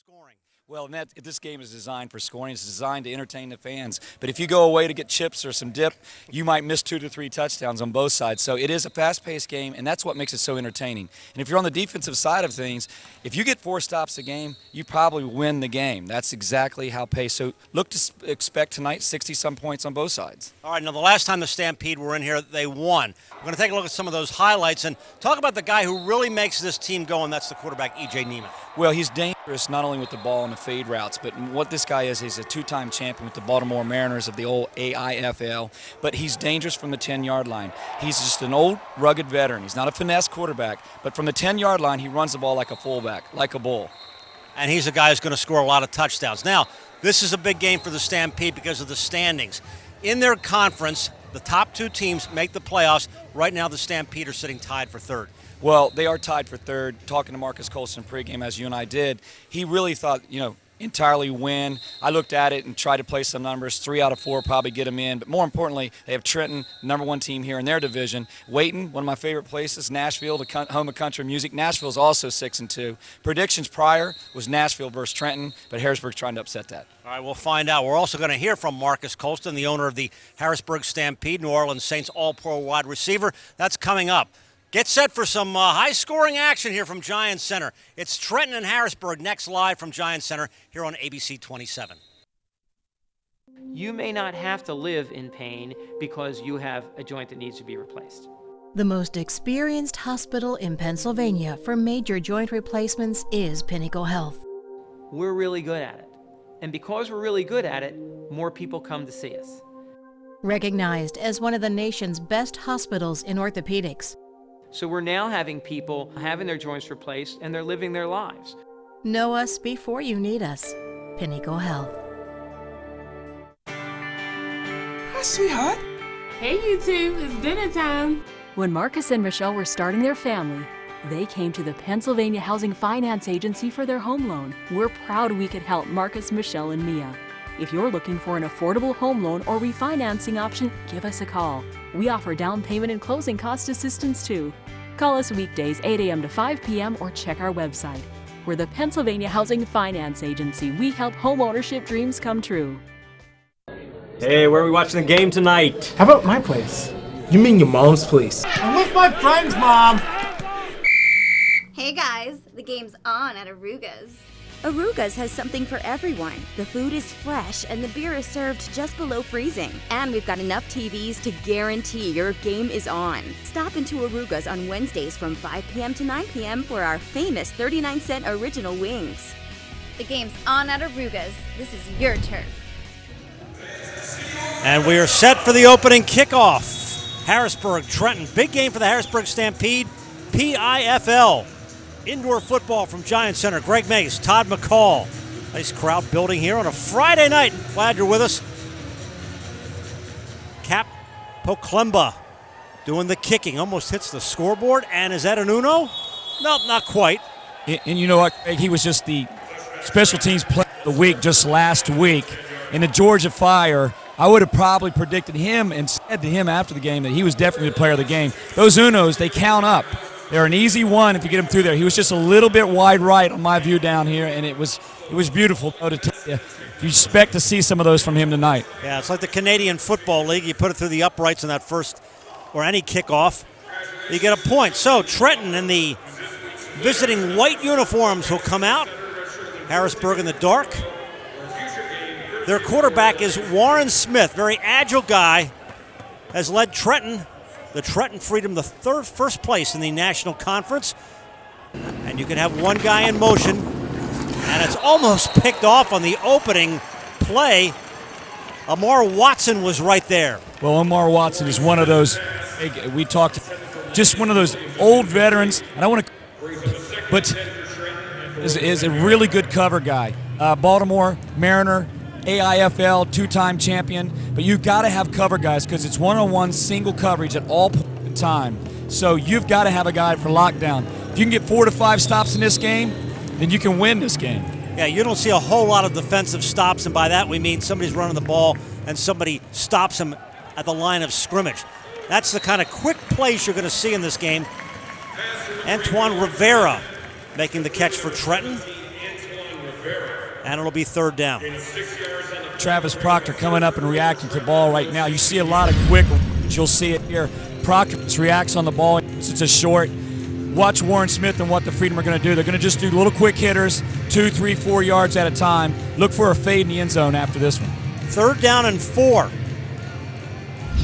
scoring. Well, this game is designed for scoring. It's designed to entertain the fans. But if you go away to get chips or some dip, you might miss 2 to 3 touchdowns on both sides. So it is a fast-paced game, and that's what makes it so entertaining. And if you're on the defensive side of things, if you get 4 stops a game, you probably win the game. That's exactly how pace. So look to expect tonight 60-some points on both sides. All right, now the last time the Stampede were in here, they won. We're going to take a look at some of those highlights and talk about the guy who really makes this team go, and that's the quarterback, E.J. Neiman. Well, he's dangerous not only with the ball and the fade routes, but what this guy is, he's a 2-time champion with the Baltimore Mariners of the old AIFL, but he's dangerous from the 10-yard line. He's just an old, rugged veteran. He's not a finesse quarterback, but from the 10-yard line, he runs the ball like a fullback, like a bull. And he's a guy who's going to score a lot of touchdowns. Now, this is a big game for the Stampede because of the standings. In their conference, the top 2 teams make the playoffs. Right now, the Stampede are sitting tied for 3rd. Well, they are tied for 3rd. Talking to Marcus Colston pregame, as you and I did, he really thought, entirely win. I looked at it and tried to play some numbers. 3 out of 4 probably get them in. But more importantly, they have Trenton, #1 team here in their division. Waiting, one of my favorite places, Nashville, the home of country music. Nashville's also 6-2. Predictions prior was Nashville versus Trenton, but Harrisburg's trying to upset that. All right, we'll find out. We're also going to hear from Marcus Colston, the owner of the Harrisburg Stampede, New Orleans Saints All-Pro wide receiver. That's coming up. Get set for some high-scoring action here from Giants Center. It's Trenton and Harrisburg next live from Giants Center here on ABC 27. You may not have to live in pain because you have a joint that needs to be replaced. The most experienced hospital in Pennsylvania for major joint replacements is Pinnacle Health. We're really good at it. And because we're really good at it, more people come to see us. Recognized as one of the nation's best hospitals in orthopedics. So we're now having people having their joints replaced and they're living their lives. Know us before you need us. Pinnacle Health. Hi, sweetheart. Hey, you two. It's dinner time. When Marcus and Michelle were starting their family, they came to the Pennsylvania Housing Finance Agency for their home loan. We're proud we could help Marcus, Michelle, and Mia. If you're looking for an affordable home loan or refinancing option, give us a call. We offer down payment and closing cost assistance too. Call us weekdays 8 a.m. to 5 p.m. or check our website. We're the Pennsylvania Housing Finance Agency. We help homeownership dreams come true. Hey, where are we watching the game tonight? How about my place? You mean your mom's place? I'm with my friends, Mom! Hey guys, the game's on at Aruga's. Aruga's has something for everyone. The food is fresh and the beer is served just below freezing. And we've got enough TVs to guarantee your game is on. Stop into Aruga's on Wednesdays from 5 p.m. to 9 p.m. for our famous 39-cent original wings. The game's on at Aruga's. This is your turf. And we are set for the opening kickoff. Harrisburg, Trenton. Big game for the Harrisburg Stampede. PIFL. Indoor football from Giants Center. Greg Mays, Todd McCall. Nice crowd building here on a Friday night. Glad you're with us. Cap Poklemba doing the kicking. Almost hits the scoreboard. And is that an Uno? Nope, not quite. And you know what, Greg? He was just the special teams player of the week just last week. In the Georgia Fire, I would have probably predicted him and said to him after the game that he was definitely the player of the game. Those Unos, they count up. They're an easy one if you get him through there. He was just a little bit wide right on my view down here, and it was beautiful to tell you. You expect to see some of those from him tonight. Yeah, it's like the Canadian Football League. You put it through the uprights in that first or any kickoff, you get a point. So Trenton in the visiting white uniforms will come out. Harrisburg in the dark. Their quarterback is Warren Smith, very agile guy, has led Trenton. The Trenton Freedom, the first place in the National Conference. And you can have one guy in motion, and it's almost picked off on the opening play. Amar Watson was right there. Well, Amar Watson is one of those, we talked, just one of those old veterans, and I want to, but is a really good cover guy. Baltimore Mariner, AIFL, 2-time champion, but you've got to have cover guys because it's one-on-one single coverage at all points in time. So you've got to have a guy for lockdown. If you can get 4 to 5 stops in this game, then you can win this game. Yeah, you don't see a whole lot of defensive stops, and by that we mean somebody's running the ball and somebody stops him at the line of scrimmage. That's the kind of quick plays you're going to see in this game. Antoine Rivera making the catch for Trenton. And it'll be third down. Travis Proctor coming up and reacting to the ball right now. You see a lot of quick, you'll see it here. Proctor reacts on the ball. It's a short. Watch Warren Smith and what the Freedom are going to do. They're going to just do little quick hitters, 2, 3, 4 yards at a time. Look for a fade in the end zone after this one. Third down and 4.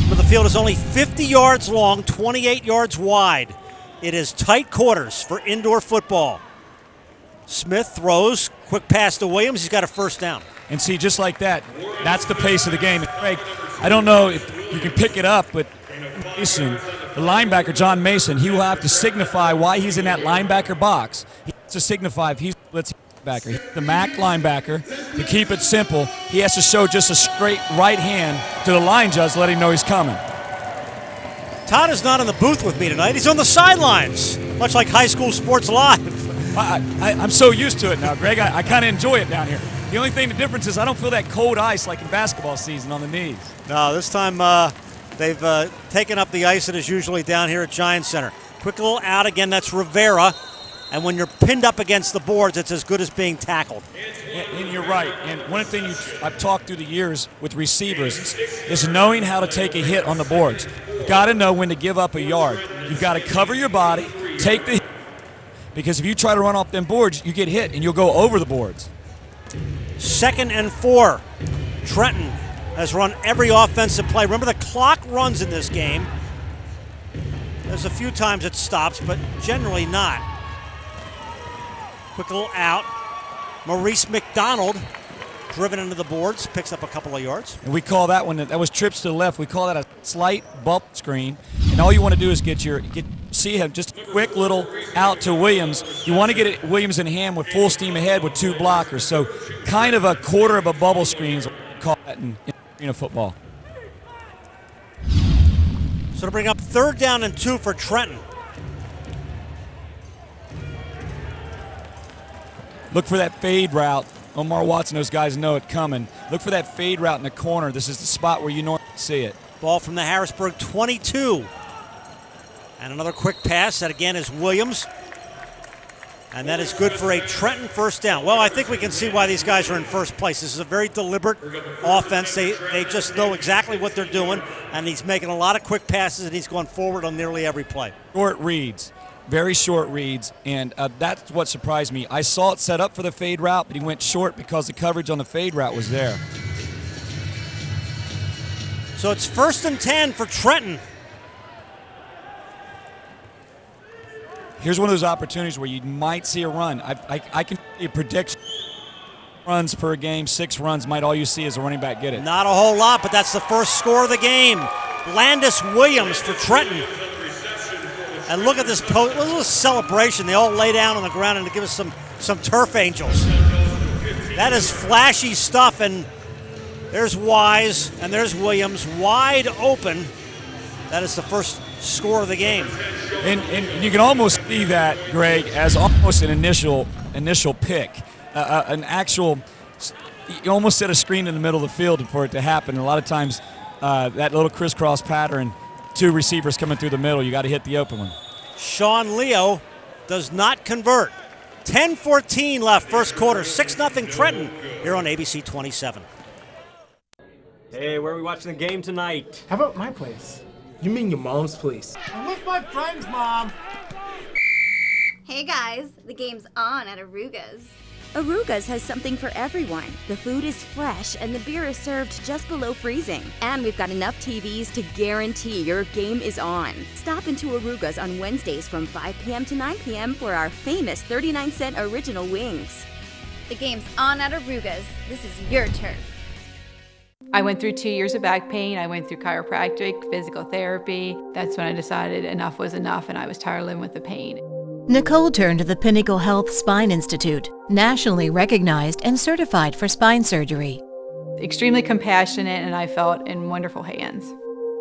But the field is only 50 yards long, 28 yards wide. It is tight quarters for indoor football. Smith throws, quick pass to Williams. He's got a first down. And see, just like that, that's the pace of the game. And Craig, I don't know if you can pick it up, but Mason, the linebacker, John Mason, he will have to signify why he's in that linebacker box. He has to signify if he's linebacker. He's the MAC linebacker. To keep it simple, he has to show just a straight right hand to the line judge, let him know he's coming. Todd is not in the booth with me tonight. He's on the sidelines, much like high school sports live. I'm so used to it now, Greg. I kind of enjoy it down here. The only thing, the difference is I don't feel that cold ice like in basketball season on the knees. No, this time they've taken up the ice that is usually down here at Giants Center. Quick little out again, that's Rivera. And when you're pinned up against the boards, it's as good as being tackled. And you're right. And one thing I've talked through the years with receivers is knowing how to take a hit on the boards. You've got to know when to give up a yard. You've got to cover your body, take the hit, because if you try to run off them boards, you get hit and you'll go over the boards. 2nd and 4. Trenton has run every offensive play. Remember, the clock runs in this game. There's a few times it stops, but generally not. Quick little out. Maurice McDonald driven into the boards, picks up a couple of yards. And we call that one, that was trips to the left. We call that a slight bump screen. And all you want to do is see him just a quick little out to Williams. You want to get it Williams in hand with full steam ahead with 2 blockers. So kind of a quarter of a bubble screen is what we call that in football. So to bring up 3rd down and 2 for Trenton. Look for that fade route. Omar Watson, those guys know it coming. Look for that fade route in the corner. This is the spot where you normally see it. Ball from the Harrisburg 22. And another quick pass. That again is Williams. And that is good for a Trenton first down. Well, I think we can see why these guys are in first place. This is a very deliberate offense. They just know exactly what they're doing. And he's making a lot of quick passes, and he's going forward on nearly every play. Short reads. Very short reads, and that's what surprised me. I saw it set up for the fade route, but he went short because the coverage on the fade route was there. So it's 1st and 10 for Trenton. Here's one of those opportunities where you might see a run. I can see a prediction. Runs per game, 6 runs, might all you see is a running back get it. Not a whole lot, but that's the first score of the game. Landis Williams for Trenton. And look at this celebration. They all lay down on the ground and give us some turf angels. That is flashy stuff, and there's Wise and there's Williams wide open. That is the first score of the game. And you can almost see that, Greg, as almost an initial pick. An actual, you almost set a screen in the middle of the field for it to happen. And a lot of times that little crisscross pattern, 2 receivers coming through the middle, you got to hit the open one. Sean Leo does not convert. 10-14 left, first quarter. 6-0 Trenton here on ABC 27. Hey, where are we watching the game tonight? How about my place? You mean your mom's place? I'm with my friends, Mom. Hey guys, the game's on at Aruga's. Aruga's has something for everyone. The food is fresh and the beer is served just below freezing. And we've got enough TVs to guarantee your game is on. Stop into Aruga's on Wednesdays from 5 p.m. to 9 p.m. for our famous 39-cent original wings. The game's on at Aruga's. This is your turf. I went through 2 years of back pain. I went through chiropractic, physical therapy. That's when I decided enough was enough and I was tired of living with the pain. Nicole turned to the Pinnacle Health Spine Institute, nationally recognized and certified for spine surgery. Extremely compassionate, and I felt in wonderful hands.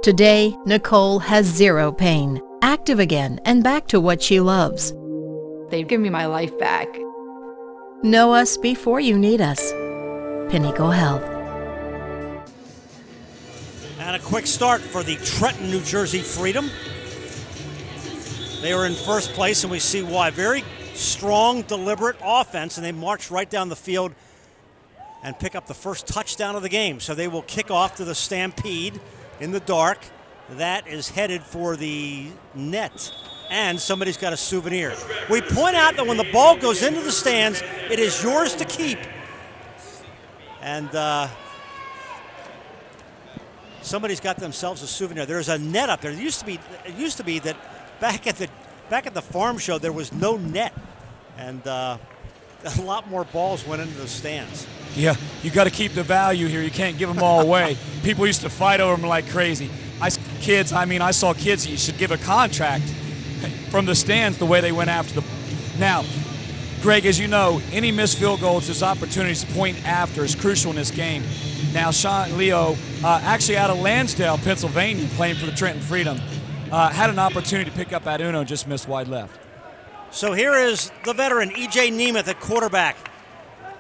Today, Nicole has 0 pain, active again, and back to what she loves. They've given me my life back. Know us before you need us. Pinnacle Health. And a quick start for the Trenton, New Jersey Freedom. They are in first place, and we see why. Very strong, deliberate offense, and they march right down the field and pick up the first touchdown of the game. So they will kick off to the Stampede in the dark. That is headed for the net, and somebody's got a souvenir. We point out that when the ball goes into the stands, it is yours to keep. And somebody's got themselves a souvenir. There's a net up there. It used to be that back at the farm show there was no net, and a lot more balls went into the stands. Yeah, you got to keep the value here. You can't give them all away. People used to fight over them like crazy. I saw kids that you should give a contract from the stands the way they went after the. Now, Greg, as you know, any missed field goals, there's opportunities to point after is crucial in this game. Now, Sean Leo, actually out of Lansdale, Pennsylvania, playing for the Trenton Freedon, had an opportunity to pick up at Uno, just missed wide left. So here is the veteran, E.J. Nemeth at quarterback.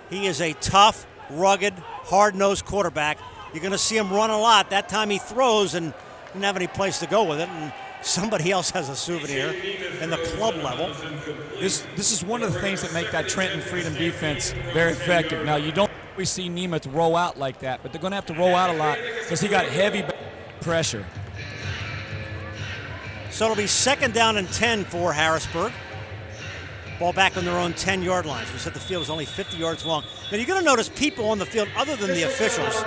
He is a tough, rugged, hard-nosed quarterback. You're going to see him run a lot. That time he throws and didn't have any place to go with it, and somebody else has a souvenir in the club level. This is one of the things that make that Trenton Freedom defense very effective. Now, you don't always see Nemeth roll out like that, but they're going to have to roll out a lot because he got heavy pressure. So it'll be 2nd down and 10 for Harrisburg. Ball back on their own 10-yard line. We said the field was only 50 yards long. Now you're going to notice people on the field other than the officials.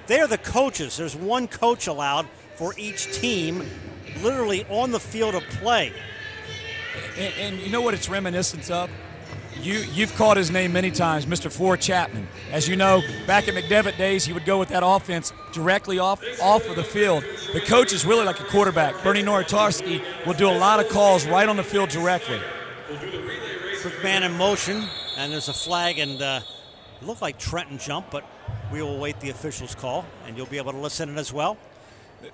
They are the coaches. There's one coach allowed for each team literally on the field of play. And you know what it's reminiscent of? You've called his name many times, Mr. Ford Chapman. As you know, back in McDevitt days, he would go with that offense directly off of the field. The coach is really like a quarterback. Bernie Noratarski will do a lot of calls right on the field directly. Quick man in motion, and there's a flag, and it looked like Trenton jumped, but we will wait the official's call, and you'll be able to listen in as well.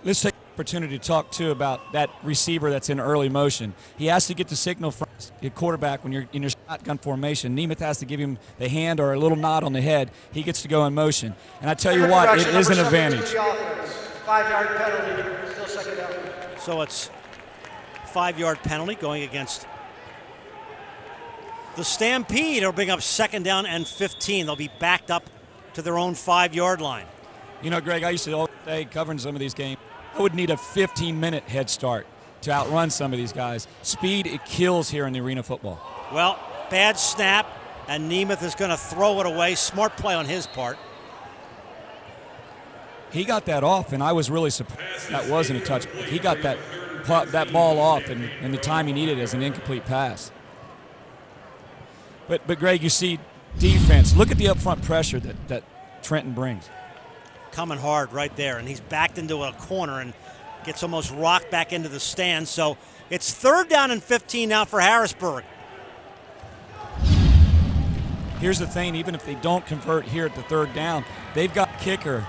Let's take the opportunity to talk, too, about that receiver that's in early motion. He has to get the signal from your quarterback when you're in your shotgun formation. Nemeth has to give him the hand or a little nod on the head. He gets to go in motion. And I tell you what, it is an advantage. 5-yard penalty, still 2nd down. So it's 5-yard penalty going against the Stampede. It'll bring up 2nd down and 15. They'll be backed up to their own 5-yard line. You know, Greg, I used to all day covering some of these games. I would need a 15-minute head start to outrun some of these guys. Speed, it kills here in the arena football. Well, bad snap, and Nemeth is going to throw it away. Smart play on his part. He got that off, and I was really surprised that wasn't a touchback. He got that ball off in the time he needed as an incomplete pass. But Greg, you see defense. Look at the up-front pressure that Trenton brings. Coming hard right there, and he's backed into a corner and gets almost rocked back into the stand. So it's 3rd down and 15 now for Harrisburg. Here's the thing, even if they don't convert here at the 3rd down, they've got a kicker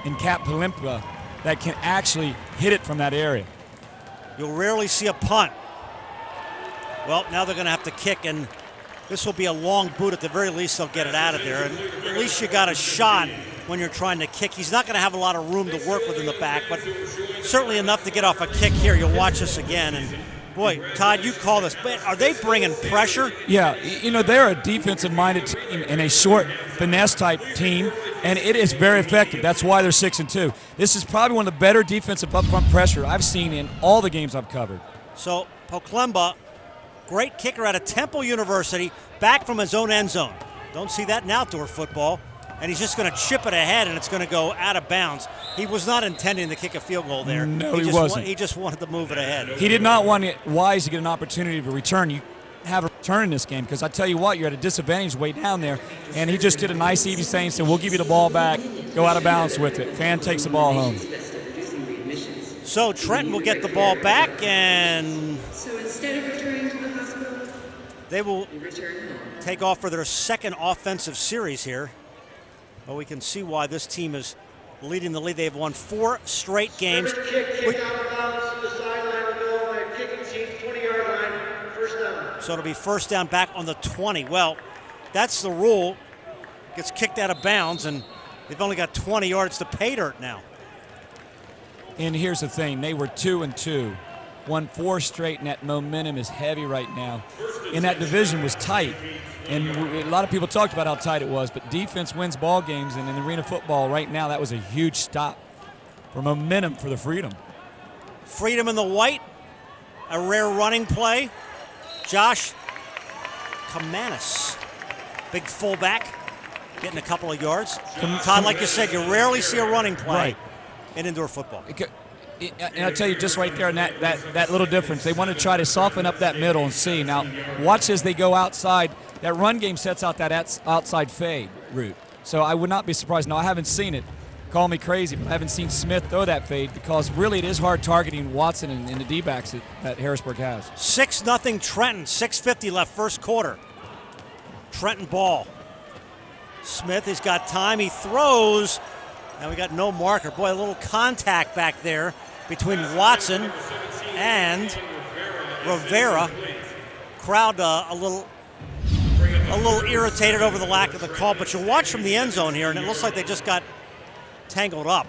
in Cap Palimpa that can actually hit it from that area. You'll rarely see a punt. Well, now they're going to have to kick, and this will be a long boot. At the very least, they'll get it out of there. And at least you got a shot when you're trying to kick. He's not going to have a lot of room to work with in the back, but certainly enough to get off a kick here. You'll watch this again. And, boy, Todd, you call this. But are they bringing pressure? Yeah, you know, they're a defensive-minded team and a short finesse-type team, and it is very effective. That's why they're 6-2. This is probably one of the better defensive up-front pressure I've seen in all the games I've covered. So, Poklemba, great kicker out of Temple University, back from his own end zone. Don't see that in outdoor football. And he's just going to chip it ahead, and it's going to go out of bounds. He was not intending to kick a field goal there. No, he wasn't. He just wanted to move it ahead. He did not want Wise to get an opportunity to return. You have a return in this game because I tell you what, you're at a disadvantage way down there. And he just did a nice, easy thing. Said, we'll give you the ball back. Go out of bounds with it. Fan takes the ball home. So Trenton will get the ball back, and So instead of returning to the hospital, they will take off for their 2nd offensive series here. Well, we can see why this team is leading the league. They've won 4 straight games. Kick out of bounds to the sideline will go, and kicking team 20-yard line, 1st down. So it'll be 1st down back on the 20. Well, that's the rule. Gets kicked out of bounds, and they've only got 20 yards to pay dirt now. And here's the thing. They were 2-2 won 4 straight, and that momentum is heavy right now. And that division was tight. And a lot of people talked about how tight it was, but defense wins ball games, and in arena football right now, that was a huge stop for momentum for the Freedom. Freedom in the white, a rare running play. Josh Kamanis, big fullback, getting a couple of yards. Todd, like you said, you rarely see a running play in indoor football. And I'll tell you just right there, that little difference. They want to try to soften up that middle and see. Now, watch as they go outside. That run game sets out that outside fade route. So I would not be surprised. Now, I haven't seen it. Call me crazy, but I haven't seen Smith throw that fade because really it is hard targeting Watson and the D-backs that Harrisburg has. 6-0 Trenton, 6:50 left first quarter. Trenton ball. Smith has got time, he throws. Now we got no marker. Boy, a little contact back there between Watson and Rivera. Crowd a little irritated over the lack of the call, but you watch from the end zone here, and it looks like they just got tangled up.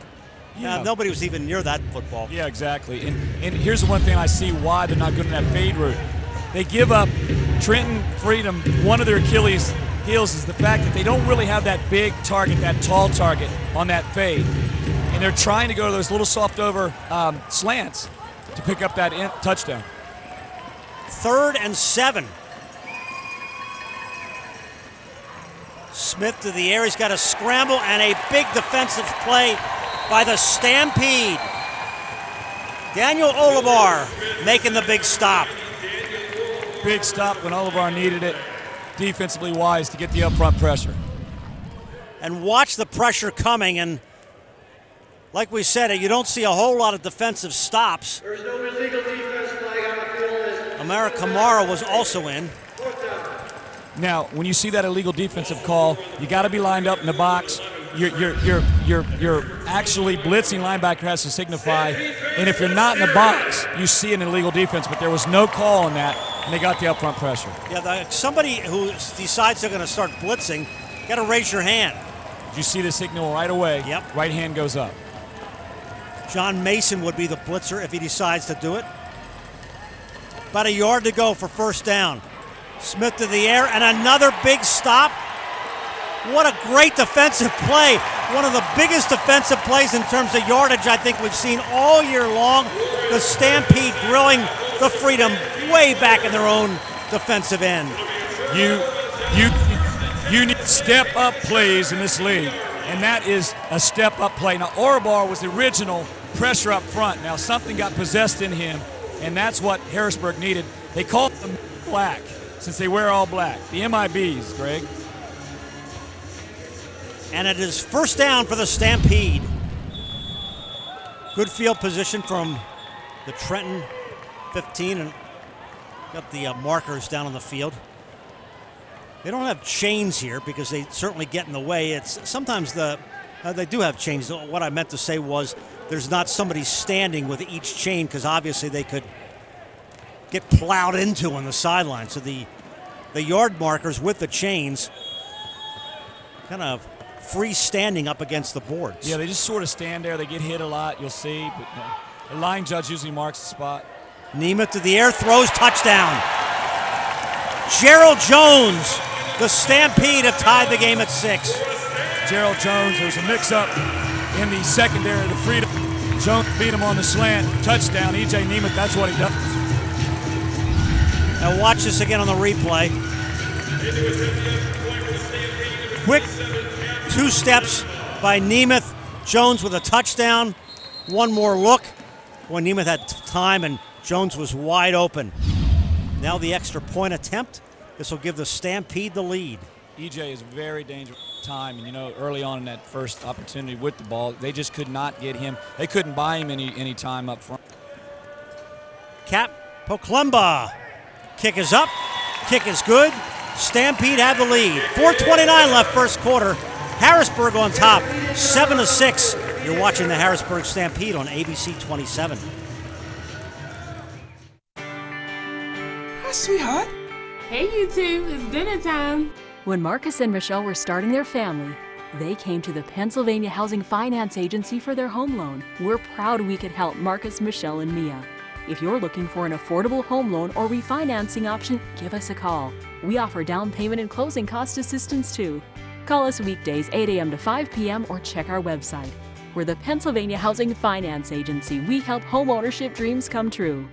Yeah. Nobody was even near that football. Yeah, exactly. And here's the one thing I see why they're not good in that fade route. They give up Trenton Freedom. One of their Achilles heels is the fact that they don't really have that big target, that tall target on that fade. And they're trying to go to those little soft over slants to pick up that touchdown. 3rd and 7. Smith to the air, he's got a scramble and a big defensive play by the Stampede. Daniel Olivar making the big stop. Big stop when Olivar needed it, defensively wise to get the up front pressure. And watch the pressure coming, and like we said, you don't see a whole lot of defensive stops. There's no illegal defense flag on the field. Amara Kamara was also in. Now, when you see that illegal defensive call, you got to be lined up in the box. You're actually blitzing. Linebacker has to signify, and if you're not in the box, you see an illegal defense. But there was no call on that, and they got the up front pressure. Yeah, somebody who decides they're going to start blitzing, got to raise your hand. Did you see the signal right away? Yep. Right hand goes up. John Mason would be the blitzer if he decides to do it. About a yard to go for first down. Smith to the air, and another big stop. What a great defensive play. One of the biggest defensive plays in terms of yardage I think we've seen all year long. The Stampede grilling the Freedom way back in their own defensive end. You need step-up plays in this league, and that is a step-up play. Now, Oribar was the original pressure up front. Now, something got possessed in him, and that's what Harrisburg needed. They called them black, since they wear all black. The MIBs, Greg. And it is first down for the Stampede. Good field position from the Trenton 15, and got the markers down on the field. They don't have chains here because they certainly get in the way. It's sometimes they do have chains. What I meant to say was there's not somebody standing with each chain because obviously they could get plowed into on the sideline. So the yard markers with the chains kind of freestanding up against the boards. Yeah, they just sort of stand there. They get hit a lot, you'll see. But the line judge usually marks the spot. Nemeth to the air, throws, touchdown. Gerald Jones, the Stampede have tied the game at 6. Gerald Jones, there's a mix-up in the secondary of the Freedom. Jones beat him on the slant, touchdown. E.J. Nemeth, that's what he does. Now watch this again on the replay. Quick 2 steps by Nemeth. Jones with a touchdown. One more look when Nemeth had time and Jones was wide open. Now the extra point attempt. This will give the Stampede the lead. EJ is very dangerous time, and you know, early on in that first opportunity with the ball, they just could not get him. They couldn't buy him any time up front. Cap Poklemba. Kick is up. Kick is good. Stampede have the lead. 4:29 left first quarter. Harrisburg on top, 7-6. You're watching the Harrisburg Stampede on ABC 27. Hi, sweetheart. Hey, you two, it's dinner time. When Marcus and Michelle were starting their family, they came to the Pennsylvania Housing Finance Agency for their home loan. We're proud we could help Marcus, Michelle, and Mia. If you're looking for an affordable home loan or refinancing option, give us a call. We offer down payment and closing cost assistance too. Call us weekdays 8 a.m. to 5 p.m. or check our website. We're the Pennsylvania Housing Finance Agency. We help home ownership dreams come true.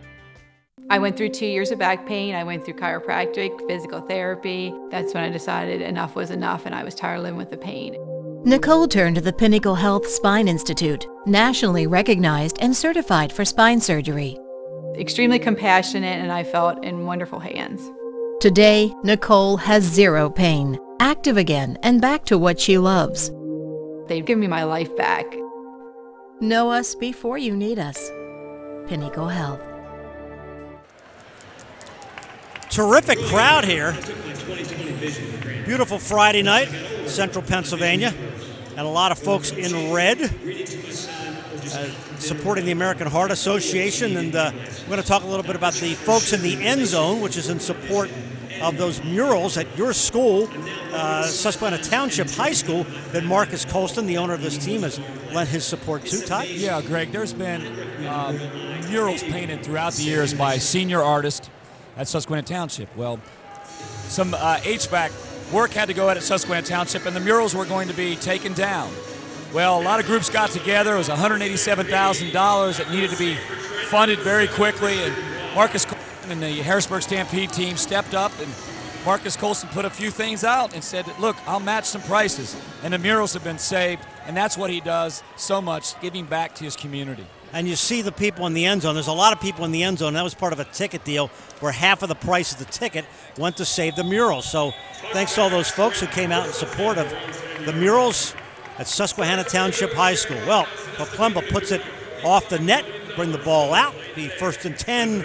I went through 2 years of back pain. I went through chiropractic, physical therapy. That's when I decided enough was enough and I was tired of living with the pain. Nicole turned to the Pinnacle Health Spine Institute, nationally recognized and certified for spine surgery. Extremely compassionate, and I felt in wonderful hands. Today, Nicole has zero pain, active again, and back to what she loves. They've given me my life back. Know us before you need us. Pinnacle Health. Terrific crowd here. Beautiful Friday night, central Pennsylvania, and a lot of folks in red supporting the American Heart Association. And we're going to talk a little bit about the folks in the end zone, which is in support of those murals at your school, Susquehanna Township High School, that Marcus Colston, the owner of this team, has lent his support to. Todd? Yeah, Greg, there's been murals painted throughout the years by senior artists at Susquehanna Township. Well, some HVAC work had to go at Susquehanna Township, and the murals were going to be taken down. Well, a lot of groups got together. It was $187,000 that needed to be funded very quickly, and Marcus Colston and the Harrisburg Stampede team stepped up, and Marcus Colston put a few things out and said, look, I'll match some prices. And the murals have been saved, and that's what he does so much, giving back to his community. And you see the people in the end zone. There's a lot of people in the end zone. That was part of a ticket deal where half of the price of the ticket went to save the murals. So thanks to all those folks who came out in support of the murals at Susquehanna Township High School. Well, Plemba puts it off the net, bring the ball out, be 1st and 10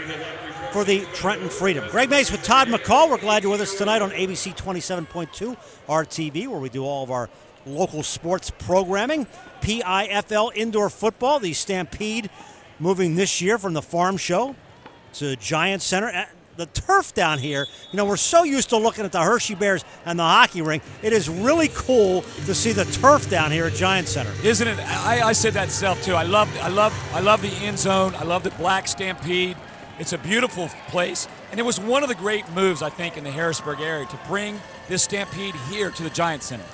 for the Trenton Freedom. Greg Mace with Todd McCall. We're glad you're with us tonight on ABC 27.2 RTV, where we do all of our local sports programming. PIFL indoor football, the Stampede moving this year from the Farm Show to Giant Center. The turf down here, you know, we're so used to looking at the Hershey Bears and the hockey rink. It is really cool to see the turf down here at Giant Center. Isn't it? I said that myself too. I love the end zone. I love the black Stampede. It's a beautiful place, and it was one of the great moves, I think, in the Harrisburg area to bring this Stampede here to the Giant Center.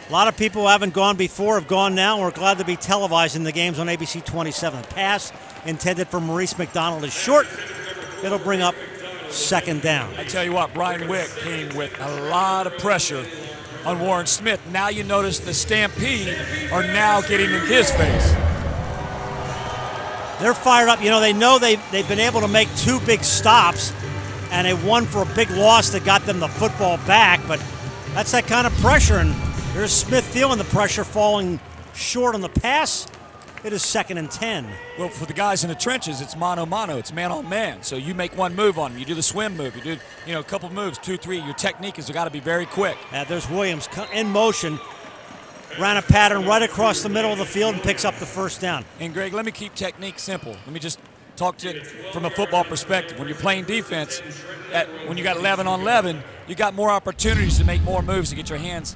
A lot of people who haven't gone before have gone now, and we're glad to be televising the games on ABC 27. The pass intended for Maurice McDonald is short. It'll bring up 2nd down. I tell you what, Brian Wick came with a lot of pressure on Warren Smith. Now you notice the Stampede are now getting in his face. They're fired up. You know they've been able to make 2 big stops, and they won for a big loss that got them the football back, but that's that kind of pressure, and there's Smith feeling the pressure, falling short on the pass. It is 2nd and 10. Well, for the guys in the trenches, it's mano-mano. It's man-on-man. So you make one move on them. You do the swim move. You do, a couple moves, 2, 3. Your technique has got to be very quick. There's Williams in motion. Ran a pattern right across the middle of the field and picks up the 1st down. And, Greg, let me keep technique simple. Let me just talk to you from a football perspective. When you're playing defense, when you got 11 on 11, you got more opportunities to make more moves to get your hands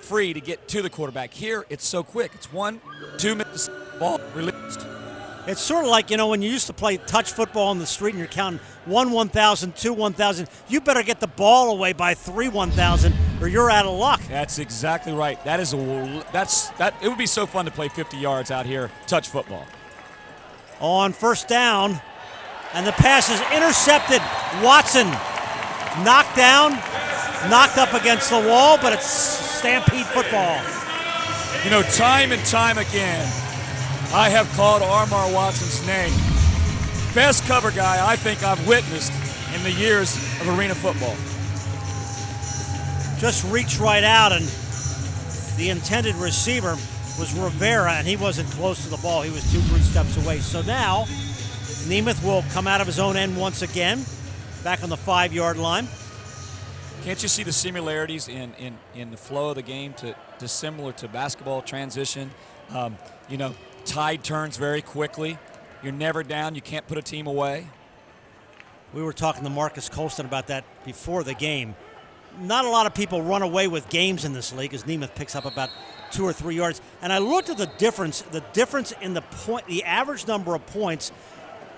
free to get to the quarterback. Here, it's so quick. It's 1, 2 minutes, ball released. It's sort of like, when you used to play touch football on the street and you're counting 1 1,000, 2 1,000. You better get the ball away by 3 1,000 or you're out of luck. That's exactly right. It would be so fun to play 50 yards out here, touch football. On 1st down, and the pass is intercepted. Watson knocked down, knocked up against the wall, but it's Stampede football. Time and time again, I have called Armar Watson's name. Best cover guy I think I've witnessed in the years of arena football. Just reached right out, and the intended receiver was Rivera, and he wasn't close to the ball. He was 2-3 steps away. So now Nemeth will come out of his own end once again, back on the 5-yard line. Can't you see the similarities in the flow of the game to similar to basketball transition? Tide turns very quickly. You're never down. You can't put a team away. We were talking to Marcus Colston about that before the game. Not a lot of people run away with games in this league as Nemeth picks up about 2 or 3 yards. And I looked at the difference in the average number of points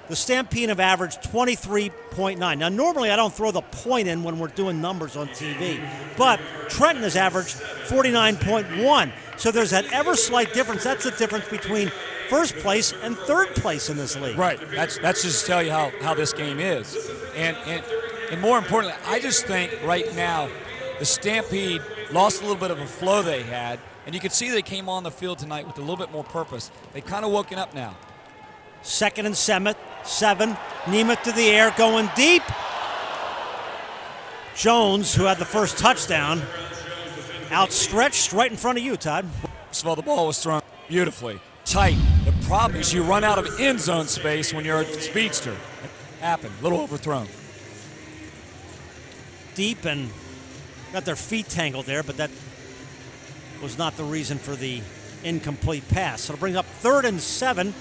the Stampede have averaged 23.9. Now, normally I don't throw the point in when we're doing numbers on TV, but Trenton has averaged 49.1. So there's that ever slight difference. That's the difference between first place and third place in this league. Right. That's just to tell you how this game is. And more importantly, I just think right now the Stampede lost a little bit of a flow they had, and you could see they came on the field tonight with a little bit more purpose. They've kind of woken up now. 2nd and 7. Nemeth to the air, going deep. Jones, who had the first touchdown, outstretched right in front of you, Todd. First of all, the ball was thrown beautifully, tight. The problem is you run out of end zone space when you're a speedster. It happened, a little overthrown. Deep and got their feet tangled there, but that was not the reason for the incomplete pass. So it'll bring up 3rd and 7.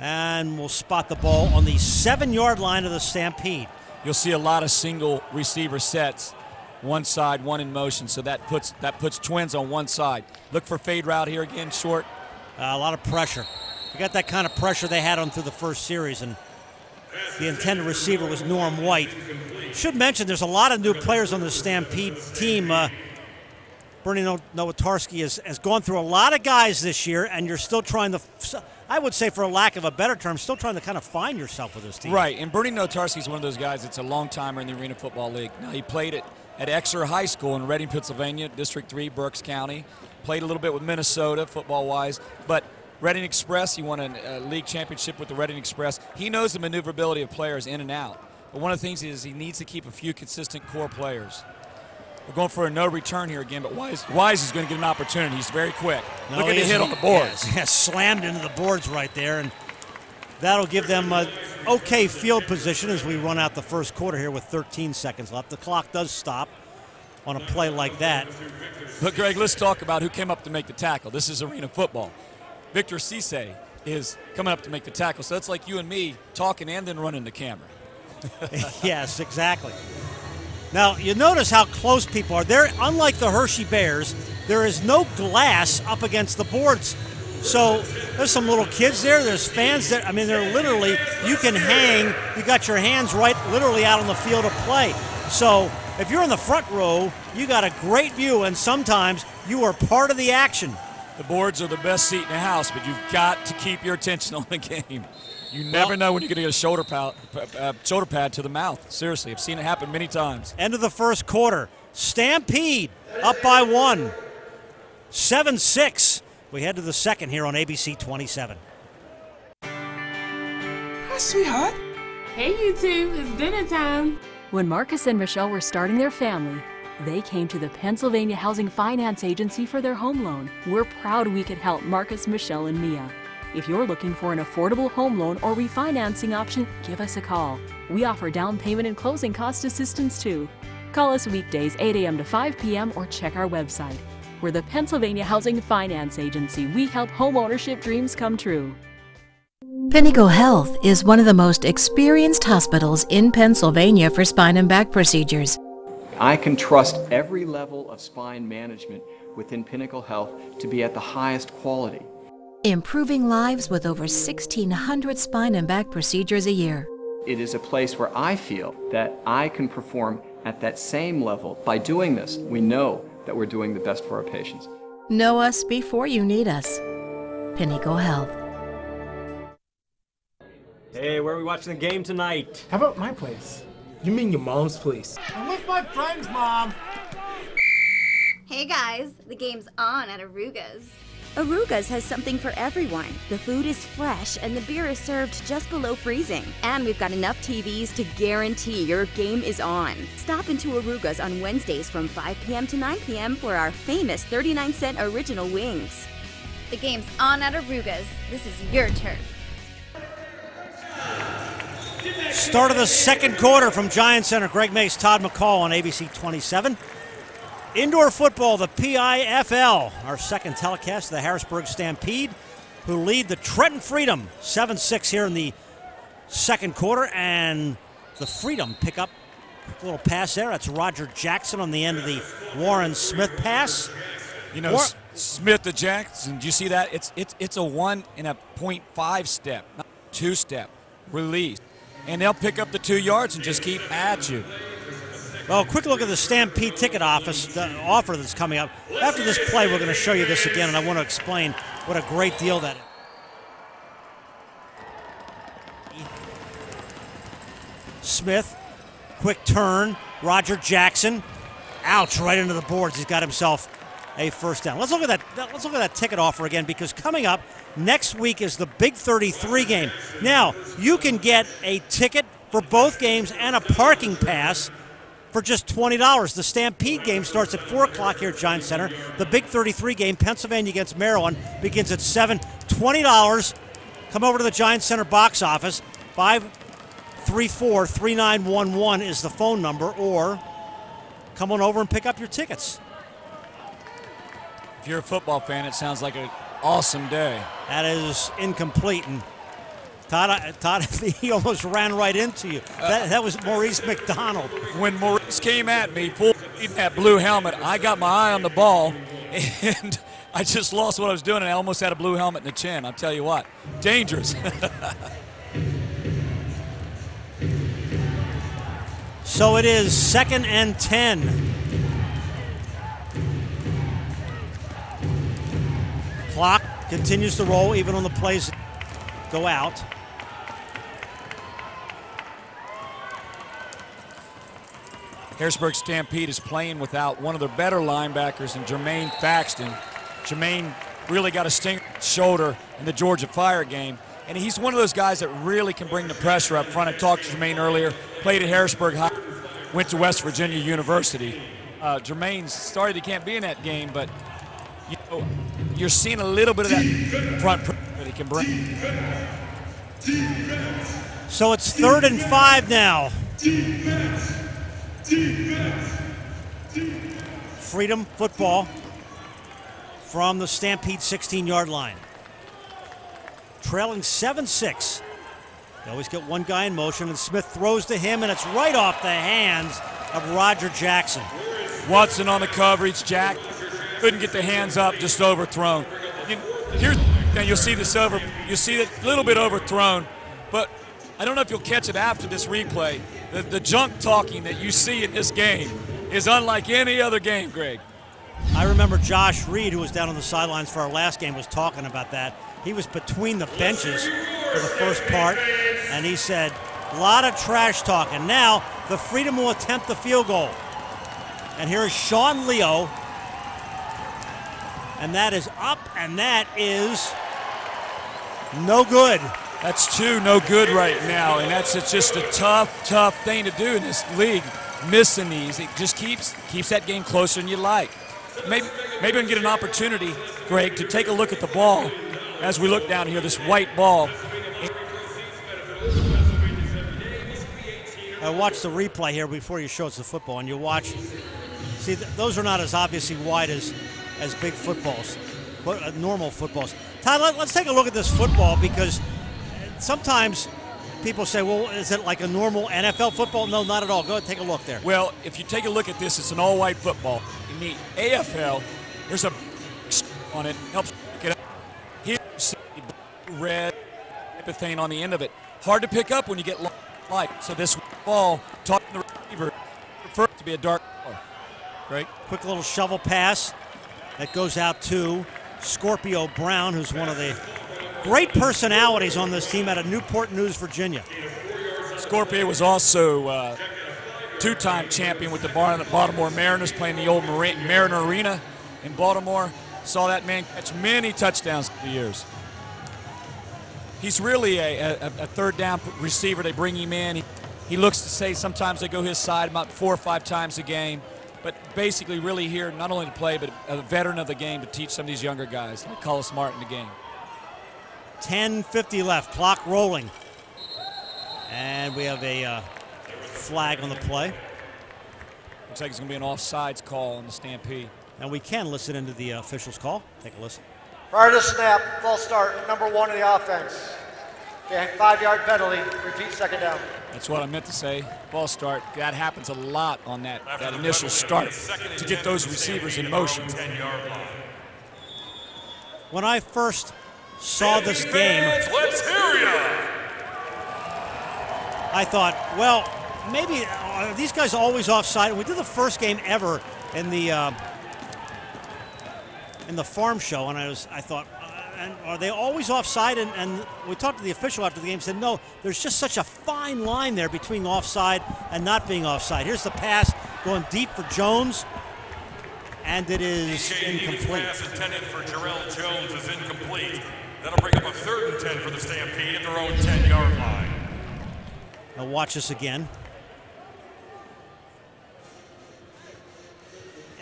And we'll spot the ball on the 7-yard line of the Stampede. You'll see a lot of single receiver sets, one side, one in motion, so that puts twins on one side. Look for fade route here again, short. A lot of pressure. You got that kind of pressure they had on through the first series, and the intended receiver was Norm White. Should mention there's a lot of new players on the Stampede team. Bernie Nowatarski has gone through a lot of guys this year, and you're still trying to, I would say for a lack of a better term, still trying to kind of find yourself with this team. Right, and Bernie Nowatarski is one of those guys that's a long-timer in the Arena Football League. Now, he played at Exeter High School in Reading, Pennsylvania, District 3, Berks County. Played a little bit with Minnesota, football-wise, but Reading Express, he won a league championship with the Reading Express. He knows the maneuverability of players in and out. But one of the things is he needs to keep a few consistent core players. We're going for a no return here again, but Wise is going to get an opportunity. He's very quick. Look at the hit on the boards. Yeah, slammed into the boards right there, and that'll give them an okay field position as we run out the first quarter here with 13 seconds left. The clock does stop on a play like that. But, Greg, let's talk about who came up to make the tackle. This is Arena Football. Victor Cisse is coming up to make the tackle, so that's like you and me talking and then running the camera. Yes, exactly. Now, you notice how close people are. They're, unlike the Hershey Bears, there is no glass up against the boards. So there's some little kids there. There's fans there. I mean, they're literally, you can hang, you got your hands right literally out on the field of play. So if you're in the front row, you got a great view, and sometimes you are part of the action. The boards are the best seat in the house, but you've got to keep your attention on the game. You never know when you're going to get a shoulder pad to the mouth. Seriously, I've seen it happen many times. End of the first quarter. Stampede up by 1. 7-6. We head to the second here on ABC 27. Hi, sweetheart. Hey, you two. It's dinner time. When Marcus and Michelle were starting their family, they came to the Pennsylvania Housing Finance Agency for their home loan. We're proud we could help Marcus, Michelle, and Mia. If you're looking for an affordable home loan or refinancing option, give us a call. We offer down payment and closing cost assistance too. Call us weekdays 8 a.m. to 5 p.m. or check our website. We're the Pennsylvania Housing Finance Agency. We help home ownership dreams come true. Pinnacle Health is one of the most experienced hospitals in Pennsylvania for spine and back procedures. I can trust every level of spine management within Pinnacle Health to be at the highest quality. Improving lives with over 1,600 spine and back procedures a year. It is a place where I feel that I can perform at that same level. By doing this, we know that we're doing the best for our patients. Know us before you need us. Pinnacle Health. Hey, where are we watching the game tonight? How about my place? You mean your mom's place? I'm with my friends, Mom. Hey guys, the game's on at Aruga's. Aruga's has something for everyone. The food is fresh and the beer is served just below freezing. And we've got enough TVs to guarantee your game is on. Stop into Aruga's on Wednesdays from 5 p.m. to 9 p.m. for our famous 39-cent original wings. The game's on at Aruga's. This is your turf. Start of the second quarter from Giant Center. Greg Mace, Todd McCall on ABC 27. Indoor football, the PIFL, our second telecast, the Harrisburg Stampede, who lead the Trenton Freedom 7-6 here in the second quarter. And the Freedom pick up a little pass there. That's Roger Jackson on the end of the Warren Smith pass. You know, Smith to Jackson. Do you see that? It's a 1 and a 0.5 step, not 2 step release. And they'll pick up the 2 yards and just keep at you. Well, quick look at the Stampede ticket office, the offer that's coming up. After this play, we're going to show you this again, and I want to explain what a great deal that is. Smith, quick turn, Roger Jackson. Ouch, right into the boards. He's got himself a first down. Let's look at that ticket offer again, because coming up next week is the Big 33 game. Now, you can get a ticket for both games and a parking pass for just $20. The Stampede game starts at 4 o'clock here at Giant Center. The Big 33 game, Pennsylvania against Maryland, begins at 7. $20. Come over to the Giant Center box office. 534-3911 is the phone number, or come on over and pick up your tickets. If you're a football fan, it sounds like an awesome day. That is incomplete, and Todd, he almost ran right into you. That was Maurice McDonald. When Maurice came at me, full in that blue helmet, I got my eye on the ball, and I just lost what I was doing, and I almost had a blue helmet in the chin. I'll tell you what, dangerous. So it is 2nd and 10. Clock continues to roll even on the plays that go out. Harrisburg Stampede is playing without one of their better linebackers in Jermaine Thaxton. Jermaine really got a stinger shoulder in the Georgia Fire game, and he's one of those guys that really can bring the pressure up front. I talked to Jermaine earlier, played at Harrisburg High, went to West Virginia University. Jermaine's sorry he can't be in that game, but you know, you're seeing a little bit of that front pressure that he can bring. So it's 3rd and 5 now. Freedom football from the Stampede 16-yard line. Trailing 7-6. They always get one guy in motion, and Smith throws to him, and it's right off the hands of Roger Jackson. Watson on the coverage. Jack couldn't get the hands up, just overthrown. And you'll see this you'll see it a little bit overthrown, but I don't know if you'll catch it after this replay. The junk talking that you see in this game is unlike any other game, Greg. I remember Josh Reed, who was down on the sidelines for our last game, was talking about that. He was between the benches for the first part, and he said, a lot of trash talk. And now the Freedom will attempt the field goal. And here is Sean Leo. And that is up, and that is no good. That's 2 no good right now, and it's just a tough thing to do in this league, missing these. It just keeps that game closer than you like. Maybe we can get an opportunity, Greg, to take a look at the ball as we look down here, this white ball. I watched the replay here before you show us the football, and you watch. See, those are not as obviously wide as big footballs, but normal footballs. Todd, let's take a look at this football, because sometimes people say, well, is it like a normal NFL football? No, not at all. Go ahead, take a look there. Well, if you take a look at this, it's an all-white football. In the AFL, there's a on it, helps pick it up. Here you see red epithane on the end of it. Hard to pick up when you get light. So this ball, talking to the receiver, prefers to be a dark color. Right? Quick little shovel pass that goes out to Scorpio Brown, who's one of the great personalities on this team out of Newport News, Virginia. Scorpio was also two-time champion with the Baltimore Mariners, playing the old Mariner Arena in Baltimore. Saw that man catch many touchdowns for years. He's really a third down receiver. They bring him in. He looks to say sometimes they go his side about 4 or 5 times a game. But basically really here not only to play, but a veteran of the game to teach some of these younger guys like Cullis Martin the game. 10:50 left, clock rolling. And we have a flag on the play. Looks like it's going to be an offsides call on the Stampede. And we can listen into the official's call. Take a listen. Prior to snap, false start, number 1 of the offense. Okay, 5-yard penalty, repeat second down. That's what I meant to say. Ball start. That happens a lot on that initial start to get those receivers in motion. When I first saw this game, let's hear ya. I thought, well, maybe are these guys always offside? We did the first game ever in the farm show, and I thought, and are they always offside? And we talked to the official after the game, said, no, there's just such a fine line there between offside and not being offside. Here's the pass going deep for Jones, and it is incomplete. Pass intended for Jarrell Jones is incomplete. That'll bring up a 3rd and 10 for the Stampede at their own 10-yard line. Now watch this again.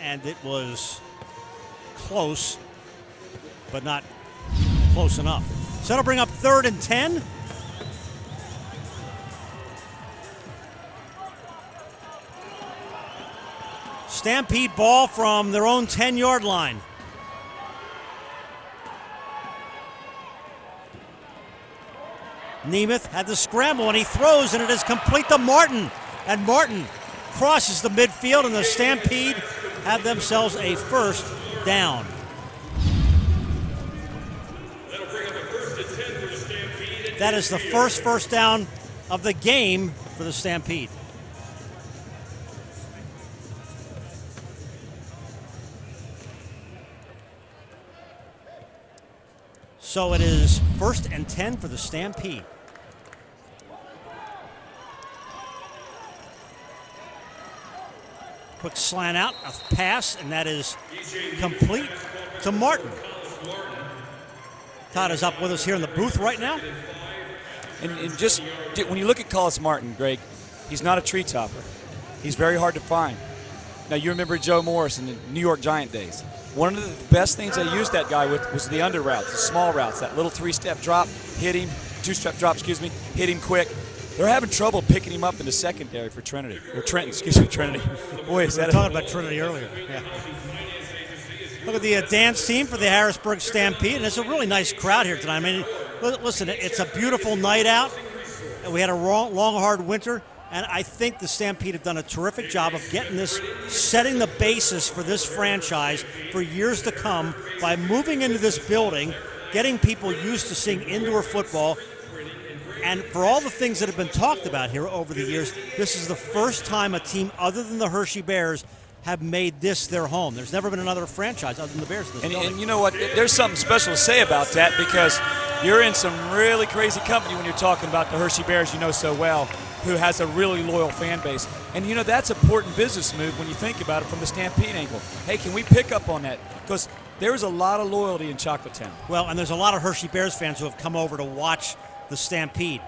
And it was close, but not close enough. So that'll bring up 3rd and 10. Stampede ball from their own 10-yard line. Nemeth had the scramble, and he throws, and it is complete to Martin. And Martin crosses the midfield, and the Stampede have themselves a 1st down. That is the first down of the game for the Stampede. So it is 1st and 10 for the Stampede. Quick slant out, a pass, and that is complete to Martin. Todd is up with us here in the booth right now. And just when you look at Collis Martin, Greg, he's not a tree topper. He's very hard to find. Now, you remember Joe Morris in the New York Giant days. One of the best things they used that guy with was the under routes, the small routes, that little 3-step drop, hit him, 2-step drop, hit him quick. They're having trouble picking him up in the secondary for Trinity, or Trenton, Trinity. Boy, is that we were talking about Trinity earlier. Yeah. Look at the dance team for the Harrisburg Stampede, and it's a really nice crowd here tonight. I mean, listen, it's a beautiful night out, and we had a long, hard winter, and I think the Stampede have done a terrific job of getting this, setting the basis for this franchise for years to come by moving into this building, getting people used to seeing indoor football. And for all the things that have been talked about here over the years, this is the first time a team other than the Hershey Bears have made this their home. There's never been another franchise other than the Bears in this building. And you know what? There's something special to say about that, because you're in some really crazy company when you're talking about the Hershey Bears you know so well, who has a really loyal fan base. And, you know, that's an important business move when you think about it from the Stampede angle. Hey, can we pick up on that? Because there's a lot of loyalty in Chocolate-Town. Well, and there's a lot of Hershey Bears fans who have come over to watch the Stampede,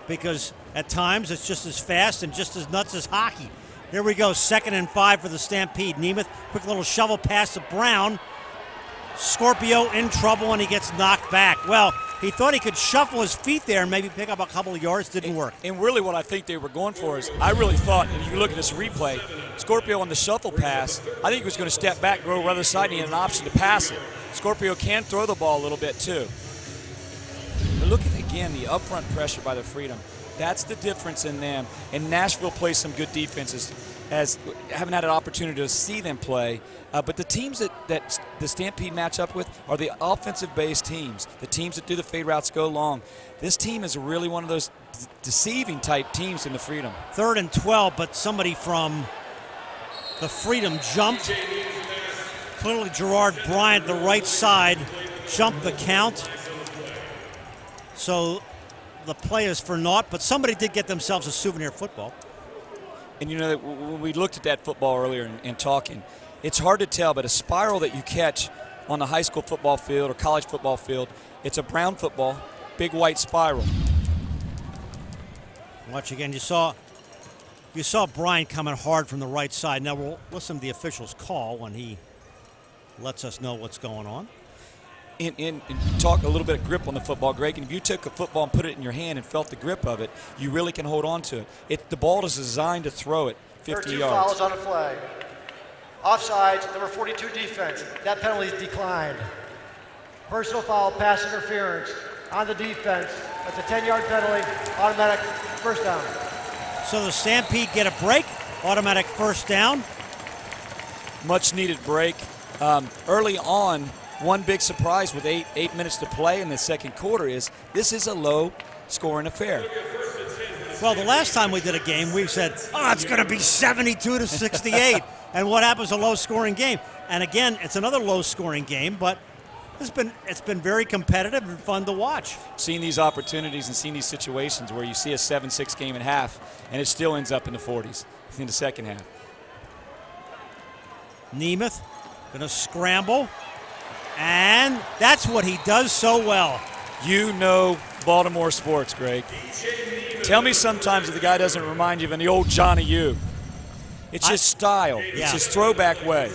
because at times it's just as fast and just as nuts as hockey. Here we go, 2nd and 5 for the Stampede. Nemeth, quick little shovel pass to Brown. Scorpio in trouble, and he gets knocked back. Well, he thought he could shuffle his feet there and maybe pick up a couple of yards. Didn't work. And really what I think they were going for is, I really thought, and you look at this replay, Scorpio on the shuffle pass, I think he was going to step back, go to the other side, and he had an option to pass it. Scorpio can throw the ball a little bit too. But look at, again, the upfront pressure by the Freedom. That's the difference in them. And Nashville plays some good defenses. As haven't had an opportunity to see them play, but the teams that the Stampede match up with are the offensive-based teams, the teams that do the fade routes go long. This team is really one of those deceiving type teams in the Freedom. 3rd and 12, but somebody from the Freedom jumped. Clearly Gerard Bryant, the right side, jumped the count. So the play is for naught, but somebody did get themselves a souvenir football. And you know, when we looked at that football earlier and talking, it's hard to tell, but a spiral that you catch on the high school football field or college football field, it's a brown football, big white spiral. Watch again. You saw Bryant coming hard from the right side. Now we'll listen to the official's call when he lets us know what's going on. And talk a little bit of grip on the football, Greg. And if you took a football and put it in your hand and felt the grip of it, you really can hold on to it. The ball is designed to throw it 50 yards. There are 2 fouls on a flag. Offsides, number 42 defense. That penalty is declined. Personal foul, pass interference on the defense. That's a 10-yard penalty, automatic 1st down. So the Stampede get a break, automatic 1st down. Much needed break. Early on, one big surprise with eight minutes to play in the second quarter is this is a low-scoring affair. Well, the last time we did a game, we said, oh, it's going to be 72-68. And what happens? A low-scoring game. And again, it's another low-scoring game, but it's been very competitive and fun to watch. Seeing these opportunities and seeing these situations where you see a 7-6 game and a half, and it still ends up in the 40s in the second half. Nemeth going to scramble, and that's what he does so well. You know Baltimore sports, Greg. Tell me sometimes if the guy doesn't remind you of the old Johnny U. It's his style. Yeah. It's his throwback way.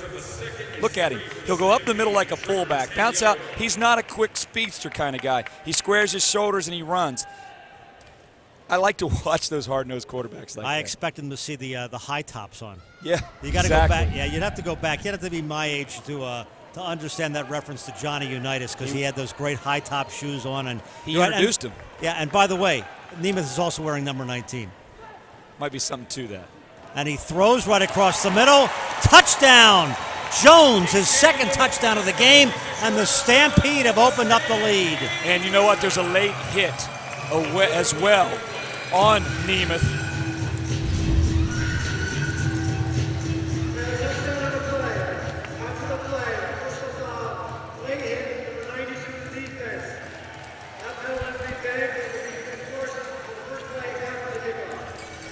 Look at him. He'll go up the middle like a fullback, bounce out. He's not a quick speedster kind of guy. He squares his shoulders and he runs. I like to watch those hard-nosed quarterbacks like that. I expect him to see the high tops on. Yeah, you got to exactly. go back. Yeah, you'd have to go back. You'd have to be my age to understand that reference to Johnny Unitas because he had those great high top shoes on, and he introduced him. Yeah, and by the way, Nemeth is also wearing number 19. Might be something to that. And he throws right across the middle. Touchdown! Jones, his second touchdown of the game, and the Stampede have opened up the lead. And you know what? There's a late hit as well on Nemeth.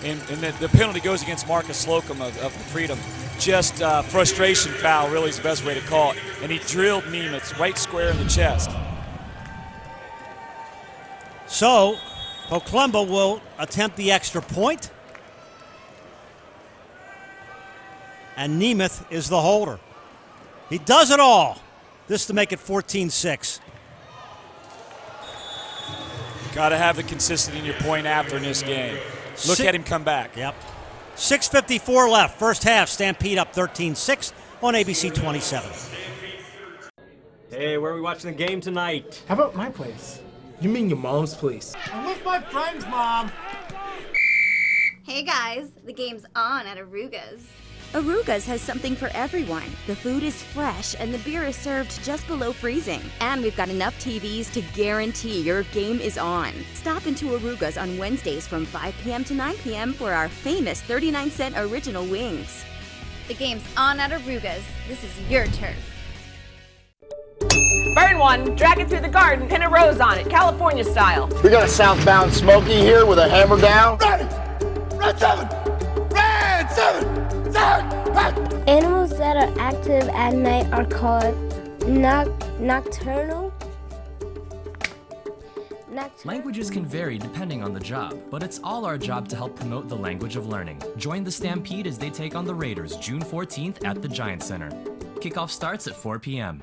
And the penalty goes against Marcus Slocum of Freedon. Just frustration foul, really is the best way to call it. And he drilled Nemeth right square in the chest. So, Poclemba will attempt the extra point. And Nemeth is the holder. He does it all. This to make it 14-6. Got to have the consistency in your point after in this game. Look at him come back. Yep. 6:54 left. First half. Stampede up 13-6 on ABC 27. Hey, where are we watching the game tonight? How about my place? You mean your mom's place? I'm with my friends, Mom. Hey guys, the game's on at Aruga's. Aruga's has something for everyone. The food is fresh and the beer is served just below freezing. And we've got enough TVs to guarantee your game is on. Stop into Aruga's on Wednesdays from 5 p.m. to 9 p.m. for our famous 39-cent original wings. The game's on at Aruga's. This is your turf. Burn one, drag it through the garden, pin a rose on it, California style. We got a southbound Smokey here with a hammer down. Ready! Red 7! Red 7! Animals that are active at night are called nocturnal. Languages can vary depending on the job, but it's all our job to help promote the language of learning. Join the Stampede as they take on the Raiders June 14th at the Giant Center. Kickoff starts at 4 p.m.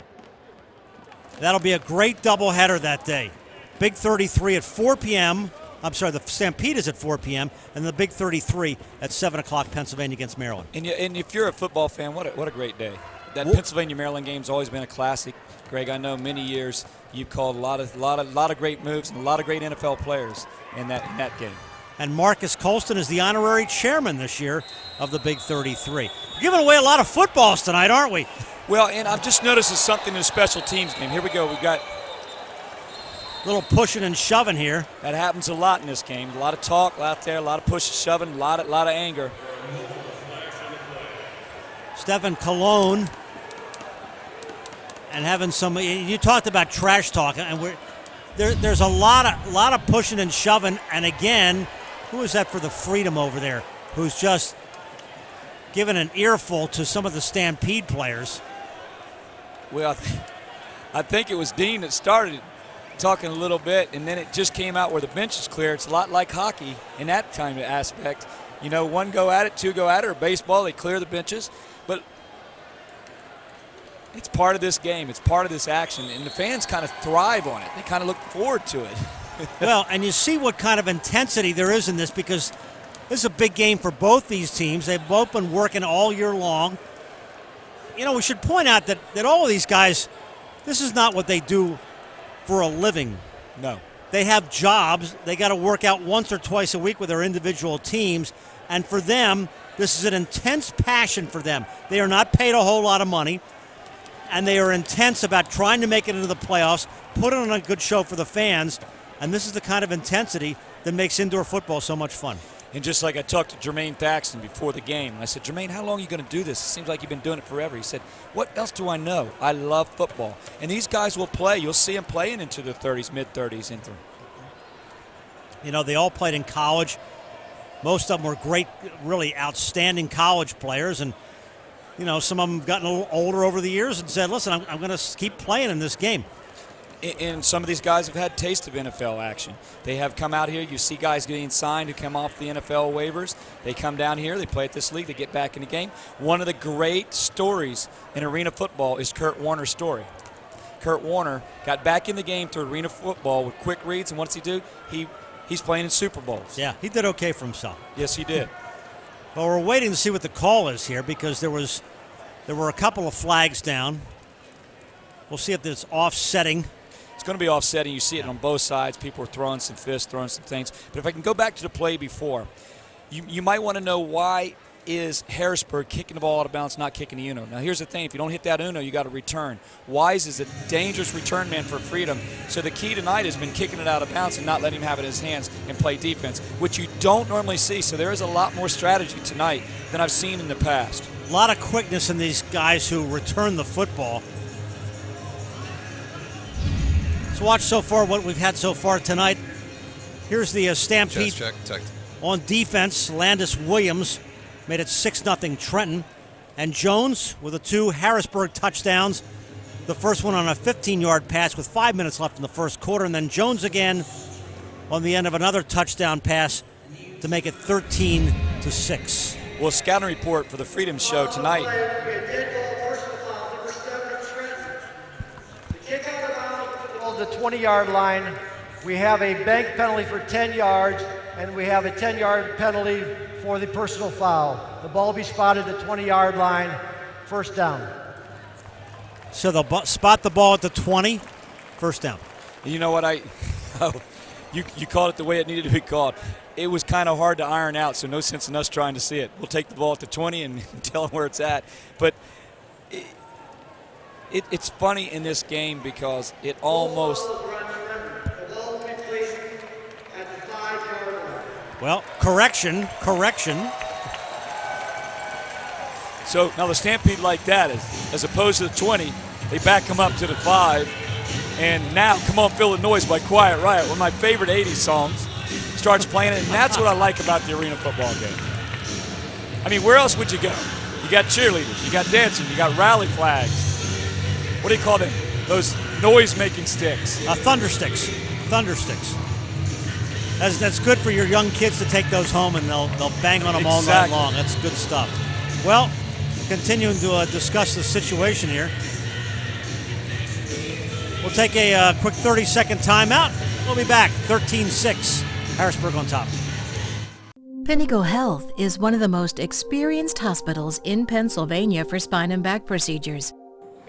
That'll be a great doubleheader that day. Big 33 at 4 p.m. I'm sorry, the Stampede is at 4 p.m. and the Big 33 at 7 o'clock, Pennsylvania against Maryland. And if you're a football fan, what a great day. That Pennsylvania-Maryland game's always been a classic. Greg, I know many years you've called a lot of great moves and a lot of great NFL players in that game. And Marcus Colston is the honorary chairman this year of the Big 33. We're giving away a lot of footballs tonight, aren't we? Well, and I've just noticed there's something in the special teams game. Here we go. We've got a little pushing and shoving here. That happens a lot in this game. A lot of talk out there, a lot of pushing, shoving, a lot of anger. Stephen Cologne and having some. You talked about trash talk, and there's a lot of pushing and shoving. And again, who is that for the Freedom over there? Who's just giving an earful to some of the Stampede players? Well, I think it was Dean that started talking a little bit, and then it just came out where the bench is clear. It's a lot like hockey in that kind of aspect. You know, one go at it, two go at it, or baseball, they clear the benches. But it's part of this game. It's part of this action, and the fans kind of thrive on it. They kind of look forward to it. Well, and you see what kind of intensity there is in this because this is a big game for both these teams. They've both been working all year long. You know, we should point out that all of these guys, this is not what they do for a living. No. They have jobs. They got to work out once or twice a week with their individual teams. And for them, this is an intense passion for them. They are not paid a whole lot of money. and they are intense about trying to make it into the playoffs, put on a good show for the fans, and this is the kind of intensity that makes indoor football so much fun. And just like I talked to Jermaine Thaxton before the game, I said, Jermaine, how long are you going to do this? It seems like you've been doing it forever. He said, what else do I know? I love football. And these guys will play. You'll see them playing into their 30s, mid-30s. You know, they all played in college. Most of them were great, really outstanding college players. And, you know, some of them have gotten a little older over the years and said, listen, I'm going to keep playing in this game. And some of these guys have had taste of NFL action. They have come out here. You see guys getting signed who come off the NFL waivers. They come down here. They play at this league. They get back in the game. One of the great stories in arena football is Kurt Warner's story. Kurt Warner got back in the game through arena football with quick reads, and what does he do? He's playing in Super Bowls. Yeah, he did okay for himself. Yes, he did. Well, we're waiting to see what the call is here because there were a couple of flags down. We'll see if it's offsetting. It's going to be offsetting. You see it on both sides. People are throwing some fists, throwing some things. But if I can go back to the play before, you might want to know why is Harrisburg kicking the ball out of bounds, not kicking the Uno. Now, here's the thing. If you don't hit that Uno, you got to return. Wise is a dangerous return man for Freedom. So the key tonight has been kicking it out of bounds and not letting him have it in his hands and play defense, which you don't normally see. So there is a lot more strategy tonight than I've seen in the past. A lot of quickness in these guys who return the football. Let's watch so far what we've had so far tonight. Here's the Stampede. Check. On defense, Landis Williams made it 6-0 Trenton. And Jones with the 2 Harrisburg touchdowns. The first one on a 15-yard pass with 5 minutes left in the first quarter. And then Jones again on the end of another touchdown pass to make it 13-6. Well, scouting report for the Freedom Show tonight. The 20-yard line. We have a bank penalty for 10 yards, and we have a 10-yard penalty for the personal foul. The ball will be spotted at the 20-yard line, first down. So they'll spot the ball at the 20, first down. You know what, you called it the way it needed to be called. It was kind of hard to iron out, so no sense in us trying to see it. We'll take the ball at the 20 and tell them where it's at. But it's funny in this game because it almost... Well, correction. So now the Stampede like that, as opposed to the 20, they back them up to the 5. And now, Come On Feel the Noise by Quiet Riot, one of my favorite 80s songs, starts playing it. And that's what I like about the arena football game. I mean, where else would you go? You got cheerleaders, you got dancing, you got rally flags. What do you call them? Those noise-making sticks. Thunder sticks. That's good for your young kids to take those home, and they'll bang on them all night long. That's good stuff. Well, continuing to discuss the situation here. We'll take a quick 30-second timeout. We'll be back. 13-6. Harrisburg on top. Pinnacle Health is one of the most experienced hospitals in Pennsylvania for spine and back procedures.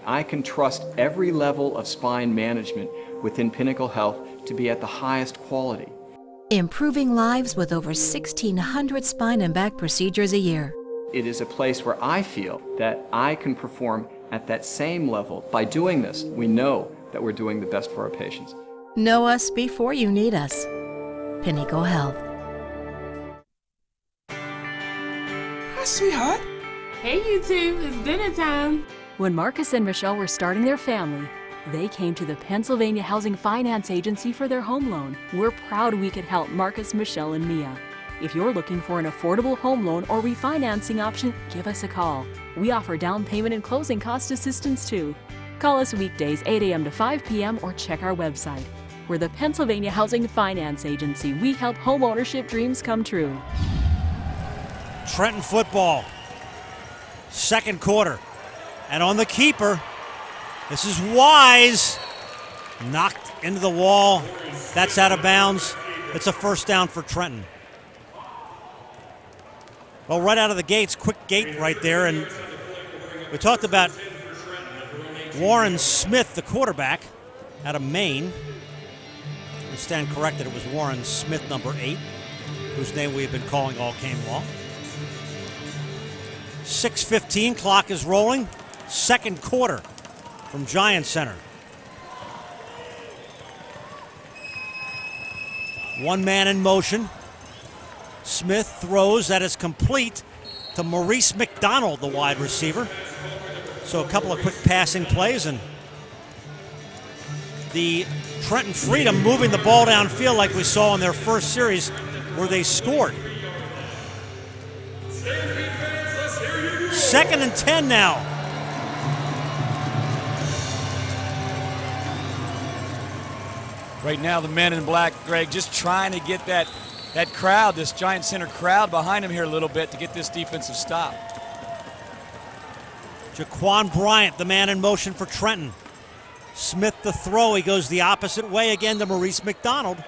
I can trust every level of spine management within Pinnacle Health to be at the highest quality. Improving lives with over 1,600 spine and back procedures a year. It is a place where I feel that I can perform at that same level. By doing this, we know that we're doing the best for our patients. Know us before you need us. Pinnacle Health. Hi, sweetheart. Hey, you two, it's dinner time. When Marcus and Michelle were starting their family, they came to the Pennsylvania Housing Finance Agency for their home loan. We're proud we could help Marcus, Michelle, and Mia. If you're looking for an affordable home loan or refinancing option, give us a call. We offer down payment and closing cost assistance too. Call us weekdays 8 a.m. to 5 p.m. or check our website. We're the Pennsylvania Housing Finance Agency. We help home ownership dreams come true. Trenton football, second quarter. And on the keeper, this is Wise. Knocked into the wall. That's out of bounds. It's a first down for Trenton. Well, right out of the gates, quick gate right there. And we talked about Warren Smith, the quarterback, out of Maine. I stand corrected, it was Warren Smith, number 8, whose name we have been calling all game long. 6:15, clock is rolling. Second quarter. from Giant Center. One man in motion. Smith throws, that is complete to Maurice McDonald, the wide receiver. So a couple of quick passing plays, and the Trenton Freedom moving the ball downfield like we saw in their first series where they scored. 2nd and 10 now. Right now, the men in black, Greg, just trying to get that crowd, this Giant Center crowd behind him here a little bit to get this defensive stop. Jaquan Bryant, the man in motion for Trenton. Smith the throw. He goes the opposite way again to Maurice McDonald.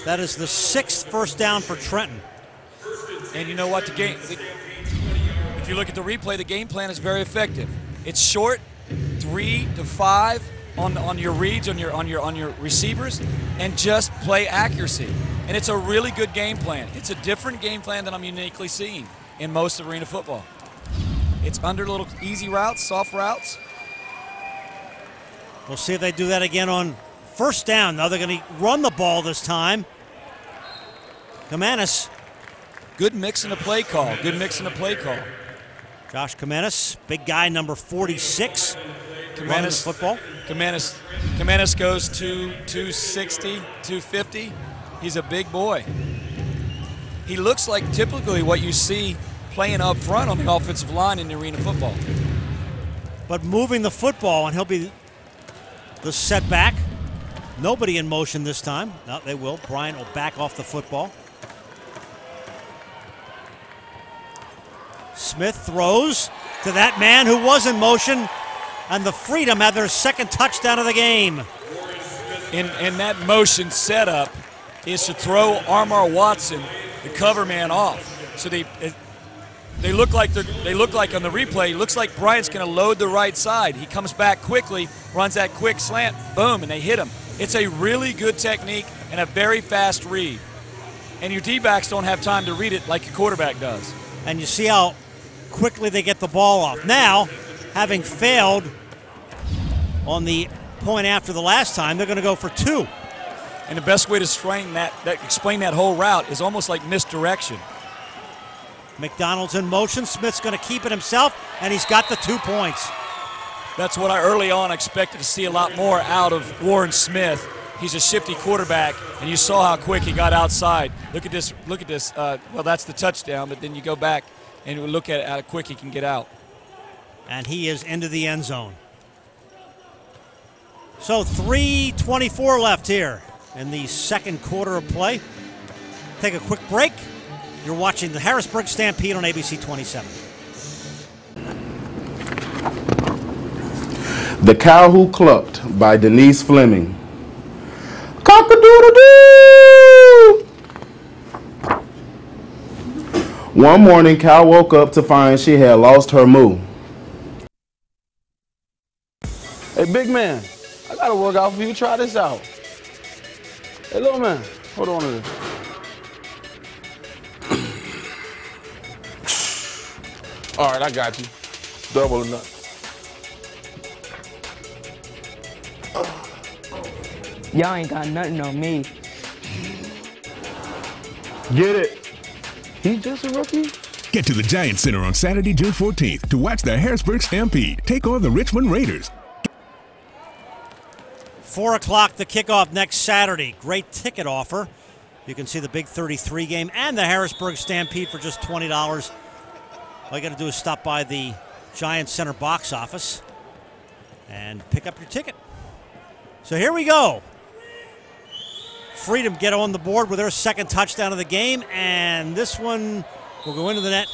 That is the 6th first down for Trenton. And you know what? If you look at the replay, the game plan is very effective. It's short, 3 to 5 on your reads, on your receivers, and just play accuracy. And it's a really good game plan. It's a different game plan than I'm uniquely seeing in most of arena football. It's under little easy routes, soft routes. We'll see if they do that again on first down. Now they're going to run the ball this time. Kamanis. Good mix in the play call. Good mix in the play call. Josh Kamanis, big guy, number 46. Kamanis football. Kamanis goes to 260, 250. He's a big boy. He looks like typically what you see playing up front on the offensive line in arena football. But moving the football, and he'll be the setback. Nobody in motion this time. No, they will. Bryant will back off the football. Smith throws to that man who was in motion, and the Freedom had their 2nd touchdown of the game. And that motion setup is to throw Armar Watson, the cover man, off. So they look like on the replay, it looks like Bryant's going to load the right side. He comes back quickly, runs that quick slant, boom, and they hit him. It's a really good technique and a very fast read. And your D-backs don't have time to read it like a quarterback does. And you see how quickly they get the ball off. Now, having failed on the point after the last time, they're going to go for 2. And the best way to explain that whole route is almost like misdirection. McDonald's in motion. Smith's going to keep it himself, and he's got the 2 points. That's what I early on expected to see a lot more out of Warren Smith. He's a shifty quarterback, and you saw how quick he got outside. Look at this. Well, that's the touchdown, but then you go back and you look at how quick he can get out. And he is into the end zone. So 3:24 left here in the 2nd quarter of play. Take a quick break. You're watching the Harrisburg Stampede on ABC 27. The Cow Who Clucked by Denise Fleming. Cock-a-doodle-doo! One morning, Cow woke up to find she had lost her moo. Hey, big man, I got a workout for you. Try this out. Hey, little man, hold on to this. All right, I got you. Double or nothing. Y'all ain't got nothing on me. Get it. He's just a rookie? Get to the Giant Center on Saturday, June 14th to watch the Harrisburg Stampede take on the Richmond Raiders. 4 o'clock, the kickoff next Saturday. Great ticket offer. You can see the Big 33 game and the Harrisburg Stampede for just $20. All you got to do is stop by the Giant Center box office and pick up your ticket. So here we go. Freedom get on the board with their 2nd touchdown of the game, and this one will go into the net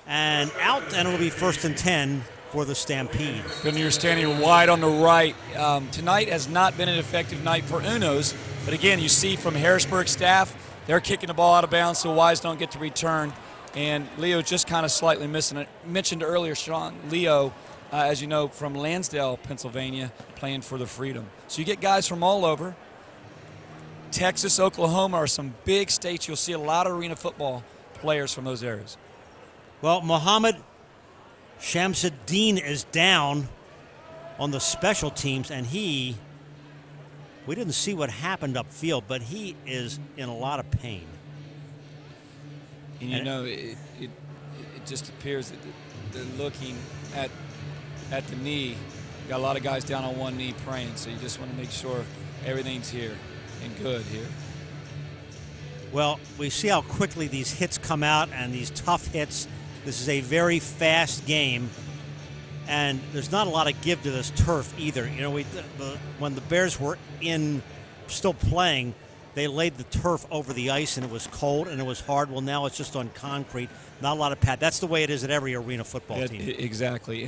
and out, and it'll be 1st and 10 for the Stampede. When you're standing wide on the right, tonight has not been an effective night for Unos, but again, you see from Harrisburg staff, they're kicking the ball out of bounds, so Wise don't get to return, and Leo just kind of slightly missing it. Mentioned earlier, Sean, Leo, as you know, from Lansdale, Pennsylvania, playing for the Freedom. So you get guys from all over. Texas, Oklahoma are some big states. You'll see a lot of arena football players from those areas. Well, Muhammad Shamsuddin is down on the special teams, and we didn't see what happened upfield, but he is in a lot of pain. And you know, it just appears that they're looking at the knee. Got a lot of guys down on one knee praying, so you just want to make sure everything's here and good here. Well, we see how quickly these hits come out and these tough hits. This is a very fast game, and there's not a lot of give to this turf either. You know, when the Bears were still playing, they laid the turf over the ice, and it was cold and it was hard. Well, now it's just on concrete, not a lot of pad. That's the way it is at every arena football team. Exactly,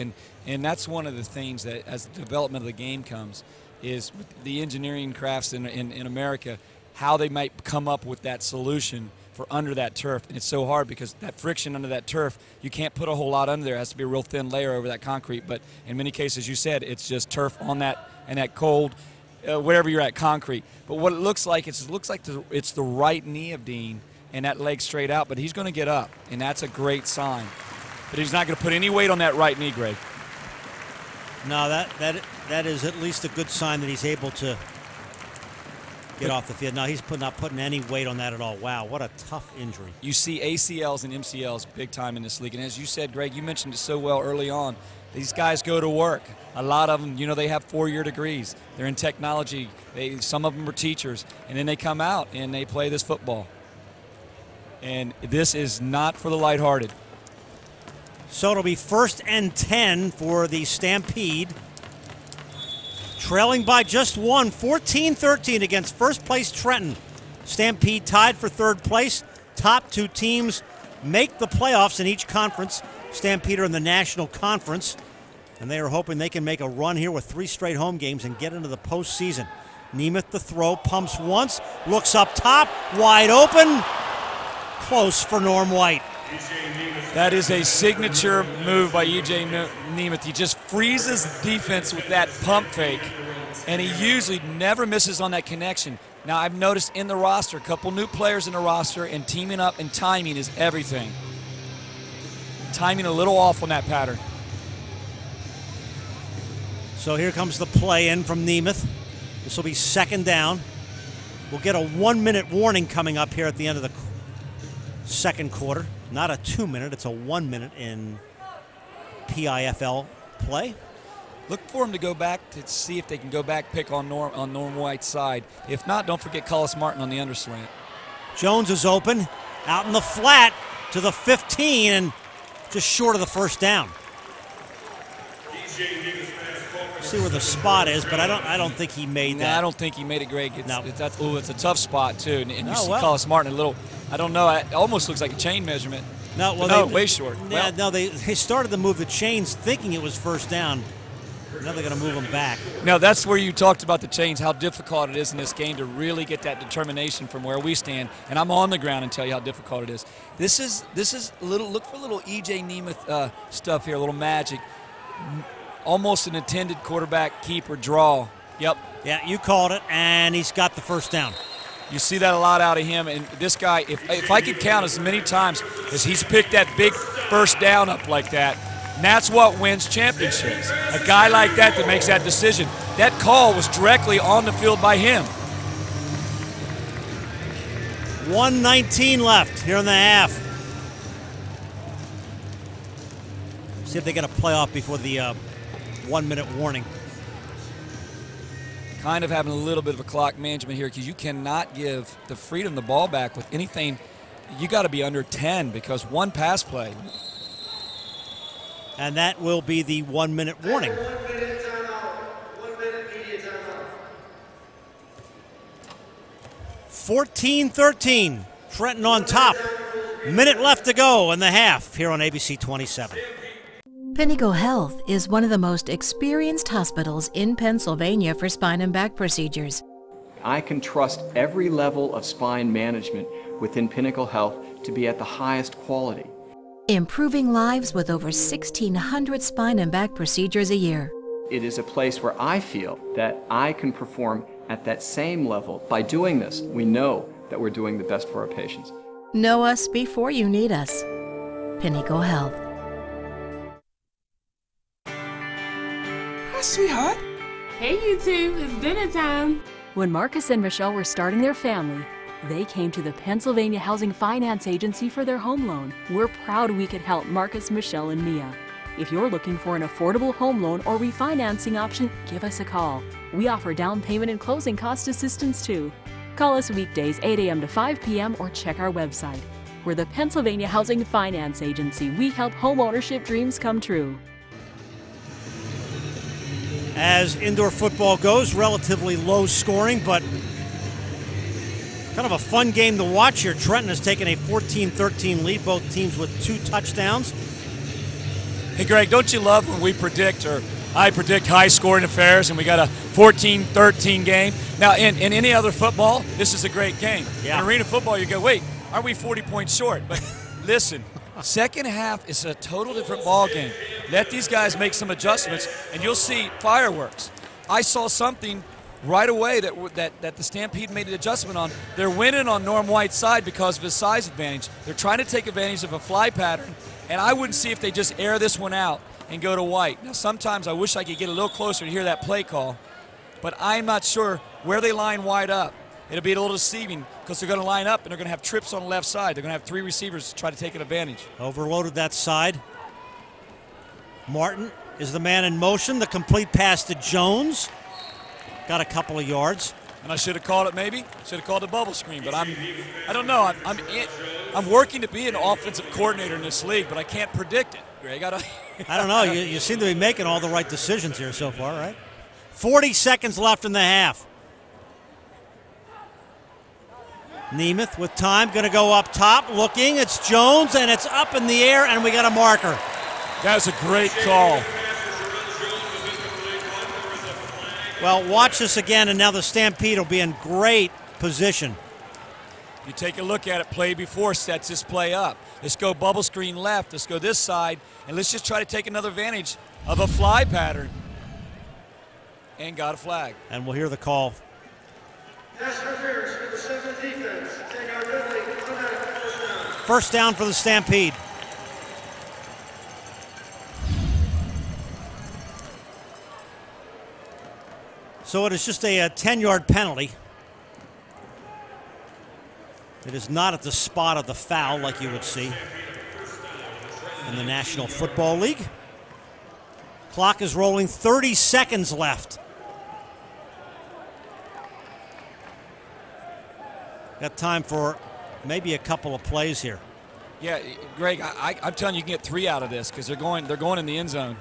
and that's one of the things that, as the development of the game comes, is with the engineering crafts in America, how they might come up with that solution for under that turf. And it's so hard because that friction under that turf, you can't put a whole lot under there. It has to be a real thin layer over that concrete. But in many cases, you said, it's just turf on that and that cold, wherever you're at, concrete. But what it looks like, it's the right knee of Dean and that leg straight out, but he's going to get up, and that's a great sign. But he's not going to put any weight on that right knee, Greg. No, that is at least a good sign that he's able to get off the field. No, he's not putting any weight on that at all. Wow, what a tough injury. You see ACLs and MCLs big time in this league. And as you said, Greg, you mentioned it so well early on, these guys go to work. A lot of them, you know, they have 4-year degrees. They're in technology. Some of them are teachers. And then they come out and they play this football. And this is not for the lighthearted. So it'll be 1st and 10 for the Stampede. Trailing by just one, 14-13 against first-place Trenton. Stampede tied for 3rd place. Top 2 teams make the playoffs in each conference. Stampede are in the National Conference, and they are hoping they can make a run here with 3 straight home games and get into the postseason. Nemeth the throw, pumps once, looks up top, wide open. Close for Norm White. That is a signature move by E.J. Nemeth. He just freezes the defense with that pump fake, and he usually never misses on that connection. Now, I've noticed in the roster, a couple new players in the roster, and teaming up and timing is everything. Timing a little off on that pattern. So here comes the play in from Nemeth. This will be 2nd down. We'll get a 1-minute warning coming up here at the end of the 2nd quarter. Not a 2-minute, it's a 1-minute in PIFL play. Look for him to go back to see if they can go back, pick on Norm White's side. If not, don't forget Collis Martin on the underslant. Jones is open, out in the flat to the 15, and just short of the 1st down. See where the spot is, but I don't think he made that. I don't think he made it, Greg. It's a tough spot too, and you see well. Collis Martin a little. I don't know. It almost looks like a chain measurement. Way short. Yeah, no, they started to move the chains thinking it was 1st down. Now they're going to move them back. Now that's where you talked about the chains, how difficult it is in this game to really get that determination from where we stand. And I'm on the ground and tell you how difficult it is. This is a little. Look for a little E.J. Nemeth stuff here, a little magic. Almost an intended quarterback keeper draw. Yep. Yeah, you called it, and he's got the 1st down. You see that a lot out of him, and this guy, if I could count as many times as he's picked that big 1st down up like that, and that's what wins championships. A guy like that makes that decision. That call was directly on the field by him. 1:19 left here in the half. See if they get a playoff before the 1-minute warning. Kind of having a little bit of a clock management here because you cannot give the Freedon the ball back with anything. You got to be under 10 because one pass play. And that will be the 1-minute warning. 14-13, Trenton on top. Minute left to go in the half here on ABC 27. Pinnacle Health is one of the most experienced hospitals in Pennsylvania for spine and back procedures. I can trust every level of spine management within Pinnacle Health to be at the highest quality. Improving lives with over 1,600 spine and back procedures a year. It is a place where I feel that I can perform at that same level. By doing this, we know that we're doing the best for our patients. Know us before you need us. Pinnacle Health. Hi, sweetheart. Hey, you two, it's dinner time. When Marcus and Michelle were starting their family, they came to the Pennsylvania Housing Finance Agency for their home loan. We're proud we could help Marcus, Michelle, and Mia. If you're looking for an affordable home loan or refinancing option, give us a call. We offer down payment and closing cost assistance too. Call us weekdays 8 a.m. to 5 p.m. or check our website. We're the Pennsylvania Housing Finance Agency. We help home ownership dreams come true. As indoor football goes, relatively low scoring, but kind of a fun game to watch here. Trenton has taken a 14-13 lead, both teams with 2 touchdowns. Hey, Greg, don't you love when we predict, or I predict high-scoring affairs, and we got a 14-13 game? Now, in any other football, this is a great game. Yeah. In arena football, you go, wait, aren't we 40 points short? But listen, second half is a total different ball game. Let these guys make some adjustments, and you'll see fireworks. I saw something right away that the Stampede made an adjustment on. They're winning on Norm White's side because of his size advantage. They're trying to take advantage of a fly pattern, and I wouldn't see if they just air this one out and go to White. Now, sometimes I wish I could get a little closer to hear that play call, but I'm not sure where they line White up. It'll be a little deceiving because they're going to line up and they're going to have trips on the left side. They're going to have 3 receivers to try to take an advantage. Overloaded that side. Martin is the man in motion. The complete pass to Jones. Got a couple of yards. And I should have called it maybe. Should have called a bubble screen, but I don't know. I'm working to be an offensive coordinator in this league, but I can't predict it, Greg. I don't know. You seem to be making all the right decisions here so far, right? 40 seconds left in the half. Nemeth with time, going to go up top, looking. It's Jones, and it's up in the air, and we got a marker. That was a great call. Well, watch this again, and now the Stampede will be in great position. You take a look at it, play before sets this play up. Let's go bubble screen left, let's go this side, and let's just try to take another advantage of a fly pattern. And got a flag. And we'll hear the call. First down for the Stampede. So it is just a 10-yard penalty. It is not at the spot of the foul like you would see in the National Football League. Clock is rolling, 30 seconds left. Got time for maybe a couple of plays here. Yeah, Greg, I'm telling you, you can get 3 out of this because they're going in the end zone.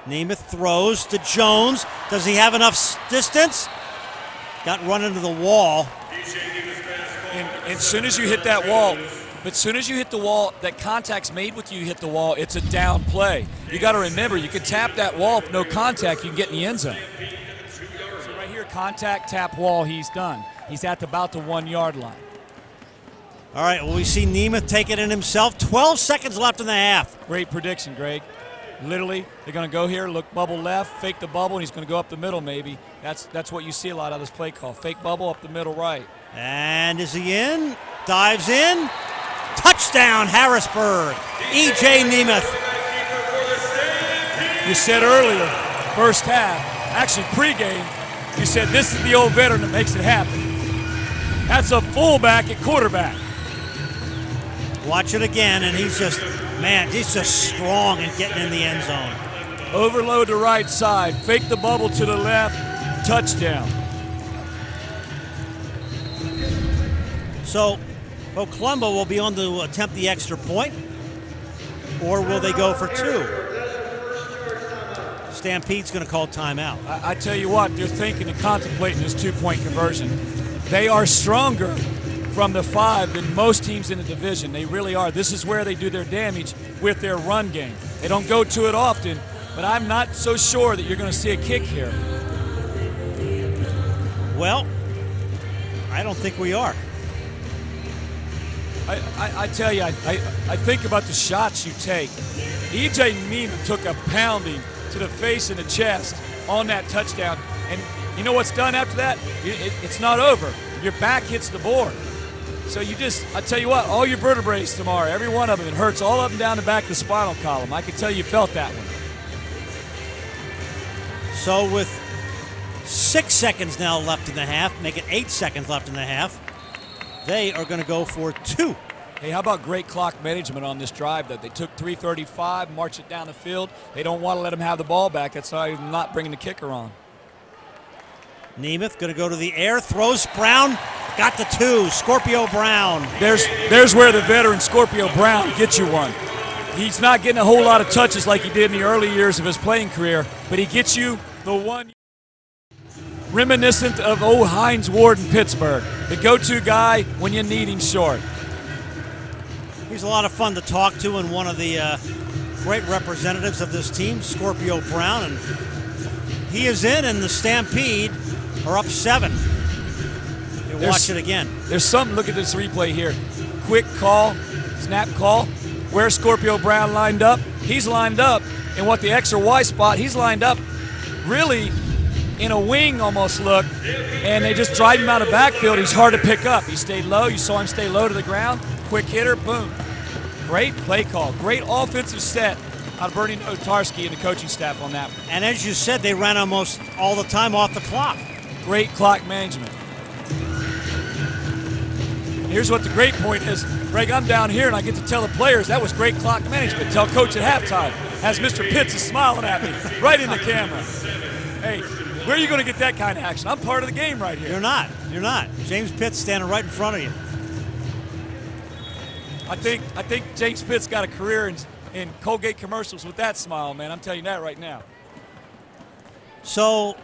Nemeth throws to Jones. Does he have enough distance? Got run into the wall. And as soon as you hit that wall, but as soon as you hit the wall, that contact's made with you hit the wall, it's a down play. You got to remember, you can tap that wall with no contact, you can get in the end zone. So right here, contact, tap wall, he's done. He's at about the 1-yard line. All right, well, we see Nemeth take it in himself. 12 seconds left in the half. Great prediction, Greg. Literally, they're going to go here, look bubble left, fake the bubble, and he's going to go up the middle maybe. That's what you see a lot of this play call. Fake bubble up the middle right. And is he in? Dives in. Touchdown, Harrisburg. E.J. Nemeth. You said earlier, first half, actually pregame, you said this is the old veteran that makes it happen. That's a fullback at quarterback. Watch it again, and he's just strong in getting in the end zone. Overload the right side, fake the bubble to the left, touchdown. So, Columbo will be on to attempt the extra point, or will they go for 2? Stampede's going to call timeout. I tell you what, they're thinking and contemplating this 2-point conversion. They are stronger from the 5 than most teams in the division. They really are. This is where they do their damage with their run game. They don't go to it often, but I'm not so sure that you're going to see a kick here. Well, I don't think we are. I tell you, I think about the shots you take. E.J. Nemeth took a pounding to the face and the chest on that touchdown. And you know what's done after that? It's not over. Your back hits the board. So I tell you what, all your vertebrae tomorrow, every one of them, it hurts all up and down the back of the spinal column. I can tell you felt that one. So with 6 seconds now left in the half, make it 8 seconds left in the half, they are going to go for 2. Hey, how about great clock management on this drive? That they took 3:35, marched it down the field. They don't want to let them have the ball back. That's why I'm not bringing the kicker on. Nemeth going to go to the air, throws. Brown got the 2. Scorpio Brown. There's where the veteran Scorpio Brown gets you one. He's not getting a whole lot of touches like he did in the early years of his playing career, but he gets you the one reminiscent of old Hines Ward in Pittsburgh, the go-to guy when you need him short. He's a lot of fun to talk to and one of the great representatives of this team, Scorpio Brown. And he is in, and the Stampede are up 7. Watch it again. There's something, look at this replay here. Quick call, snap call. Where Scorpio Brown lined up, he's lined up in what the X or Y spot, he's lined up really in a wing almost look, and they just drive him out of backfield. He's hard to pick up. He stayed low. You saw him stay low to the ground. Quick hitter, boom. Great play call. Great offensive set out of Bernie Notarski and the coaching staff on that one. And as you said, they ran almost all the time off the clock. Great clock management. Here's what the great point is. Greg, I'm down here and I get to tell the players that was great clock management. Tell coach at halftime as Mr. Pitts is smiling at me right in the camera. Hey, where are you going to get that kind of action? I'm part of the game right here. You're not. You're not. James Pitts standing right in front of you. I think James Pitts got a career in Colgate commercials with that smile, man. I'm telling you that right now. So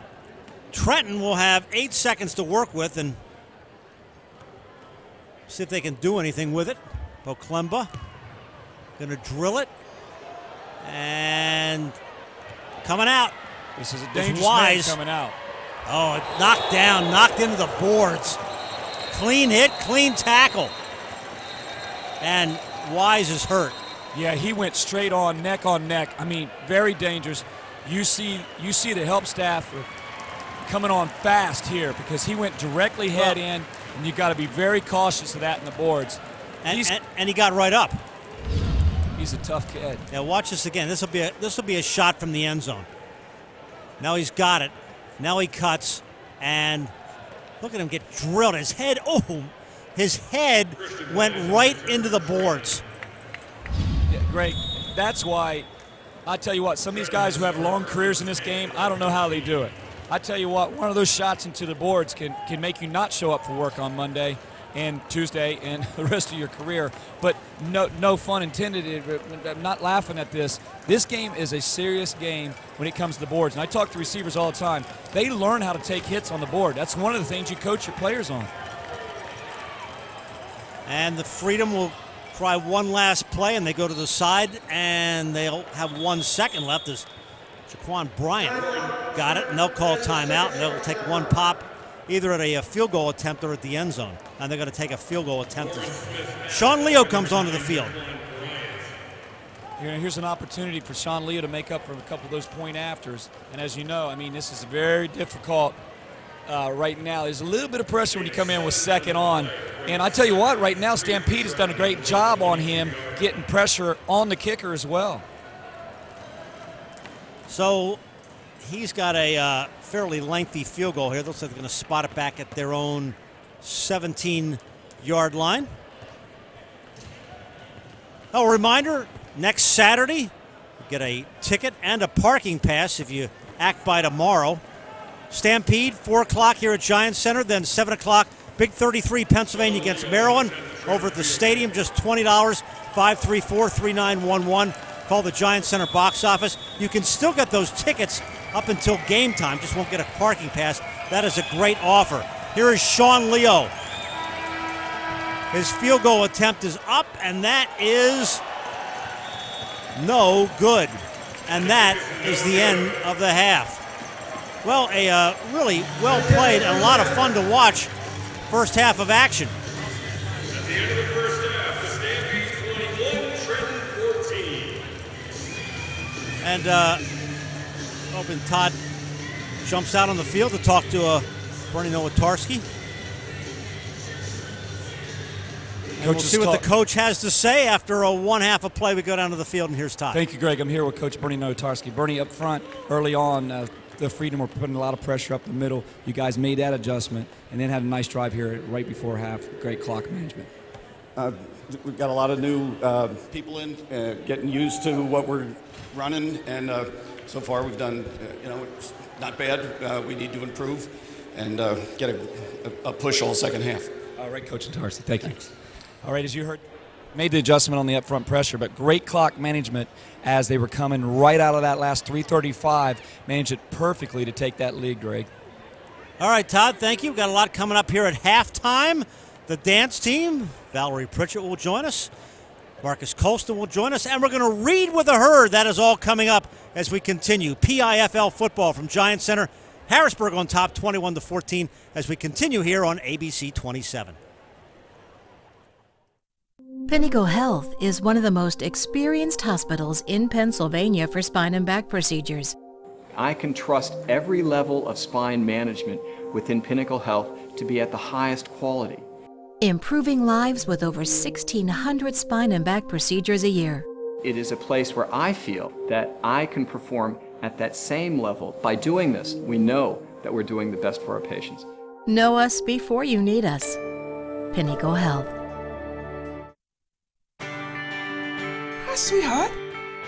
Trenton will have 8 seconds to work with and see if they can do anything with it. Boklemba going to drill it. And coming out. This is a dangerous man coming out. Oh, knocked down, knocked into the boards. Clean hit, clean tackle. And Wise is hurt. Yeah, he went straight on neck. I mean, very dangerous. You see the help staff coming on fast here because he went directly head in, and you got to be very cautious of that in the boards. And he got right up. He's a tough kid. Now watch this again. This will be a shot from the end zone. Now he's got it. Now he cuts, and look at him get drilled. His head went right into the boards. Yeah, great. That's why I tell you what, some of these guys who have long careers in this game, I don't know how they do it. I tell you what, one of those shots into the boards can make you not show up for work on Monday and Tuesday and the rest of your career. But no fun intended. I'm not laughing at this. This game is a serious game when it comes to the boards. And I talk to receivers all the time. They learn how to take hits on the board. That's one of the things you coach your players on. And the Freedom will try one last play, and they go to the side, and they'll have 1 second left as Jaquan Bryant got it, and they'll call timeout, and they'll take one pop either at a field goal attempt or at the end zone. And they're going to take a field goal attempt. Sean Leo comes onto the field. Here's an opportunity for Sean Leo to make up for a couple of those point afters. And as you know, I mean, this is very difficult right now. There's a little bit of pressure when you come in with second on. And I tell you what, right now Stampede has done a great job on him getting pressure on the kicker as well. So he's got a fairly lengthy field goal here. Looks like they're going to spot it back at their own 17-yard line. Oh, a reminder, next Saturday, you get a ticket and a parking pass if you act by tomorrow. Stampede, 4 o'clock here at Giants Center, then 7 o'clock, Big 33, Pennsylvania against Maryland. Over at the stadium, just $20, 534-3911. Call the Giants Center box office. You can still get those tickets up until game time, just won't get a parking pass. That is a great offer. Here is Sean Leo. His field goal attempt is up, and that is no good. And that is the end of the half. Well, a really well played and a lot of fun to watch first half of action. At the end of the first half, the Stampede's 21, Trenton 14. And hoping Todd jumps out on the field to talk to Bernie Nowatarski. And we'll see what the coach has to say after a 1 half of play. We go down to the field, and here's Todd. Thank you, Greg. I'm here with Coach Bernie Nowatarski. Bernie up front early on, the Freedon were putting a lot of pressure up the middle. You guys made that adjustment and then had a nice drive here right before half. Great clock management. We've got a lot of new people in, getting used to what we're running, and so far we've done, it's not bad. We need to improve and get a push all second half. All right, Coach Tarsi, thank you. All right, as you heard, made the adjustment on the upfront pressure, but great clock management as they were coming right out of that last 3:35. Managed it perfectly to take that lead, Greg. All right, Todd, thank you. We've got a lot coming up here at halftime. The dance team, Valerie Pritchett will join us. Marcus Colston will join us, and we're going to read with the herd. That is all coming up as we continue. PIFL football from Giant Center. Harrisburg on top 21-14 as we continue here on ABC 27. Pinnacle Health is one of the most experienced hospitals in Pennsylvania for spine and back procedures. I can trust every level of spine management within Pinnacle Health to be at the highest quality. Improving lives with over 1,600 spine and back procedures a year. It is a place where I feel that I can perform at that same level. By doing this, we know that we're doing the best for our patients. Know us before you need us. Pinnacle Health. Hi, sweetheart.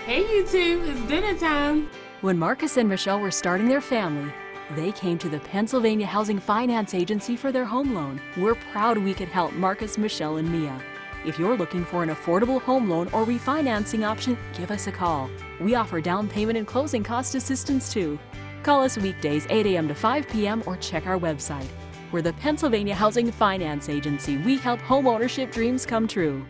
Hey, YouTube, it's dinner time. When Marcus and Michelle were starting their family, they came to the Pennsylvania Housing Finance Agency for their home loan. We're proud we could help Marcus, Michelle, and Mia. If you're looking for an affordable home loan or refinancing option, give us a call. We offer down payment and closing cost assistance too. Call us weekdays 8 a.m. to 5 p.m. or check our website. We're the Pennsylvania Housing Finance Agency. We help home ownership dreams come true.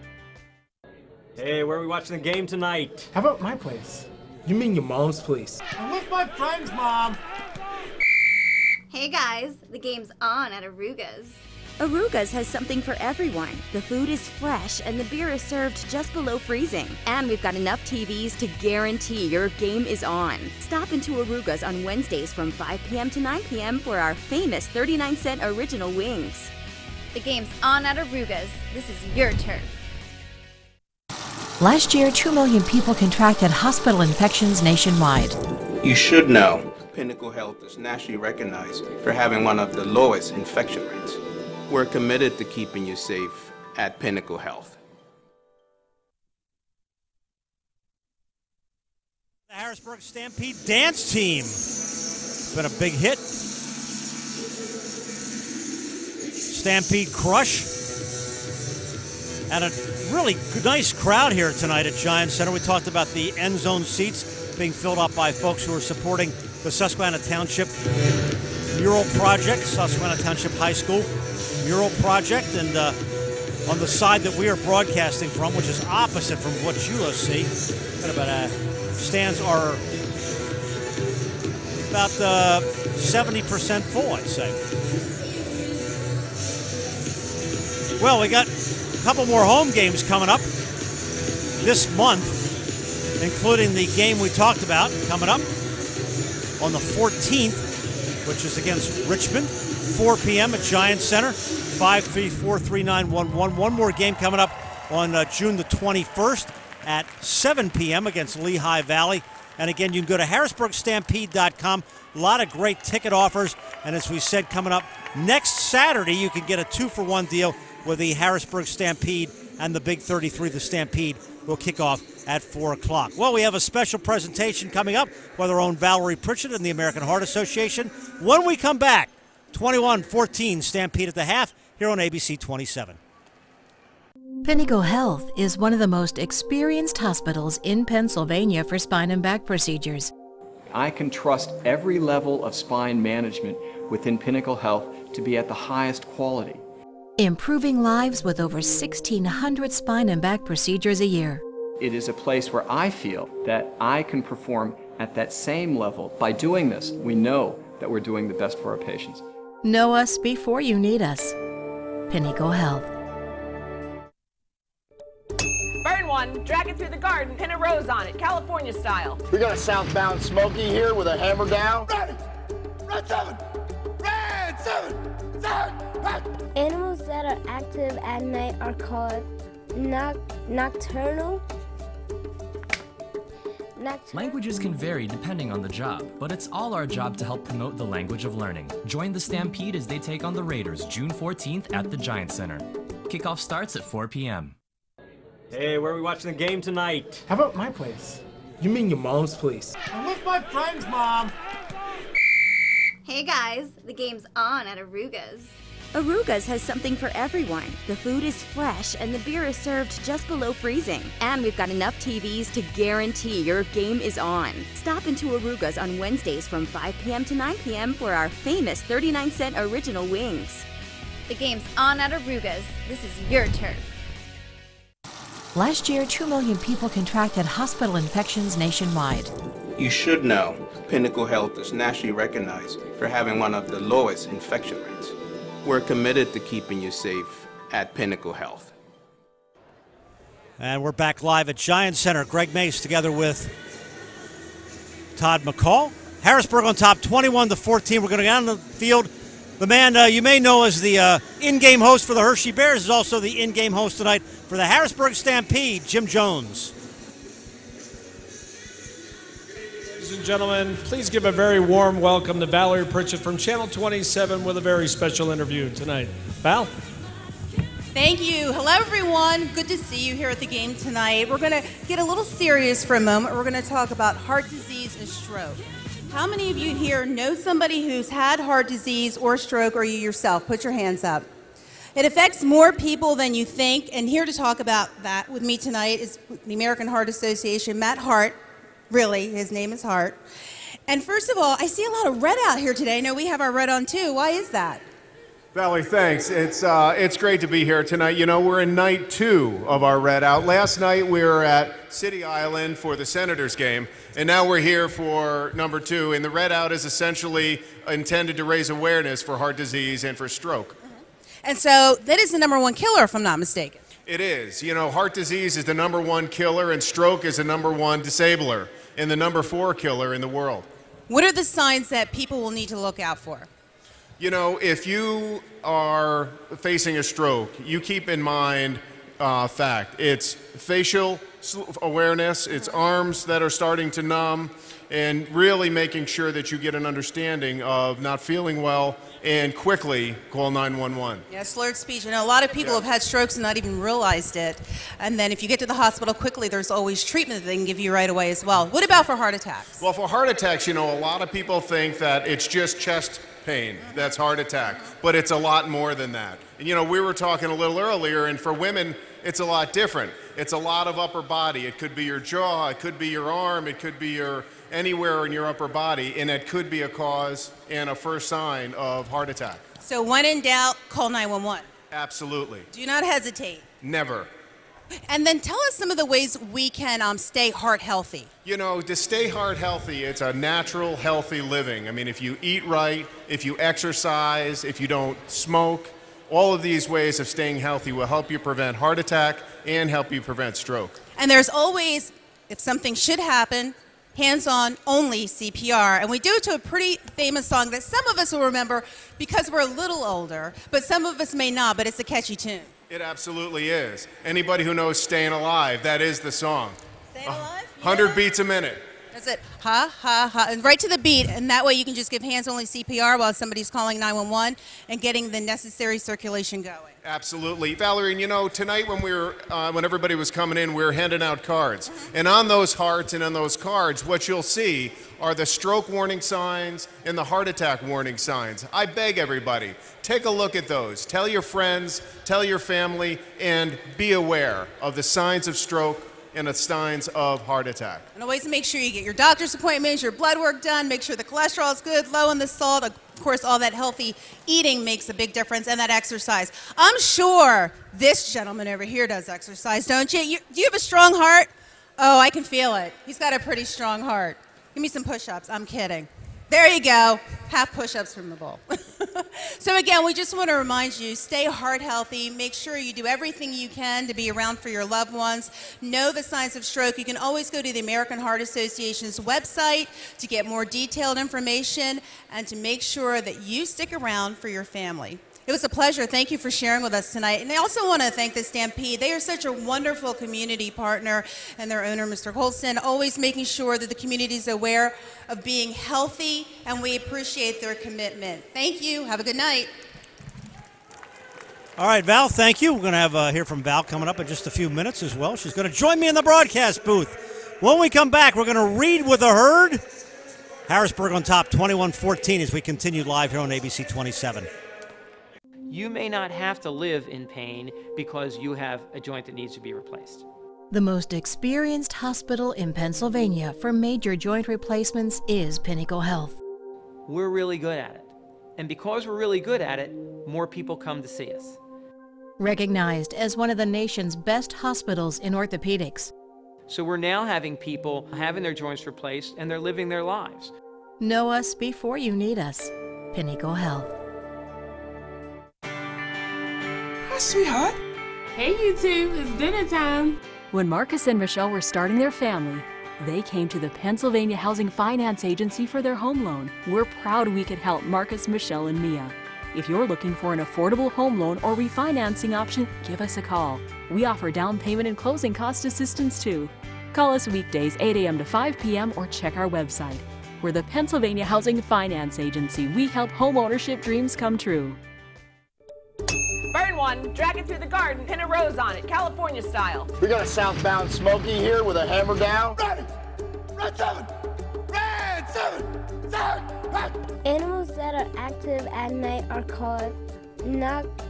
Hey, where are we watching the game tonight? How about my place? You mean your mom's place? I'm with my friends, Mom. Hey guys, the game's on at Aruga's. Aruga's has something for everyone. The food is fresh and the beer is served just below freezing. And we've got enough TVs to guarantee your game is on. Stop into Aruga's on Wednesdays from 5 p.m. to 9 p.m. for our famous 39-cent original wings. The game's on at Aruga's. This is your turf. Last year, 2 million people contracted hospital infections nationwide. You should know, Pinnacle Health is nationally recognized for having one of the lowest infection rates. We're committed to keeping you safe at Pinnacle Health. The Harrisburg Stampede dance team. Been a big hit. Stampede Crush. And a really nice crowd here tonight at Giant Center. We talked about the end zone seats being filled up by folks who are supporting the Susquehanna Township Mural Project, Susquehanna Township High School Mural Project. And on the side that we are broadcasting from, which is opposite from what you will see, stands are about 70% full, I'd say. Well, we got a couple more home games coming up this month, including the game we talked about coming up on the 14th, which is against Richmond, 4 p.m. at Giant Center, 534-3911. One more game coming up on June the 21st at 7 p.m. against Lehigh Valley. And again, you can go to harrisburgstampede.com. A lot of great ticket offers. And as we said, coming up next Saturday, you can get a 2-for-1 deal with the Harrisburg Stampede and the Big 33, the Stampede, will kick off at 4 o'clock. Well, we have a special presentation coming up with our own Valerie Pritchett and the American Heart Association. When we come back, 21-14 Stampede at the half here on ABC 27. Pinnacle Health is one of the most experienced hospitals in Pennsylvania for spine and back procedures. I can trust every level of spine management within Pinnacle Health to be at the highest quality. Improving lives with over 1,600 spine and back procedures a year. It is a place where I feel that I can perform at that same level. By doing this, we know that we're doing the best for our patients. Know us before you need us. Pinnacle Health. Burn one, drag it through the garden, pin a rose on it, California style. We got a southbound Smokey here with a hammer down. Ready! Red 7! Red 7! Animals that are active at night are called nocturnal. Next. Languages can vary depending on the job, but it's all our job to help promote the language of learning. Join the Stampede as they take on the Raiders June 14th at the Giant Center. Kickoff starts at 4 p.m. Hey, where are we watching the game tonight? How about my place? You mean your mom's place? I'm with my friends, Mom. Hey guys, the game's on at Aruga's. Aruga's has something for everyone. The food is fresh and the beer is served just below freezing. And we've got enough TVs to guarantee your game is on. Stop into Aruga's on Wednesdays from 5 p.m. to 9 p.m. for our famous 39-cent original wings. The game's on at Aruga's. This is your turf. Last year, 2 million people contracted hospital infections nationwide. You should know Pinnacle Health is nationally recognized for having one of the lowest infection rates. We're committed to keeping you safe at Pinnacle Health. And we're back live at Giant Center. Greg Mace together with Todd McCall. Harrisburg on top, 21-14. We're going to get on the field. The man you may know as the in-game host for the Hershey Bears is also the in-game host tonight for the Harrisburg Stampede, Jim Jones. Ladies and gentlemen, please give a very warm welcome to Valerie Pritchett from Channel 27 with a very special interview tonight. Val? Thank you. Hello, everyone. Good to see you here at the game tonight. We're going to get a little serious for a moment. We're going to talk about heart disease and stroke. How many of you here know somebody who's had heart disease or stroke, or you yourself? Put your hands up. It affects more people than you think, and here to talk about that with me tonight is the American Heart Association, Matt Hart. Really, his name is Hart. And first of all, I see a lot of red out here today. I know we have our red on too. Why is that? Valerie, thanks. It's great to be here tonight. You know, we're in night 2 of our Red Out. Last night we were at City Island for the Senators game, and now we're here for number 2. And the Red Out is essentially intended to raise awareness for heart disease and for stroke. And so that is the #1 killer, if I'm not mistaken. It is. You know, heart disease is the #1 killer, and stroke is the #1 disabler, and the #4 killer in the world. What are the signs that people will need to look out for? You know, if you are facing a stroke, you keep in mind fact. It's facial awareness, it's arms that are starting to numb, and really making sure that you get an understanding of not feeling well and quickly call 911. Yeah, slurred speech. I know a lot of people have had strokes and not even realized it. And then if you get to the hospital quickly, there's always treatment that they can give you right away as well. What about for heart attacks? Well, for heart attacks, you know, a lot of people think that it's just chest pain that's heart attack, but it's a lot more than that. And, you know, we were talking a little earlier, and for women, it's a lot different. It's a lot of upper body. It could be your jaw, it could be your arm, it could be your anywhere in your upper body, and it could be a cause and a first sign of heart attack. So when in doubt, call 911. Absolutely. Do not hesitate. Never. And then tell us some of the ways we can stay heart healthy. You know, to stay heart healthy, it's a natural, healthy living. I mean, if you eat right, if you exercise, if you don't smoke, all of these ways of staying healthy will help you prevent heart attack and help you prevent stroke. And there's always, if something should happen, hands-on only CPR. And we do it to a pretty famous song that some of us will remember because we're a little older, but some of us may not, but it's a catchy tune. It absolutely is. Anybody who knows Staying Alive, that is the song. Staying Alive? 100 beats a minute. That's it. Ha, ha, ha. And right to the beat. And that way you can just give hands-only CPR while somebody's calling 911 and getting the necessary circulation going. Absolutely. Valerie, and you know, tonight when when everybody was coming in, we were handing out cards. And on those hearts and on those cards, what you'll see are the stroke warning signs and the heart attack warning signs. I beg everybody, take a look at those. Tell your friends, tell your family, and be aware of the signs of stroke and the signs of heart attack. And always make sure you get your doctor's appointments, your blood work done, make sure the cholesterol is good, low in the salt. Of course, all that healthy eating makes a big difference, and that exercise. I'm sure this gentleman over here does exercise, don't you? Do you have a strong heart? Oh, I can feel it. He's got a pretty strong heart. Give me some push-ups. I'm kidding. There you go. Half push-ups from the bowl. So again, we just want to remind you, stay heart healthy. Make sure you do everything you can to be around for your loved ones. Know the signs of stroke. You can always go to the American Heart Association's website to get more detailed information and to make sure that you stick around for your family. It was a pleasure. Thank you for sharing with us tonight. And I also want to thank the Stampede. They are such a wonderful community partner, and their owner, Mr. Colston, always making sure that the community is aware of being healthy, and we appreciate their commitment. Thank you. Have a good night. All right, Val, thank you. We're going to have hear from Val coming up in just a few minutes as well. She's going to join me in the broadcast booth. When we come back, we're going to read with the herd. Harrisburg on top, 21-14 as we continue live here on ABC 27. You may not have to live in pain because you have a joint that needs to be replaced. The most experienced hospital in Pennsylvania for major joint replacements is Pinnacle Health. We're really good at it. And because we're really good at it, more people come to see us. Recognized as one of the nation's best hospitals in orthopedics. So we're now having people having their joints replaced and they're living their lives. Know us before you need us. Pinnacle Health. Hi, sweetheart. Hey, you two, it's dinner time. When Marcus and Michelle were starting their family, they came to the Pennsylvania Housing Finance Agency for their home loan. We're proud we could help Marcus, Michelle, and Mia. If you're looking for an affordable home loan or refinancing option, give us a call. We offer down payment and closing cost assistance too. Call us weekdays 8 a.m. to 5 p.m. or check our website. We're the Pennsylvania Housing Finance Agency. We help homeownership dreams come true. Burn one, drag it through the garden, pin a rose on it, California style. We got a southbound Smokey here with a hammer down. Ready! Red 7! Red 7! Red! Animals that are active at night are called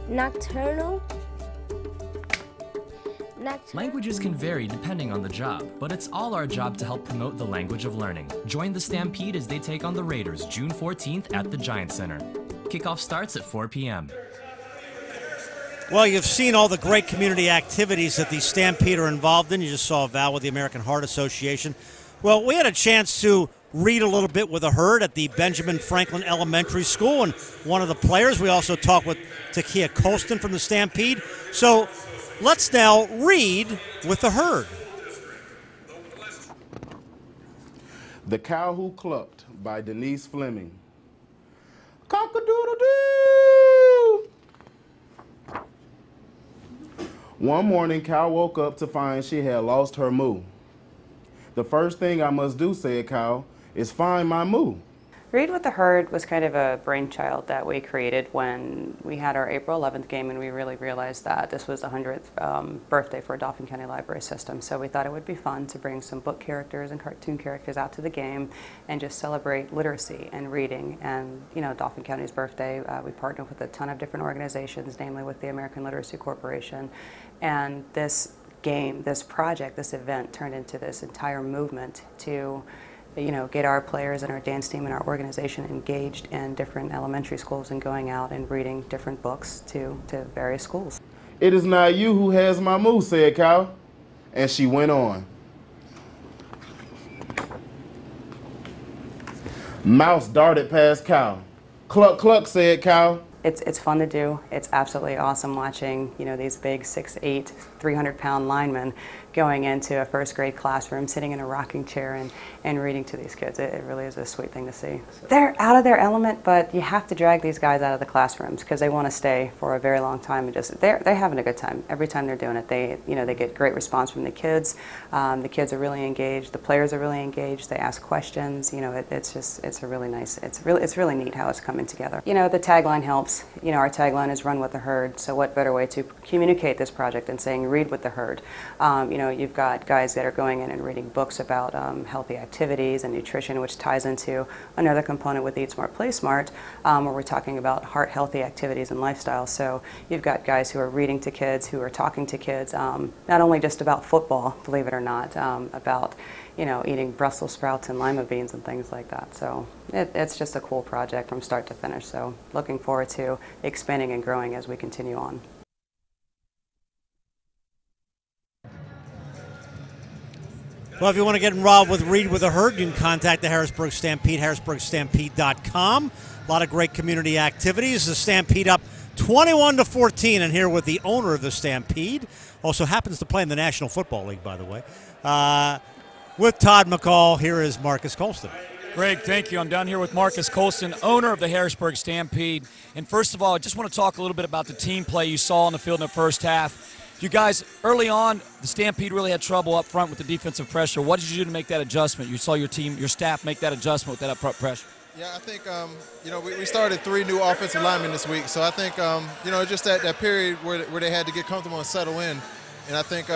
nocturnal. Languages can vary depending on the job, but it's all our job to help promote the language of learning. Join the Stampede as they take on the Raiders June 14th at the Giant Center. Kickoff starts at 4 p.m. Well, you've seen all the great community activities that the Stampede are involved in. You just saw Val with the American Heart Association. Well, we had a chance to read a little bit with the herd at the Benjamin Franklin Elementary School, and one of the players, we also talked with Takia Colston from the Stampede. So let's now read with the herd. The Cow Who Clucked by Denise Fleming. Cock-a-doodle-doo! One morning, Cow woke up to find she had lost her moo. The first thing I must do, said Cow, is find my moo. Read with the Herd was kind of a brainchild that we created when we had our April 11th game, and we really realized that this was the 100th birthday for Dauphin County Library System. So we thought it would be fun to bring some book characters and cartoon characters out to the game and just celebrate literacy and reading. And you know, Dauphin County's birthday, we partnered with a ton of different organizations, namely with the American Literacy Corporation. And this game, this project, this event turned into this entire movement to get our players and our dance team and our organization engaged in different elementary schools and going out and reading different books to various schools. It is not you who has my moo, said Cow. And she went on. Mouse darted past Cow. Cluck, cluck, said Cow. It's fun to do. It's absolutely awesome watching, these big 6'8", 300-pound linemen going into a first grade classroom, sitting in a rocking chair and reading to these kids. It really is a sweet thing to see. They're out of their element, but you have to drag these guys out of the classrooms because they want to stay for a very long time, and they're having a good time every time they're doing it. They get great response from the kids. The kids are really engaged. The players are really engaged. They ask questions. It's a really nice. It's really neat how it's coming together. The tagline helps. Our tagline is "Run with the Herd." So what better way to communicate this project than saying "Read with the Herd"? You've got guys that are going in and reading books about healthy activities and nutrition, which ties into another component with Eat Smart, Play Smart, where we're talking about heart-healthy activities and lifestyle. So you've got guys who are reading to kids, who are talking to kids, not only just about football, believe it or not, about eating Brussels sprouts and lima beans and things like that. So it's just a cool project from start to finish. So looking forward to expanding and growing as we continue on. Well, if you want to get involved with Read with the Herd, you can contact the Harrisburg Stampede, harrisburgstampede.com. A lot of great community activities. The Stampede up 21-14, and here with the owner of the Stampede, also happens to play in the National Football League, by the way. With Todd McCall, here is Marcus Colston. Greg, thank you. I'm down here with Marcus Colston, owner of the Harrisburg Stampede. And first of all, I just want to talk a little bit about the team play you saw on the field in the first half. You guys, early on, the Stampede really had trouble up front with the defensive pressure. What did you do to make that adjustment? You saw your team, your staff make that adjustment with that up front pressure. Yeah, I think, we started 3 new offensive linemen this week. So I think, just that period where they had to get comfortable and settle in. And I think,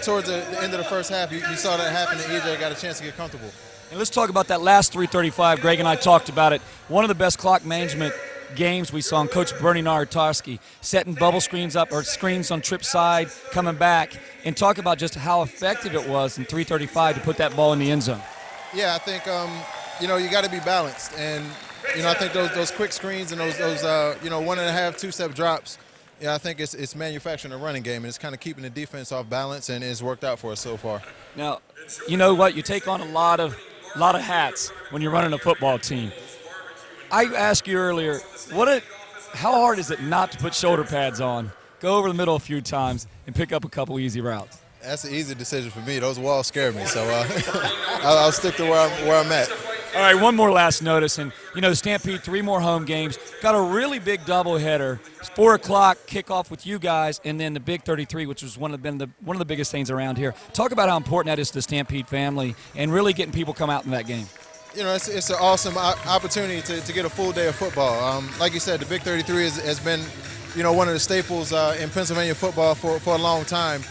towards the end of the first half, you saw that happen and EJ got a chance to get comfortable. And let's talk about that last 3:35. Greg and I talked about it. One of the best clock management games we saw in Coach Bernie Narutowski, setting bubble screens up or screens on trip side, coming back, and talk about just how effective it was in 3:35 to put that ball in the end zone. Yeah, I think, you got to be balanced. And, I think those quick screens and those 1.5, 2-step drops, I think it's manufacturing a running game, and it's kind of keeping the defense off balance, and it's worked out for us so far. Now, you know what? You take on a lot of hats when you're running a football team. I asked you earlier, how hard is it not to put shoulder pads on, go over the middle a few times, and pick up a couple easy routes? That's an easy decision for me. Those walls scare me, so I'll stick to where I'm at. All right, one more last notice, and the Stampede, 3 more home games, got a really big doubleheader. It's 4 o'clock kickoff with you guys, and then the Big 33, which was one of the biggest things around here. Talk about how important that is to the Stampede family, and really getting people come out in that game. It's an awesome opportunity to get a full day of football. Like you said, the Big 33 has been, one of the staples in Pennsylvania football for a long time.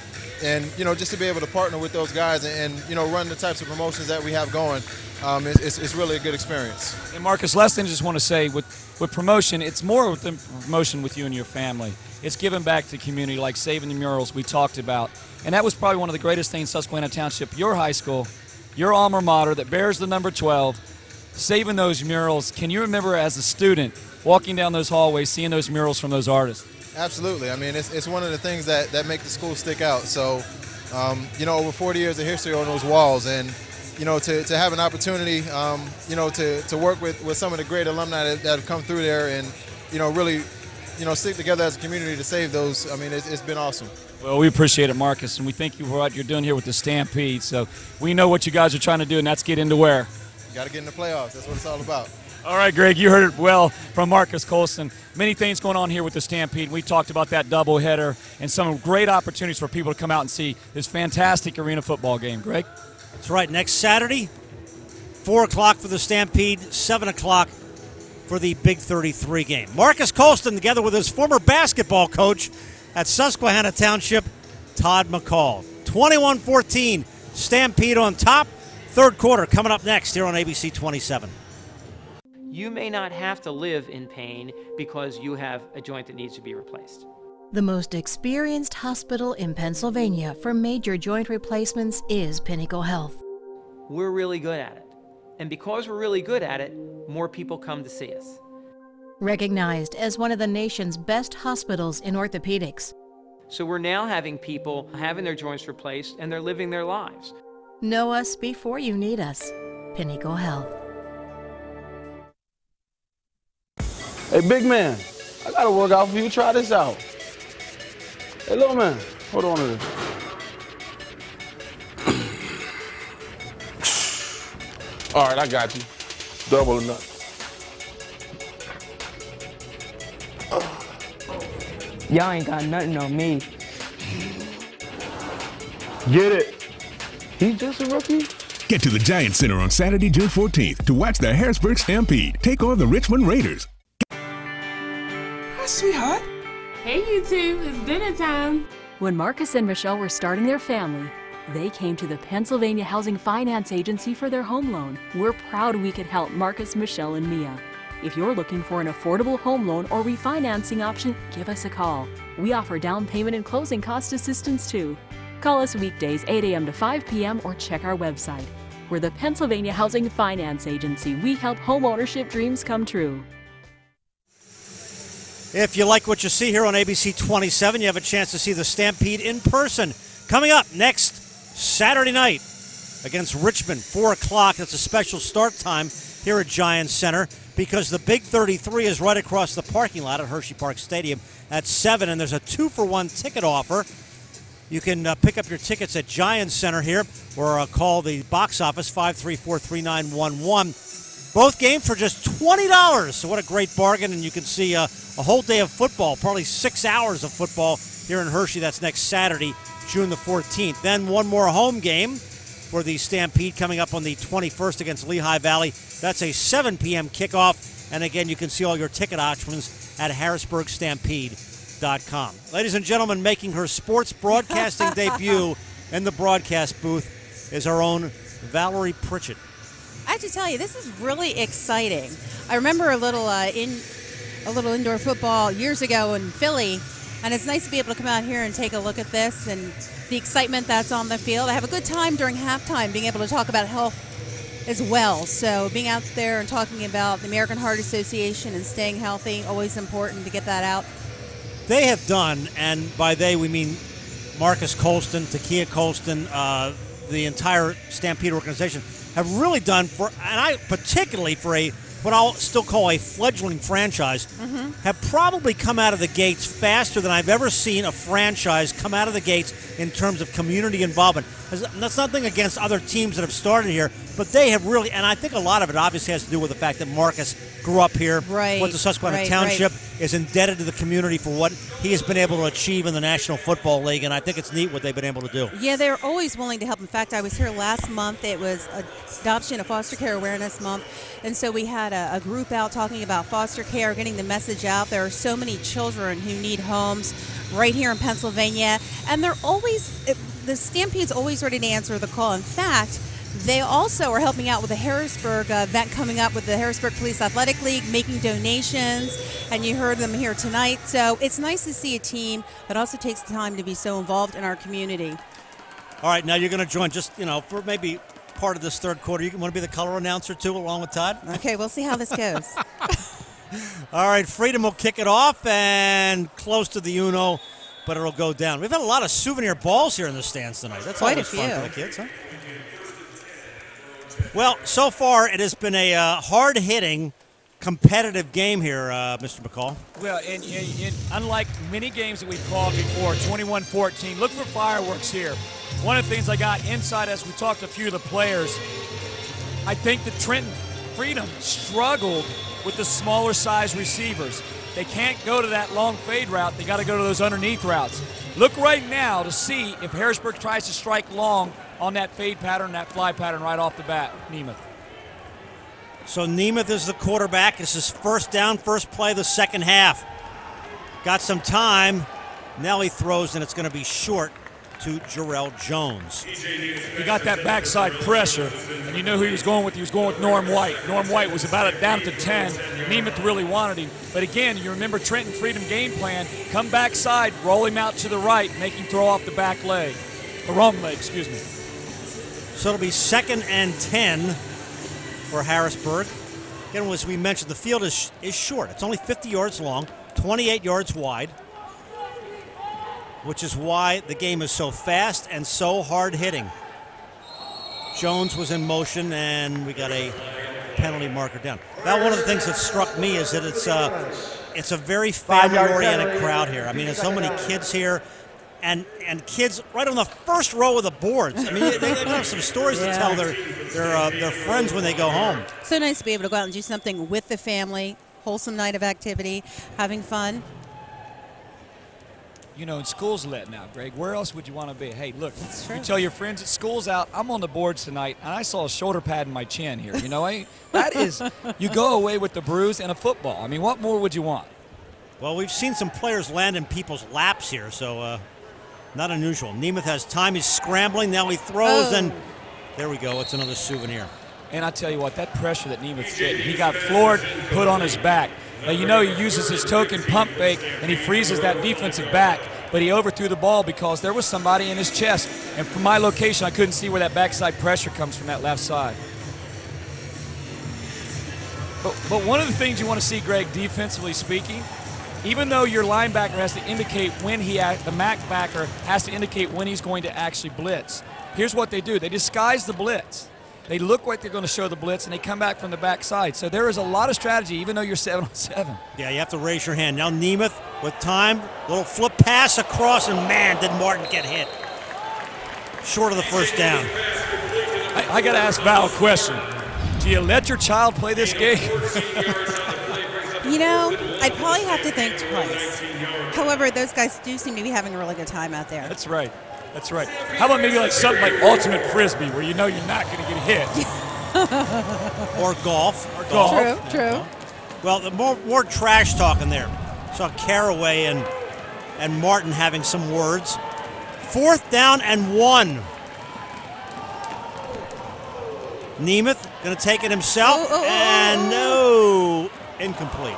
And, just to be able to partner with those guys and run the types of promotions that we have going, it's really a good experience. And Marcus, last thing I just want to say, with promotion, it's more with the promotion with you and your family. It's giving back to the community, like saving the murals we talked about. And that was probably one of the greatest things Susquehanna Township, your high school, your alma mater that bears the number 12, saving those murals. Can you remember as a student walking down those hallways, seeing those murals from those artists? Absolutely. I mean, it's one of the things that make the school stick out. So, over 40 years of history on those walls, and to have an opportunity, to work with some of the great alumni that have come through there, and really, stick together as a community to save those. I mean, it's been awesome. Well, we appreciate it, Marcus, and we thank you for what you're doing here with the Stampede. So we know what you guys are trying to do, and that's get into where? You got to get in the playoffs. That's what it's all about. All right, Greg, you heard it well from Marcus Colston. Many things going on here with the Stampede. We talked about that doubleheader and some great opportunities for people to come out and see this fantastic arena football game. Greg? That's right. Next Saturday, 4 o'clock for the Stampede, 7 o'clock for the Big 33 game. Marcus Colston together with his former basketball coach at Susquehanna Township, Todd McCall. 21-14, Stampede on top. Third quarter coming up next here on ABC 27. You may not have to live in pain because you have a joint that needs to be replaced. The most experienced hospital in Pennsylvania for major joint replacements is Pinnacle Health. We're really good at it. And because we're really good at it, more people come to see us. Recognized as one of the nation's best hospitals in orthopedics. So we're now having people having their joints replaced and they're living their lives. Know us before you need us. Pinnacle Health. Hey, big man, I got a workout for you. Try this out. Hey, little man, hold on to this. All right, I got you. Double or nothing. Y'all ain't got nothing on me. Get it. He's just a rookie. Get to the Giant Center on Saturday, June 14th to watch the Harrisburg Stampede take on the Richmond Raiders. Hi, sweetheart. Hey, you two, it's dinner time. When Marcus and Michelle were starting their family, they came to the Pennsylvania Housing Finance Agency for their home loan. We're proud we could help Marcus, Michelle, and Mia. If you're looking for an affordable home loan or refinancing option, give us a call. We offer down payment and closing cost assistance too. Call us weekdays 8 a.m. to 5 p.m. or check our website. We're the Pennsylvania Housing Finance Agency. We help home ownership dreams come true. If you like what you see here on ABC 27, you have a chance to see the Stampede in person. Coming up next Saturday night against Richmond, 4 o'clock. That's a special start time here at Giants Center because the Big 33 is right across the parking lot at Hershey Park Stadium at 7, and there's a 2-for-1 ticket offer. You can pick up your tickets at Giants Center here or call the box office 534-3911. Both games for just $20. So what a great bargain, and you can see a whole day of football, probably 6 hours of football here in Hershey. That's next Saturday, June the 14th. Then one more home game for the Stampede coming up on the 21st against Lehigh Valley. That's a 7 p.m. kickoff. And again, you can see all your ticket options at HarrisburgStampede.com. Ladies and gentlemen, making her sports broadcasting debut in the broadcast booth is our own Valerie Pritchett. I have to tell you, this is really exciting. I remember a little indoor football years ago in Philly, and it's nice to be able to come out here and take a look at this and the excitement that's on the field. I have a good time during halftime being able to talk about health as well. So being out there and talking about the American Heart Association and staying healthy, always important to get that out. They have done, and by they we mean Marcus Colston, Takia Colston, the entire Stampede organization, have really done particularly for what I'll still call a fledgling franchise, have probably come out of the gates faster than I've ever seen a franchise come out of the gates in terms of community involvement. That's nothing against other teams that have started here, but they have really, and I think a lot of it obviously has to do with the fact that Marcus grew up here, went to Susquehanna Township, is indebted to the community for what he has been able to achieve in the National Football League, and I think it's neat what they've been able to do. Yeah, they're always willing to help. In fact, I was here last month. It was Adoption and Foster Care Awareness Month, and so we had a group out talking about foster care, getting the message out. There are so many children who need homes right here in Pennsylvania, and they're always, the Stampede's always ready to answer the call. In fact, they also are helping out with the Harrisburg event coming up with the Harrisburg Police Athletic League, making donations, and you heard them here tonight. So it's nice to see a team that also takes the time to be so involved in our community. All right, now you're going to join just, for maybe part of this third quarter. You want to be the color announcer, too, along with Todd? Okay, we'll see how this goes. All right, Freedon will kick it off and close to the Uno, but it'll go down. We've had a lot of souvenir balls here in the stands tonight. That's quite always a few fun for the kids, huh? Well, so far it has been a hard-hitting, competitive game here, Mr. McCall. Well, and unlike many games that we've called before, 21-14, look for fireworks here. One of the things I got inside as we talked to a few of the players, I think that Trenton Freedon struggled with the smaller size receivers. They can't go to that long fade route. They got to go to those underneath routes. Look right now to see if Harrisburg tries to strike long on that fade pattern, that fly pattern right off the bat, Nemeth. So Nemeth is the quarterback. This is first down, first play of the second half. Got some time. Now he throws, and it's going to be short to Jarrell Jones. He got that backside pressure, and you know who he was going with. He was going with Norm White. Norm White was about down to 10. Nemeth really wanted him. But again, you remember Trenton Freedon game plan. Come backside, roll him out to the right, make him throw off the back leg. The wrong leg, excuse me. So it'll be 2nd and 10 for Harrisburg. Again, as we mentioned, the field is short. It's only 50 yards long, 28 yards wide, which is why the game is so fast and so hard-hitting. Jones was in motion, and we got a penalty marker down. Now, one of the things that struck me is that it's a very family-oriented crowd here. I mean, there's so many kids here, and kids right on the first row of the boards. I mean, they have some stories to tell their friends when they go home. So nice to be able to go out and do something with the family, wholesome night of activity, having fun. You know, and school's letting out, Greg. Where else would you want to be? Hey, look, you tell your friends that school's out, I'm on the boards tonight, and I saw a shoulder pad in my chin here. You know, that is, you go away with the bruise and a football. I mean, what more would you want? Well, we've seen some players land in people's laps here, so not unusual. Nemeth has time. He's scrambling. Now he throws, and there we go. It's another souvenir. And I tell you what, that pressure that Nemeth's getting, he got floored, put on his back. Now, you know, he uses his token pump fake, and he freezes that defensive back, but he overthrew the ball because there was somebody in his chest. And from my location, I couldn't see where that backside pressure comes from that left side. But one of the things you want to see, Greg, defensively speaking, even though your linebacker has to indicate when the MAC backer has to indicate when he's going to actually blitz, here's what they do. They disguise the blitz. They look like they're going to show the blitz, and they come back from the backside. So there is a lot of strategy, even though you're 7-on-7. Yeah, you have to raise your hand. Now Nemeth with time, little flip pass across, and man, did Martin get hit. Short of the first down. I got to ask Val a question. Do you let your child play this game? You know, I'd probably have to think twice. However, those guys do seem to be having a really good time out there. That's right. That's right. How about maybe like something like ultimate frisbee, where you know you're not going to get hit? Or golf. True. Well, the more trash talking there. Saw Caraway and Martin having some words. 4th down and 1. Nemeth going to take it himself, and no, incomplete.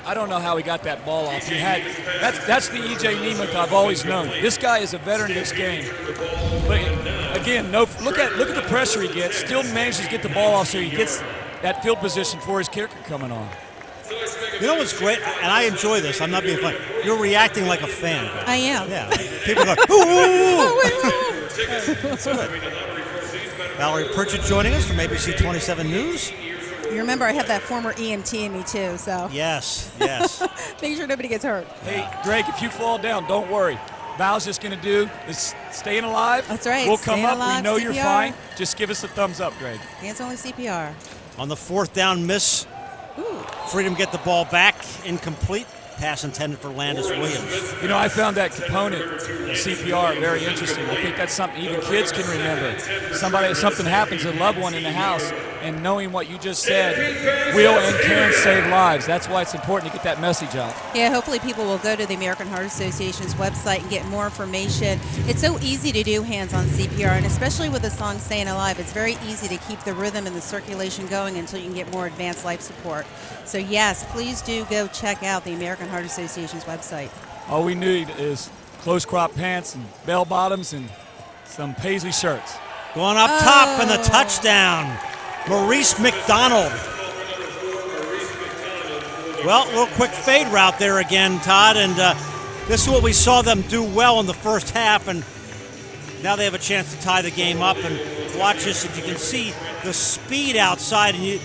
I don't know how he got that ball off. That's the E.J. Nemeth I've always known. This guy is a veteran in this game. But again, look at the pressure he gets. Still manages to get the ball off so he gets that field position for his kicker coming on. You know what's great, and I enjoy this. I'm not being funny. You're reacting like a fan. I am. Yeah. People go, ooh. That's good. Valerie Pritchett joining us from ABC 27 News. You remember I have that former EMT in me too, so. Yes. Make sure nobody gets hurt. Hey, Greg, if you fall down, don't worry. Val's just going to do is staying alive. That's right. We'll come up. Alive, we know CPR. You're fine. Just give us a thumbs up, Greg. Hands only CPR. On the 4th down miss, Freedom get the ball back, incomplete. Pass intended for Landis Williams. You know, I found that component of CPR very interesting. I think that's something even kids can remember. Something happens to a loved one in the house, and knowing what you just said will and can save lives. That's why it's important to get that message out. Yeah, hopefully people will go to the American Heart Association's website and get more information. It's so easy to do hands-on CPR, and especially with the song Staying Alive, it's very easy to keep the rhythm and the circulation going until you can get more advanced life support. So yes, please do go check out the American Heart Association's website. All we need is close crop pants and bell bottoms and some paisley shirts. Going up top and the touchdown, Maurice McDonald. Well, a little quick fade route there again, Todd, and this is what we saw them do well in the first half, and now they have a chance to tie the game up. And watch this, if you can see the speed outside, and you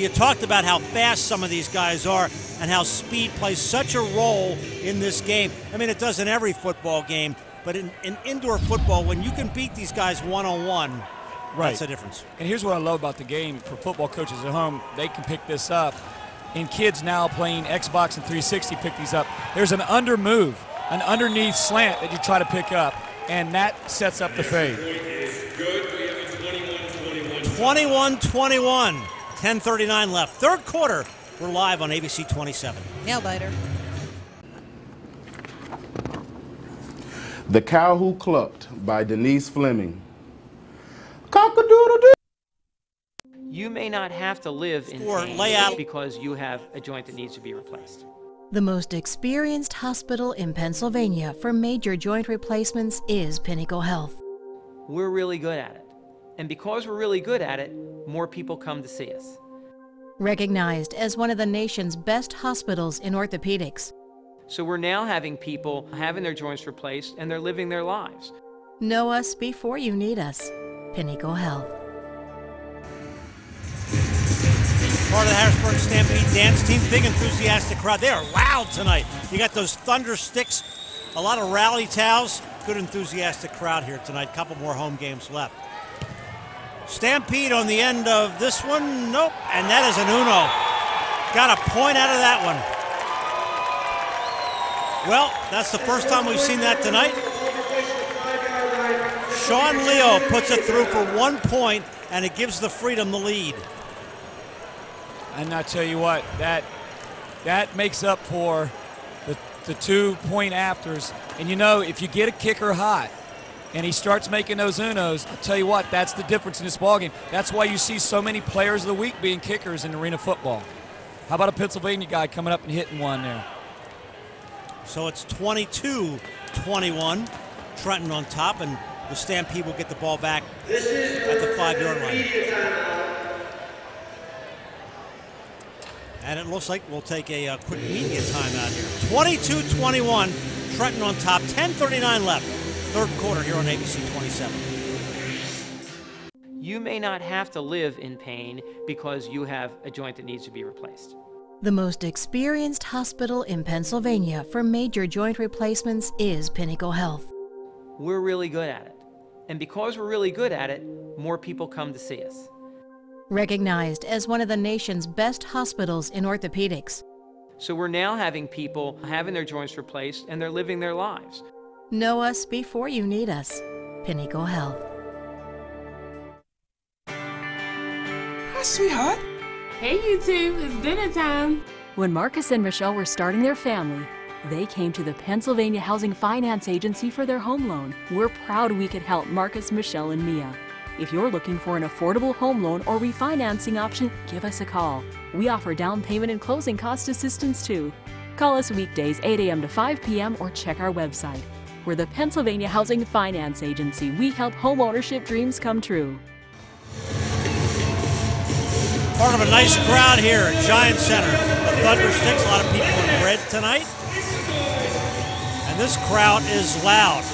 talked about how fast some of these guys are and how speed plays such a role in this game. I mean, it does in every football game, but in indoor football, when you can beat these guys one-on-one, that's the difference. And here's what I love about the game for football coaches at home. They can pick this up. And kids now playing Xbox and 360 pick these up. There's an under move, an underneath slant that you try to pick up, and that sets up the fade. 21-21, 10:39 left. Third quarter, we're live on ABC 27. Nail biter. The Cow Who Clucked by Denise Fleming. Cock-a-doodle-doo. You may not have to live in pain because you have a joint that needs to be replaced. The most experienced hospital in Pennsylvania for major joint replacements is Pinnacle Health. We're really good at it. And because we're really good at it, more people come to see us. Recognized as one of the nation's best hospitals in orthopedics. So we're now having people having their joints replaced and they're living their lives. Know us before you need us. Pinnacle Health. Part of the Harrisburg Stampede dance team, big enthusiastic crowd. They are loud tonight. You got those thunder sticks, a lot of rally towels. Good enthusiastic crowd here tonight. Couple more home games left. Stampede on the end of this one. Nope. And that is an uno. Got a point out of that one. Well, that's the first time we've seen that tonight. Sean Leo puts it through for 1 point, and it gives the Freedom the lead. And I tell you what, that makes up for the 2 point afters. And you know, if you get a kicker hot and he starts making those unos, I'll tell you what, that's the difference in this ballgame. That's why you see so many players of the week being kickers in arena football. How about a Pennsylvania guy coming up and hitting one there? So it's 22-21. Trenton on top, and the Stampede will get the ball back at the 5-yard line. And it looks like we'll take a quick media timeout here. 22-21, Trenton on top, 10:39 left. Third quarter here on ABC 27. You may not have to live in pain because you have a joint that needs to be replaced. The most experienced hospital in Pennsylvania for major joint replacements is Pinnacle Health. We're really good at it. And because we're really good at it, more people come to see us. Recognized as one of the nation's best hospitals in orthopedics. So we're now having people having their joints replaced and they're living their lives. Know us before you need us. Pinnacle Health. Hi, sweetheart. Hey, you two, it's dinner time. When Marcus and Michelle were starting their family, they came to the Pennsylvania Housing Finance Agency for their home loan. We're proud we could help Marcus, Michelle, and Mia. If you're looking for an affordable home loan or refinancing option, give us a call. We offer down payment and closing cost assistance too. Call us weekdays 8 a.m. to 5 p.m. or check our website. We're the Pennsylvania Housing Finance Agency. We help home ownership dreams come true. Part of a nice crowd here at Giant Center. The Thunder Sticks, a lot of people in red tonight. And this crowd is loud.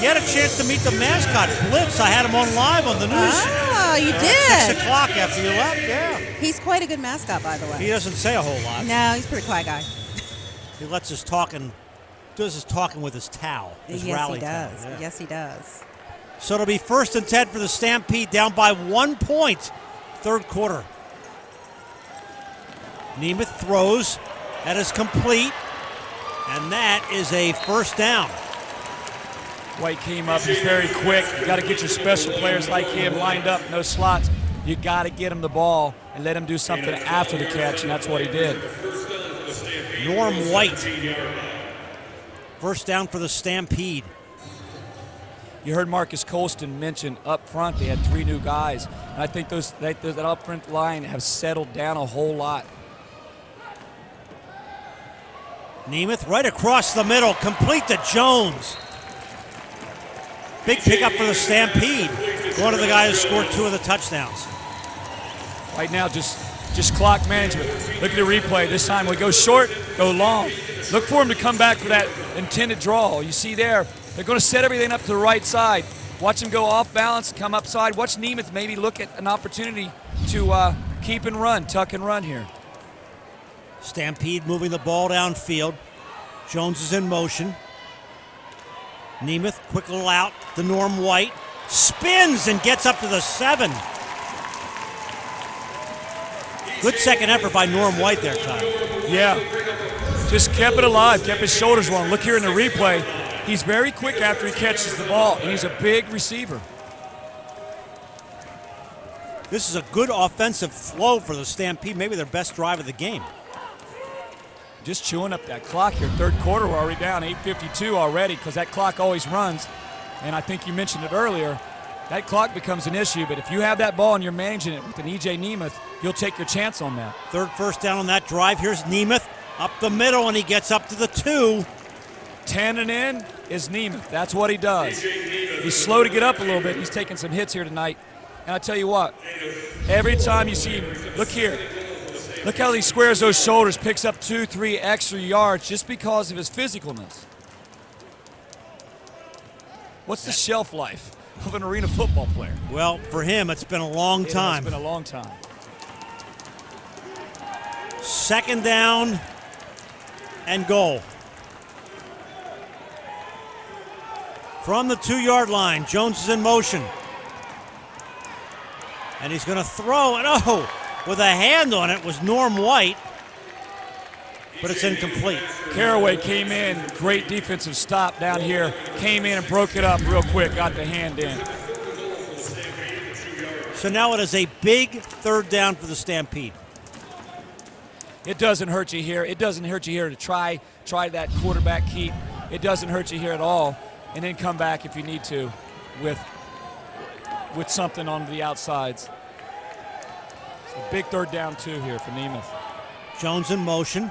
You had a chance to meet the mascot, Blitz. I had him on live on the news. Oh, you did? At 6 o'clock after you left, yeah. He's quite a good mascot, by the way. He doesn't say a whole lot. No, he's a pretty quiet guy. He lets us talk and does his talking with his towel, his rally towel. Yeah. Yes, he does. So it'll be 1st and 10 for the Stampede, down by 1 point, third quarter. Nemeth throws. That is complete. And that is a first down. White came up, he's very quick. You got to get your special players like him lined up, no slots. You got to get him the ball and let him do something after the catch, and that's what he did. Norm White. First down for the Stampede. You heard Marcus Colston mention up front they had 3 new guys. And I think that up front line have settled down a whole lot. Nemeth right across the middle, complete to Jones. Big pickup for the Stampede. One of the guys who scored 2 of the touchdowns. Right now, just clock management. Look at the replay. This time we go short, go long. Look for him to come back for that intended draw. You see there, they're going to set everything up to the right side. Watch him go off balance, come upside. Watch Nemeth maybe look at an opportunity to keep and run, tuck and run here. Stampede moving the ball downfield. Jones is in motion. Nemeth, quick little out to Norm White. Spins and gets up to the 7. Good second effort by Norm White there, Todd. Yeah, just kept it alive, kept his shoulders long. Look here in the replay. He's very quick after he catches the ball, and he's a big receiver. This is a good offensive flow for the Stampede, maybe their best drive of the game. Just chewing up that clock here. Third quarter, we're already down 8:52 already because that clock always runs. And I think you mentioned it earlier, that clock becomes an issue. But if you have that ball and you're managing it with an E.J. Nemeth, you'll take your chance on that. Third first down on that drive. Here's Nemeth up the middle, and he gets up to the 2. 10 and in is Nemeth. That's what he does. He's slow to get up a little bit. He's taking some hits here tonight. And I tell you what, every time you see him, look here. Look how he squares those shoulders, picks up 2-3 extra yards just because of his physicalness. What's the shelf life of an arena football player? Well, for him, it's been a long time. It's been a long time. Second down and goal. From the 2-yard line, Jones is in motion. And he's going to throw, and oh, with a hand on it was Norm White, but it's incomplete. Caraway came in, great defensive stop down here, came in and broke it up real quick, got the hand in. So now it is a big third down for the Stampede. It doesn't hurt you here. It doesn't hurt you here to try that quarterback keep. It doesn't hurt you here at all. And then come back if you need to with something on the outsides. So big third down 2 here for Nemeth. Jones in motion.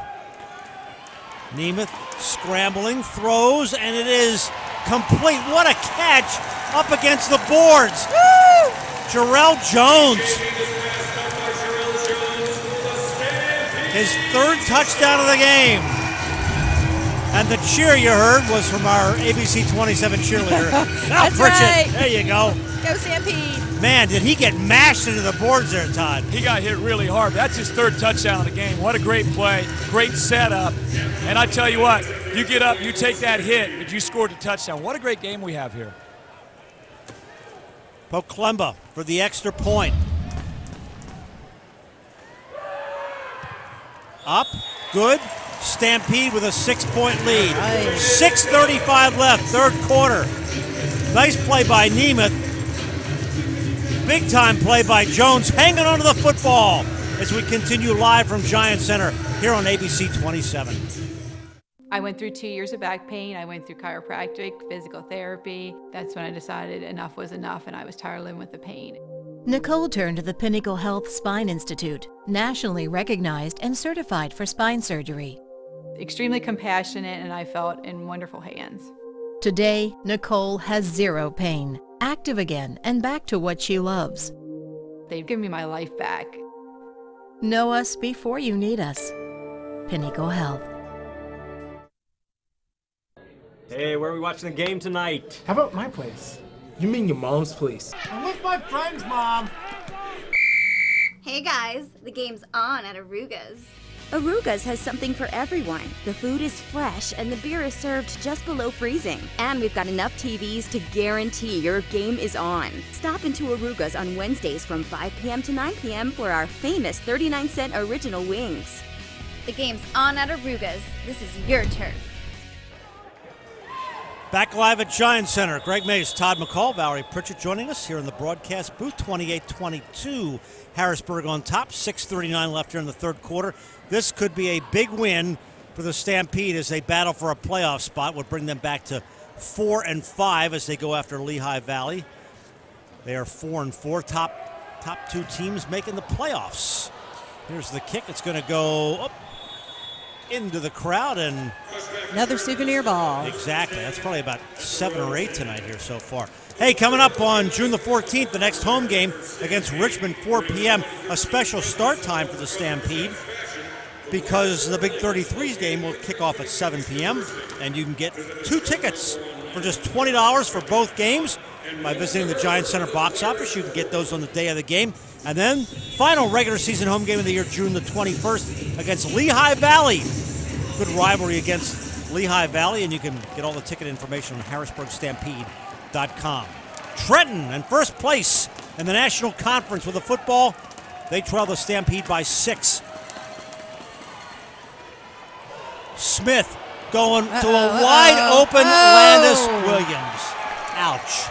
Nemeth scrambling, throws, and it is complete. What a catch up against the boards. Woo! Jarrell Jones. His 3rd touchdown of the game. And the cheer you heard was from our ABC 27 cheerleader. That's Pritchett. right. There you go. Go Stampede. Man, did he get mashed into the boards there, Todd. He got hit really hard. That's his 3rd touchdown of the game. What a great play, great setup. And I tell you what, you get up, you take that hit, but you scored a touchdown. What a great game we have here. Poklemba for the extra point. Up, good. Stampede with a 6-point lead. 6:35 left, third quarter. Nice play by Nemeth. Big time play by Jones, hanging onto the football as we continue live from Giant Center here on ABC 27. I went through 2 years of back pain. I went through chiropractic, physical therapy. That's when I decided enough was enough and I was tired of living with the pain. Nicole turned to the Pinnacle Health Spine Institute, nationally recognized and certified for spine surgery. Extremely compassionate, and I felt in wonderful hands. Today, Nicole has zero pain, active again and back to what she loves. They've given me my life back. Know us before you need us. Pinnacle Health. Hey, where are we watching the game tonight? How about my place? You mean your mom's place? I'm with my friends, Mom. Hey guys, the game's on at Aruga's. Aruga's has something for everyone. The food is fresh and the beer is served just below freezing. And we've got enough TVs to guarantee your game is on. Stop into Aruga's on Wednesdays from 5 p.m. to 9 p.m. for our famous 39-cent original wings. The game's on at Aruga's. This is your turf. Back live at Giant Center. Greg Mays, Todd McCall, Valerie Pritchett joining us here in the broadcast booth. 28-22, Harrisburg on top. 6:39 left here in the third quarter. This could be a big win for the Stampede as they battle for a playoff spot. Would bring them back to 4-5 as they go after Lehigh Valley. They are 4-4. Top two teams making the playoffs. Here's the kick. It's going to go up into the crowd and another souvenir ball. Exactly. That's probably about 7 or 8 tonight here so far. Hey, coming up on June the 14th, the next home game against Richmond, 4 p.m. A special start time for the Stampede because the Big 33's game will kick off at 7 p.m. and you can get 2 tickets for just $20 for both games by visiting the Giant Center box office. You can get those on the day of the game. And then final regular season home game of the year, June the 21st against Lehigh Valley. Good rivalry against Lehigh Valley, and you can get all the ticket information on HarrisburgStampede.com. Trenton in first place in the National Conference with the football. They trail the Stampede by 6. Smith going to a wide open Landis Williams. Ouch.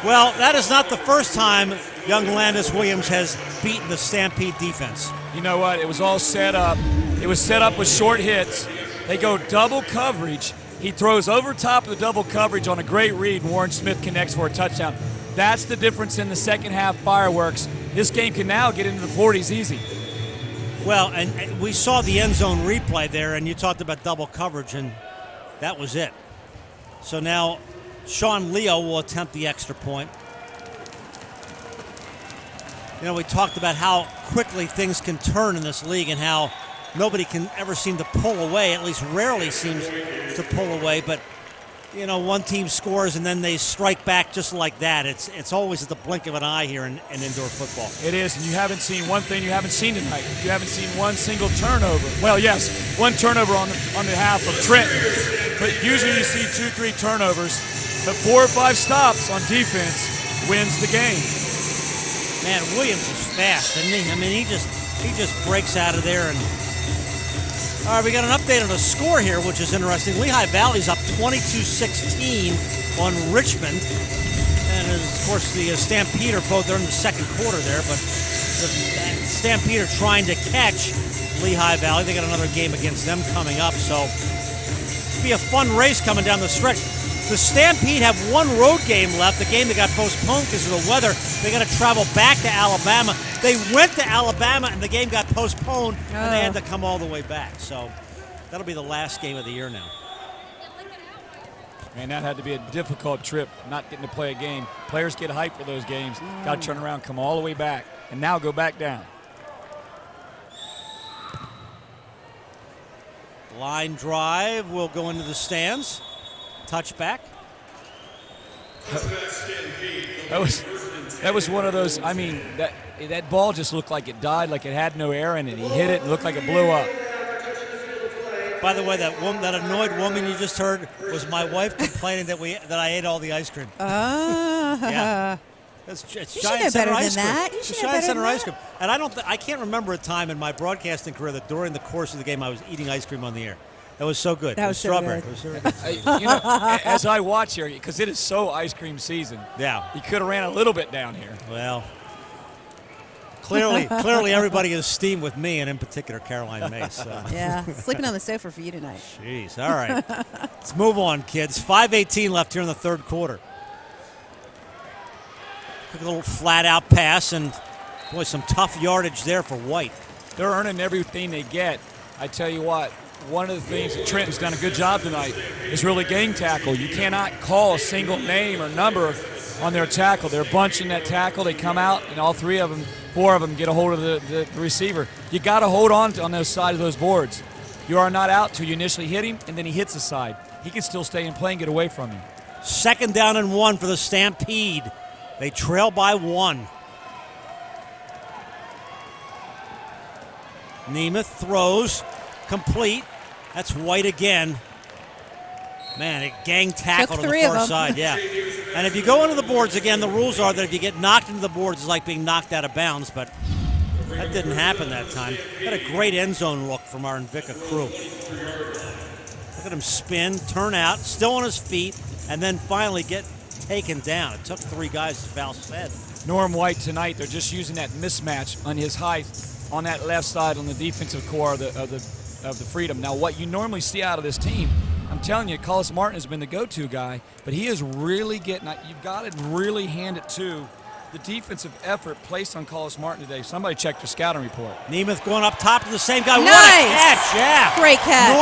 Well, that is not the first time young Landis Williams has beaten the Stampede defense. You know what? It was all set up. It was set up with short hits. They go double coverage. He throws over top of the double coverage on a great read. Warren Smith connects for a touchdown. That's the difference in the second half fireworks. This game can now get into the 40s easy. Well, and we saw the end zone replay there, and you talked about double coverage, and that was it. So now Sean Leo will attempt the extra point. You know, we talked about how quickly things can turn in this league and how nobody can ever seem to pull away, at least rarely seems to pull away. But, you know, one team scores and then they strike back just like that. It's always at the blink of an eye here in indoor football. It is, and you haven't seen one thing you haven't seen tonight. You haven't seen one single turnover. Well, yes, one turnover on behalf of Trenton. But usually you see 2-3 turnovers. But 4 or 5 stops on defense wins the game. Man, Williams is fast, isn't he? I mean, he just breaks out of there. And all right, we got an update on the score here, which is interesting. Lehigh Valley's up 22-16 on Richmond, and of course the Stampede are both there in the second quarter there. But the Stampede are trying to catch Lehigh Valley. They got another game against them coming up, so it'll be a fun race coming down the stretch. The Stampede have one road game left, the game that got postponed because of the weather. They got to travel back to Alabama. They went to Alabama and the game got postponed and they had to come all the way back. So that'll be the last game of the year now. Man, that had to be a difficult trip, not getting to play a game. Players get hyped for those games. Got to turn around, come all the way back, and now go back down. Line drive will go into the stands. Touchback. That was one of those. I mean, that ball just looked like it died, like it had no air in it. He hit it and looked like it blew up. By the way, that annoyed woman you just heard was my wife complaining that I ate all the ice cream. Yeah. It's You should Giant know Center better ice than cream. that. You It's should know Giant better Center than ice that. cream. And I can't remember a time in my broadcasting career that during the course of the game I was eating ice cream on the air. That was so good. That it was so strawberry. good. It was very good. You know, as I watch here, because it is so ice cream season. Yeah. You could have ran a little bit down here. Well, clearly everybody is steamed with me, and in particular Caroline Mace. So. Yeah, sleeping on the sofa for you tonight. Jeez. All right. Let's move on, kids. 5:18 left here in the third quarter. Quick little flat-out pass, and, boy, some tough yardage there for White. They're earning everything they get. I tell you what, one of the things that Trenton's done a good job tonight is really gang tackle. You cannot call a single name or number on their tackle. They're bunching that tackle. They come out, and all four of them get a hold of the receiver. You got to hold on those sides of those boards. You are not out till you initially hit him, and then he hits the side. He can still stay in play and get away from you. 2nd down and 1 for the Stampede. They trail by 1. Nemeth throws, complete. That's White again. Man, it gang tackled on the far side, yeah. And if you go into the boards again, the rules are that if you get knocked into the boards, it's like being knocked out of bounds, but that didn't happen that time. Had a great end zone look from our Invicta crew. Look at him spin, turn out, still on his feet, and then finally get taken down. It took 3 guys, as Val said. Norm White tonight, they're just using that mismatch on his height on that left side on the defensive core of the Freedom. Now, what you normally see out of this team, I'm telling you, Collis Martin has been the go-to guy, but he is really getting – you've got to really hand it to the defensive effort placed on Collis Martin today. Somebody check their scouting report. Nemeth going up top to the same guy. Nice. What a catch, yeah. Great catch.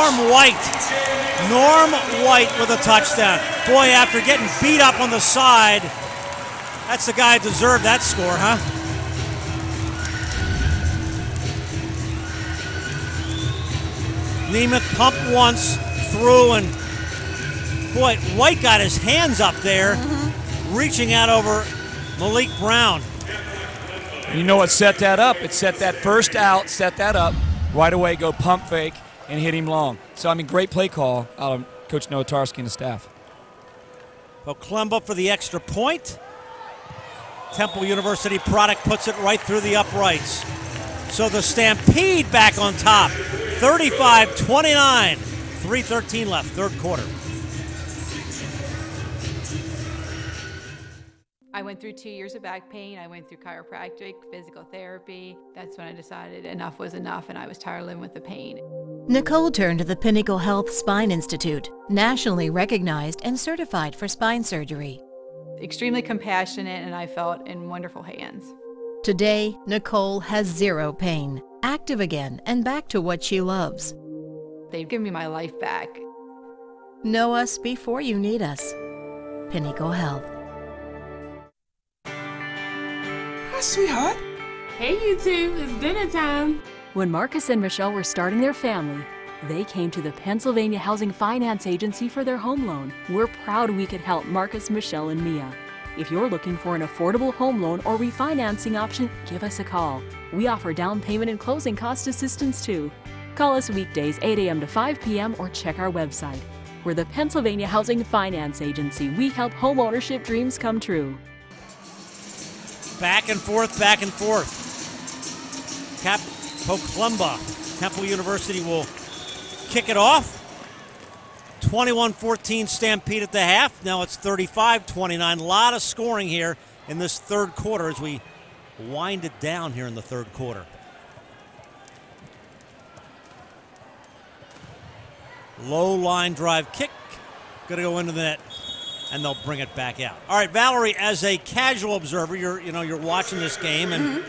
Norm White with a touchdown. Boy, after getting beat up on the side, that's the guy who deserved that score, huh? Nemeth pumped once, through, and boy, White got his hands up there, reaching out over Malik Brown. And you know what set that up? It set that first out, set that up, right away go pump fake and hit him long. So, I mean, great play call out of Coach Nowatarski and the staff. Oklemba for the extra point. Temple University product puts it right through the uprights. So the Stampede back on top, 35-29, 3:13 left, third quarter. I went through 2 years of back pain. I went through chiropractic, physical therapy. That's when I decided enough was enough and I was tired of living with the pain. Nicole turned to the Pinnacle Health Spine Institute, nationally recognized and certified for spine surgery. Extremely compassionate, and I felt in wonderful hands. Today, Nicole has 0 pain, active again, and back to what she loves. They've given me my life back. Know us before you need us. Pinnacle Health. Hi, sweetheart. Hey, you two, it's dinner time. When Marcus and Michelle were starting their family, they came to the Pennsylvania Housing Finance Agency for their home loan. We're proud we could help Marcus, Michelle, and Mia. If you're looking for an affordable home loan or refinancing option, give us a call. We offer down payment and closing cost assistance too. Call us weekdays 8 a.m. to 5 p.m. or check our website. We're the Pennsylvania Housing Finance Agency. We help home ownership dreams come true. Back and forth, back and forth. Cap Oklemba. Temple University will kick it off. 21-14 Stampede at the half. Now it's 35-29. A lot of scoring here in this third quarter as we wind it down here in the third quarter. Low line drive kick. Going to go into the net, and they'll bring it back out. All right, Valerie, as a casual observer, you're watching this game, and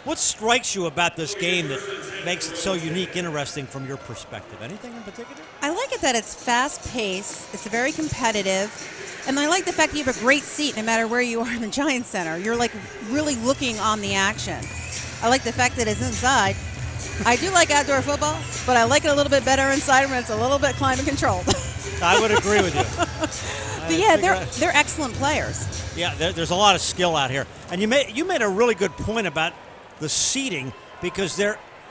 what strikes you about this game that makes it so unique, interesting from your perspective? Anything in particular? I like it that it's fast-paced, it's very competitive, and I like the fact that you have a great seat no matter where you are in the Giant Center. You're like really looking on the action. I like the fact that it's inside. I do like outdoor football, but I like it a little bit better inside when it's a little bit climate controlled. I would agree with you. But yeah, they're excellent players. Yeah, there's a lot of skill out here. And you made a really good point about the seating, because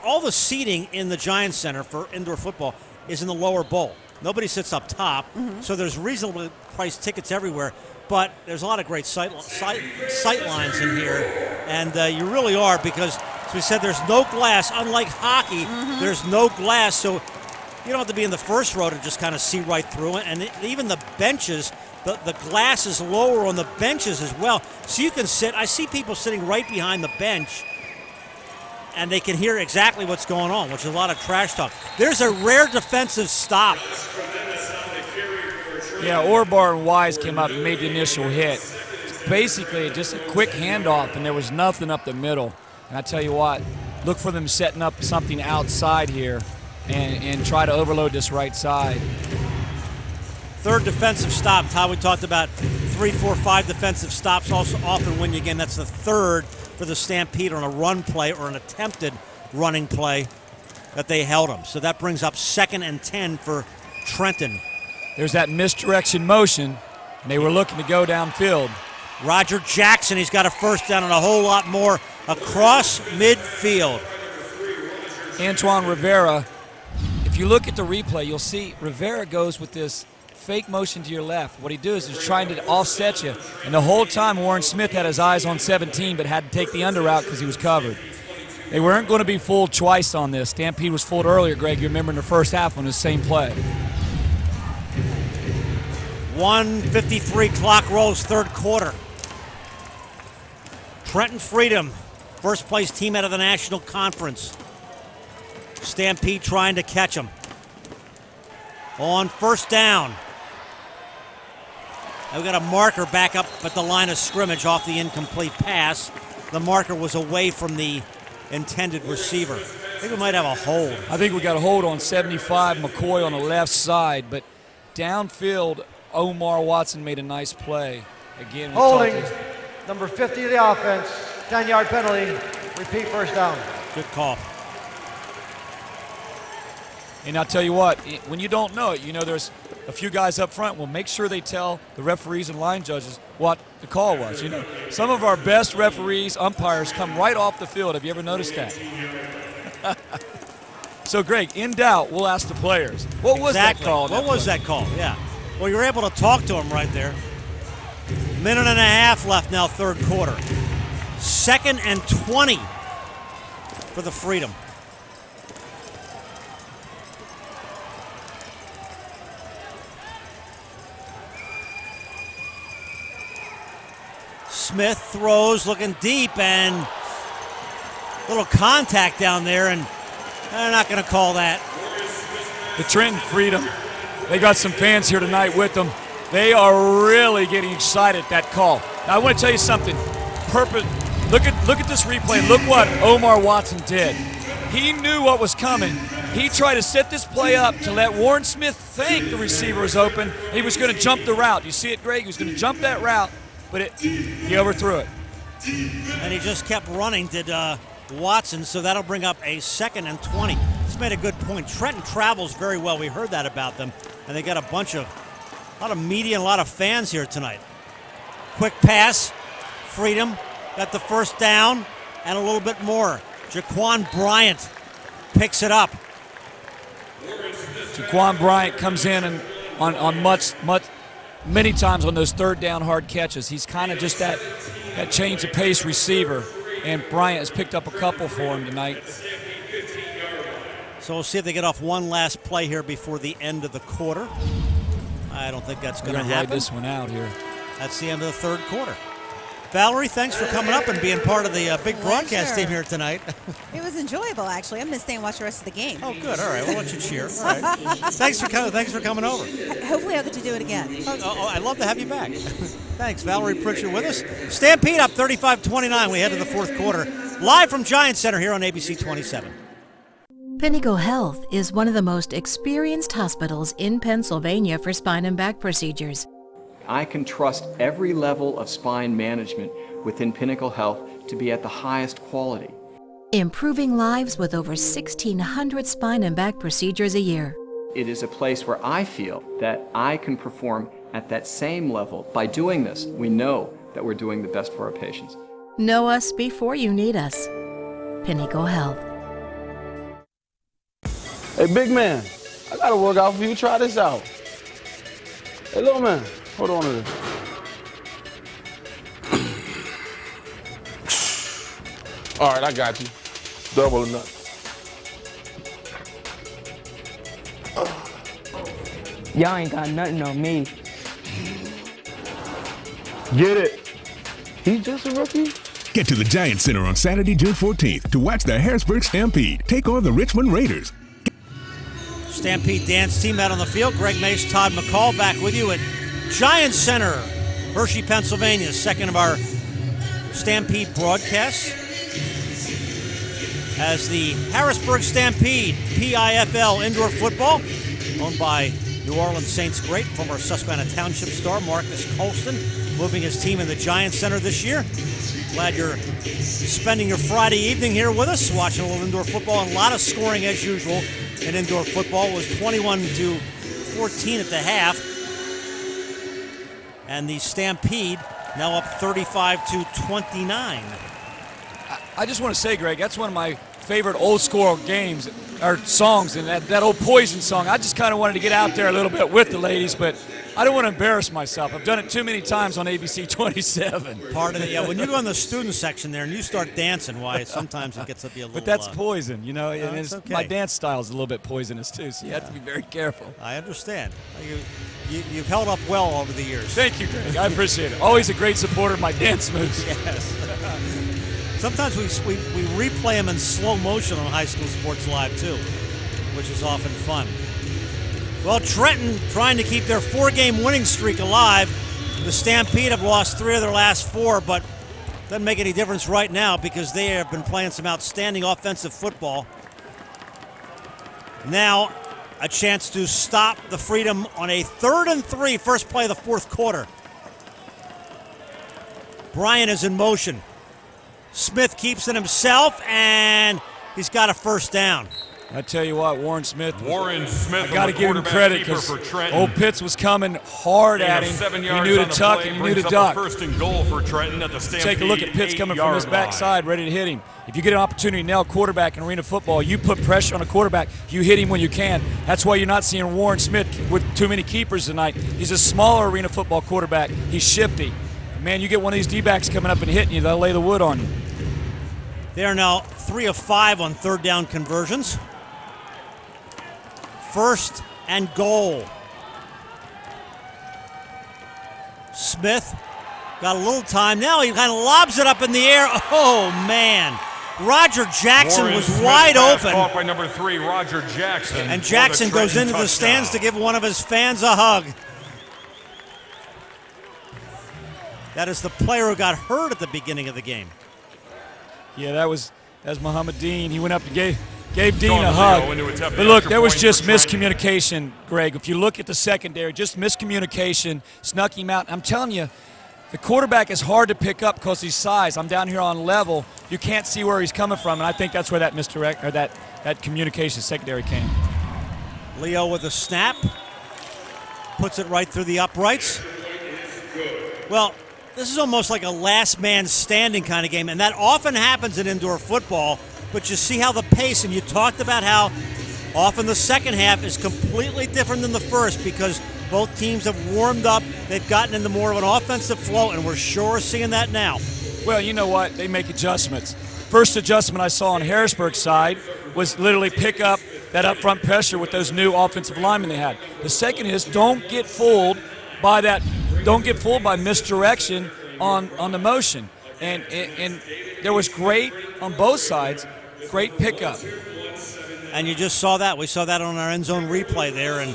all the seating in the Giants Center for indoor football is in the lower bowl. Nobody sits up top, so there's reasonably priced tickets everywhere. but there's a lot of great sight lines in here, and you really are, because, as we said, there's no glass. Unlike hockey, there's no glass, so you don't have to be in the first row to just kind of see right through it. And even the benches, the glass is lower on the benches as well, so you can sit. I see people sitting right behind the bench, and they can hear exactly what's going on, which is a lot of trash talk. There's a rare defensive stop. Yeah, Orbar and Wise came up and made the initial hit. It's basically just a quick handoff, and there was nothing up the middle. And I tell you what, look for them setting up something outside here and try to overload this right side. Third defensive stop. Todd, we talked about 3, 4, 5 defensive stops also often win you a game. That's the third for the Stampede on a run play or an attempted running play that they held them. So that brings up 2nd and 10 for Trenton. There's that misdirection motion, and they were looking to go downfield. Roger Jackson, he's got a first down and a whole lot more across midfield. Antoine Rivera, if you look at the replay, you'll see Rivera goes with this fake motion to your left. What he does is trying to offset you, and the whole time Warren Smith had his eyes on 17 but had to take the under route because he was covered. They weren't going to be fooled twice on this. Stampede was fooled earlier, Greg, you remember, in the first half on the same play. 1:53 clock rolls, third quarter. Trenton Freedon, first place team out of the National Conference. Stampede trying to catch him. On first down. We've got a marker back up at the line of scrimmage off the incomplete pass. The marker was away from the intended receiver. I think we might have a hold. I think we got a hold on 75, McCoy on the left side, but downfield, Omar Watson made a nice play. Again, holding, number 50 of the offense, 10-yard penalty, repeat first down. Good call. And I'll tell you what, when you don't know it, you know there's a few guys up front. Well, make sure they tell the referees and line judges what the call was. You know, some of our best referees, umpires, come right off the field. Have you ever noticed that? So, Greg, in doubt, we'll ask the players. What was that call? What was that call? Yeah. Well, you were able to talk to him right there. Minute and a half left now, third quarter. 2nd and 20 for the Freedom. Smith throws, looking deep, and a little contact down there, and they're not going to call that. The Trenton Freedom, they got some fans here tonight with them. They are really getting excited at that call. Now, I want to tell you something. Look at this replay. Look what Omar Watson did. He knew what was coming. He tried to set this play up to let Warren Smith think the receiver was open. He was going to jump the route. You see it, Greg? He was going to jump that route, but he overthrew it. And he just kept running, did Watson, so that'll bring up a 2nd and 20. He's made a good point. Trenton travels very well. We heard that about them, and they got a lot of media and a lot of fans here tonight. Quick pass, Freedom got the first down and a little bit more. Jaquan Bryant picks it up. Jaquan Bryant comes in and on many times on those third down hard catches. He's kind of just that change of pace receiver, and Bryant has picked up a couple for him tonight. So we'll see if they get off one last play here before the end of the quarter. I don't think that's going to happen. Ride this one out here. That's the end of the third quarter. Valerie, thanks for coming up and being part of the big broadcast team here tonight. It was enjoyable, actually. I'm going to stay and watch the rest of the game. Oh, good. All right. We'll let you cheer. All right. Thanks for coming over. Hopefully I'll get to do it again. I'd love to have you back. Thanks. Valerie Pritchard with us. Stampede up 35-29. We head to the fourth quarter. Live from Giant Center here on ABC 27. Pinnacle Health is one of the most experienced hospitals in Pennsylvania for spine and back procedures. I can trust every level of spine management within Pinnacle Health to be at the highest quality. Improving lives with over 1,600 spine and back procedures a year. It is a place where I feel that I can perform at that same level. By doing this, we know that we're doing the best for our patients. Know us before you need us. Pinnacle Health. Hey, big man, I got a workout for you. Try this out. Hey, little man, hold on to this. All right, I got you. Double or nothing. Y'all ain't got nothing on me. Get it. He's just a rookie. Get to the Giant Center on Saturday, June 14th to watch the Harrisburg Stampede take on the Richmond Raiders. Stampede dance team out on the field. Greg Mace, Todd McCall back with you at Giant Center, Hershey, Pennsylvania. Second of our Stampede broadcasts as the Harrisburg Stampede, PIFL indoor football, owned by New Orleans Saints great, former Susquehanna Township star Marcus Colston, moving his team in the Giant Center this year. Glad you're spending your Friday evening here with us, watching a little indoor football, and a lot of scoring as usual in indoor football. It was 21-14 at the half. And the Stampede now up 35-29. I just want to say, Greg, that's one of my favorite old school games or songs, and that old Poison song. I just kind of wanted to get out there a little bit with the ladies, but I don't want to embarrass myself. I've done it too many times on ABC 27. Part of it, yeah. When you go in the student section there and you start dancing, why sometimes it gets to be a little. But that's poison, you know. And it's okay. My dance style is a little bit poisonous too, so you have to be very careful. I understand. You've held up well over the years. Thank you, Greg. I appreciate it. Always a great supporter of my dance moves. Yes. Sometimes we replay them in slow motion on High School Sports Live too, which is often fun. Well, Trenton trying to keep their 4-game winning streak alive. The Stampede have lost 3 of their last 4, but doesn't make any difference right now because they have been playing some outstanding offensive football. Now, a chance to stop the Freedom on a 3rd and 3, first play of the 4th quarter. Bryant is in motion. Smith keeps it himself, and he's got a first down. I tell you what, Warren Smith, I got to give him credit because Old Pitts was coming hard at him. He knew to tuck and he knew to duck. First and goal for Trenton at the Stampede. Take a look at Pitts coming from his backside, ready to hit him. If you get an opportunity to nail quarterback in arena football, you put pressure on a quarterback, you hit him when you can. That's why you're not seeing Warren Smith with too many keepers tonight. He's a smaller arena football quarterback. He's shifty. Man, you get one of these D-backs coming up and hitting you, they'll lay the wood on you. They are now 3 of 5 on 3rd down conversions. 1st and goal. Smith got a little time. Now he kind of lobs it up in the air. Oh, man. Roger Jackson Warren was Smith wide open. Caught by number 3, Roger Jackson. And Jackson goes into the stands to give one of his fans a hug. That is the player who got hurt at the beginning of the game. Yeah, that's Muhammad Dean. He went up and gave Dean a hug. But look, there was just miscommunication, Greg. If you look at the secondary, just miscommunication, snuck him out. I'm telling you, the quarterback is hard to pick up because he's size. I'm down here on level. You can't see where he's coming from, and I think that's where that that communication secondary came. Leo with a snap. Puts it right through the uprights. Well, this is almost like a last man standing kind of game, and that often happens in indoor football. But you see how the pace, and you talked about how often the second half is completely different than the first because both teams have warmed up. They've gotten into more of an offensive flow, and we're sure seeing that now. Well, you know what? They make adjustments. First adjustment I saw on Harrisburg's side was literally pick up that up front pressure with those new offensive linemen they had. The second is don't get fooled by that. Don't get fooled by misdirection on the motion. And there was great on both sides. Great pickup. And you just saw that. We saw that on our end zone replay there. And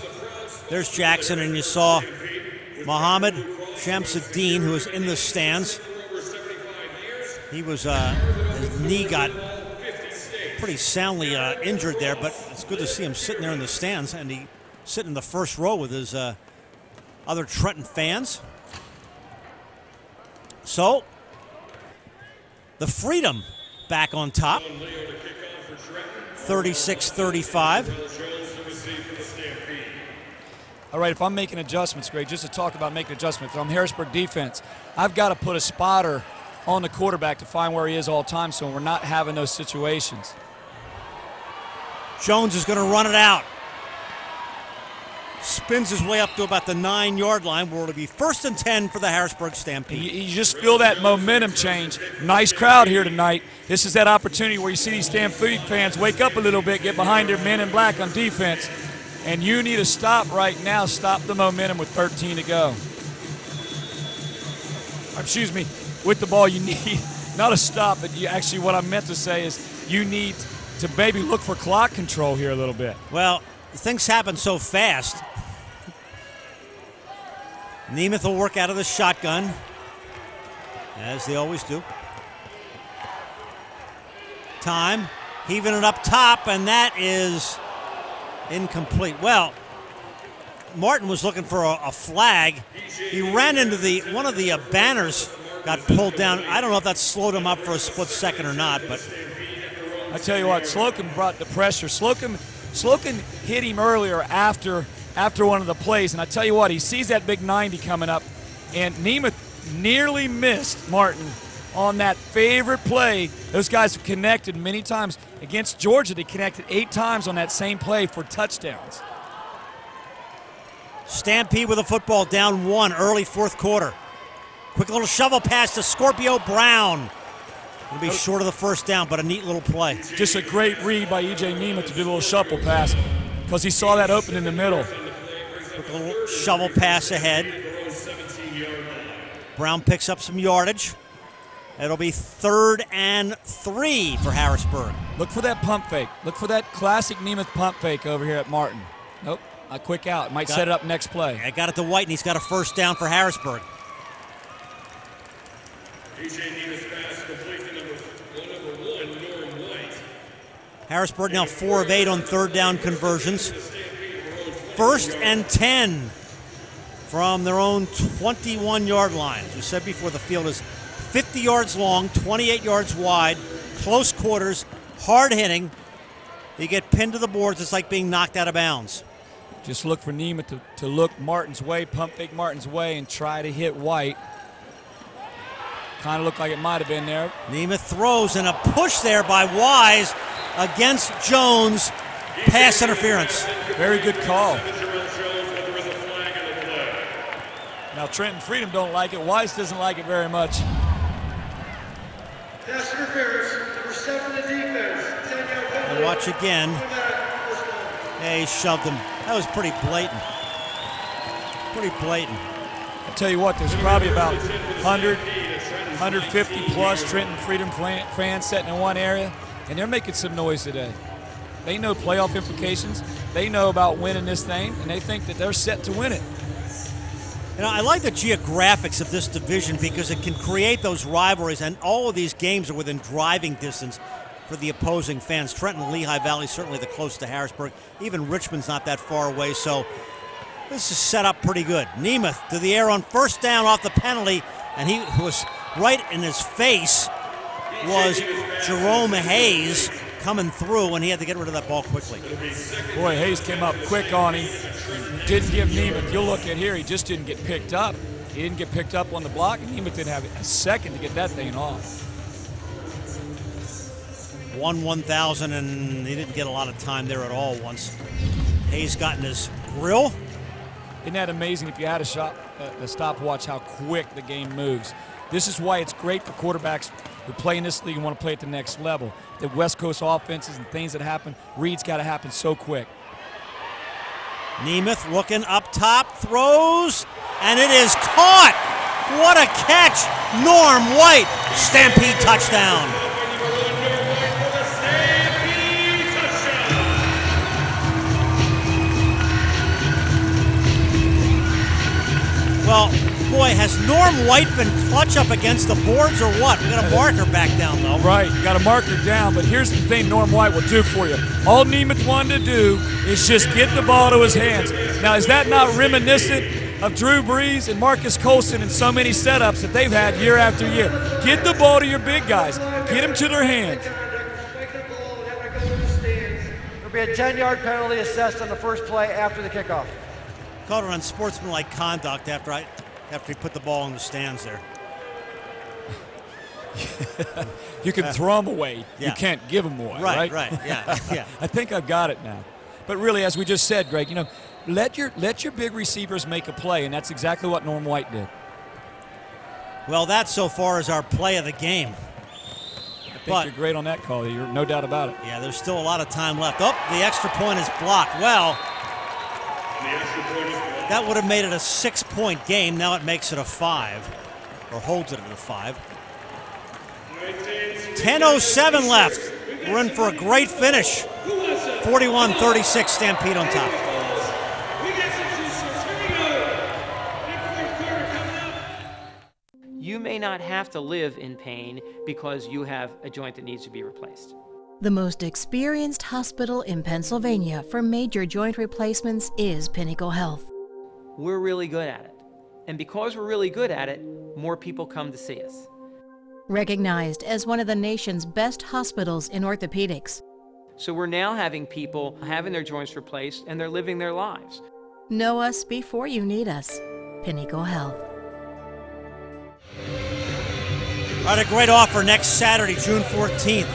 there's Jackson, and you saw Muhammad Shamsuddin, who was in the stands. He was, his knee got pretty soundly injured there, but it's good to see him sitting there in the stands, and he sitting in the first row with his other Trenton fans. So, the Freedom back on top, 36-35. All right, if I'm making adjustments, Greg, just to talk about making adjustments, if I'm Harrisburg defense, I've got to put a spotter on the quarterback to find where he is all the time so we're not having those situations. Jones is going to run it out. spins his way up to about the 9-yard line, where it'll be 1st and 10 for the Harrisburg Stampede. You just feel that momentum change. Nice crowd here tonight. This is that opportunity where you see these Stampede fans wake up a little bit, get behind their men in black on defense, and you need to stop right now, stop the momentum with 13 to go. Excuse me, with the ball you need, not a stop, but actually what I meant to say is you need to maybe look for clock control here a little bit. Well, things happen so fast. Nemeth will work out of the shotgun, as they always do. Time, heaving it up top, and that is incomplete. Well, Martin was looking for a flag. He ran into one of the banners, got pulled down. I don't know if that slowed him up for a split second or not, but I tell you what, Slocum brought the pressure. Slocum hit him earlier after one of the plays, and I tell you what, he sees that big 90 coming up, and Nemeth nearly missed Martin on that favorite play. Those guys have connected many times. Against Georgia, they connected 8 times on that same play for touchdowns. Stampede with a football, down 1, early 4th quarter. Quick little shovel pass to Scorpio Brown. It'll be short of the first down, but a neat little play. Just a great read by E.J. Nemeth to do a little shuffle pass because he saw that open in the middle. Quick little shovel pass ahead. Brown picks up some yardage. It'll be 3rd and 3 for Harrisburg. Look for that pump fake. Look for that classic Nemeth pump fake over here at Martin. Nope, a quick out. Might set it up next play. I got it to White, and he's got a first down for Harrisburg. Harrisburg now 4 of 8 on 3rd down conversions. 1st and 10 from their own 21-yard line. As we said before, the field is 50 yards long, 28 yards wide, close quarters, hard hitting. You get pinned to the boards, it's like being knocked out of bounds. Just look for Nemeth to look Martin's way, pump fake Martin's way, and try to hit White. Kind of looked like it might have been there. Nemeth throws, and a push there by Wise against Jones. Pass interference. Very good call. Now Trenton Freedon don't like it. Wise doesn't like it very much. Pass interference, number 7 in defense. And watch again. Yeah, he shoved him. That was pretty blatant. Pretty blatant. I'll tell you what, there's probably about 100, 150 plus Trenton Freedon fans sitting in one area, and they're making some noise today. They know playoff implications. They know about winning this thing, and they think that they're set to win it. You know, I like the geographics of this division because it can create those rivalries, and all of these games are within driving distance for the opposing fans. Trenton and Lehigh Valley certainly the close to Harrisburg. Even Richmond's not that far away, so this is set up pretty good. Nemeth to the air on 1st down off the penalty, and he was right in his face was Jerome Hayes coming through, and he had to get rid of that ball quickly. Boy, Hayes came up quick on him. Didn't give Nemeth, you'll look at here, he just didn't get picked up. He didn't get picked up on the block, and Nemeth didn't have a second to get that thing off. 1,000, and he didn't get a lot of time there at all once Hayes got in his grill. Isn't that amazing if you had a stopwatch how quick the game moves? This is why it's great for quarterbacks who play in this league and want to play at the next level. The West Coast offenses and things that happen, reads got to happen so quick. Nemeth looking up top, throws, and it is caught. What a catch. Norm White, Stampede touchdown. Well, boy, has Norm White been clutch up against the boards or what? We got a marker back down, though. Right, you got a marker down, but here's the thing Norm White will do for you. All Nemeth wanted to do is just get the ball to his hands. Now, is that not reminiscent of Drew Brees and Marcus Colston and so many setups that they've had year after year? Get the ball to your big guys. Get them to their hands. There'll be a 10-yard penalty assessed on the first play after the kickoff. Caught it on sportsmanlike conduct after he put the ball in the stands there. You can throw them away. Yeah. You can't give them away, right? Right, yeah, yeah. I think I've got it now. But really, as we just said, Greg, you know, let your big receivers make a play, and that's exactly what Norm White did. Well, that so far is our play of the game. I think you're great on that call. You're no doubt about it. Yeah, there's still a lot of time left. Oh, the extra point is blocked. Well, that would have made it a 6-point game. Now it makes it a 5, or holds it at a 5. 10:07 left. We're in for a great finish. 41-36 Stampede on top. You may not have to live in pain because you have a joint that needs to be replaced. The most experienced hospital in Pennsylvania for major joint replacements is Pinnacle Health. We're really good at it. And because we're really good at it, more people come to see us. Recognized as one of the nation's best hospitals in orthopedics. So we're now having people having their joints replaced and they're living their lives. Know us before you need us. Pinnacle Health. All right, a great offer next Saturday, June 14th.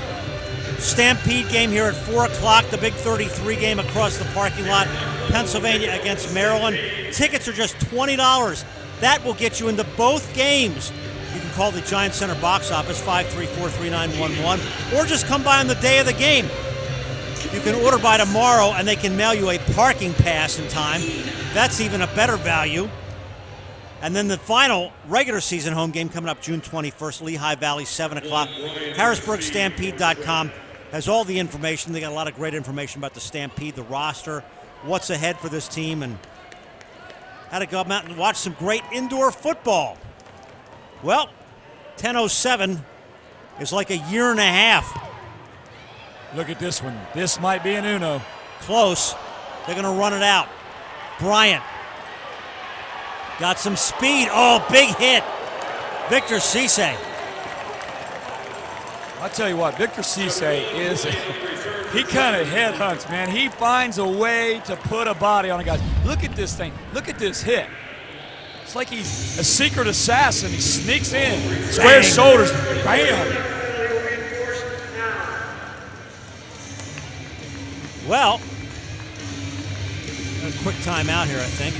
Stampede game here at 4 o'clock, the Big 33 game across the parking lot. Pennsylvania against Maryland. Tickets are just $20. That will get you into both games. You can call the Giant Center box office, 534-3911, or just come by on the day of the game. You can order by tomorrow, and they can mail you a parking pass in time. That's even a better value. And then the final regular season home game coming up June 21st, Lehigh Valley, 7 o'clock. HarrisburgStampede.com has all the information. They got a lot of great information about the Stampede, the roster, what's ahead for this team, and how to go out and watch some great indoor football. Well, 10:07 is like a year and a half. Look at this one. This might be an Uno. Close. They're going to run it out. Bryant. Got some speed. Oh, big hit. Victor Cisse. I'll tell you what, Victor Cisse is, he kind of headhunts, man. He finds a way to put a body on a guy. Look at this thing. Look at this hit. It's like he's a secret assassin. He sneaks in, square shoulders, bam. Well, a quick timeout here, I think.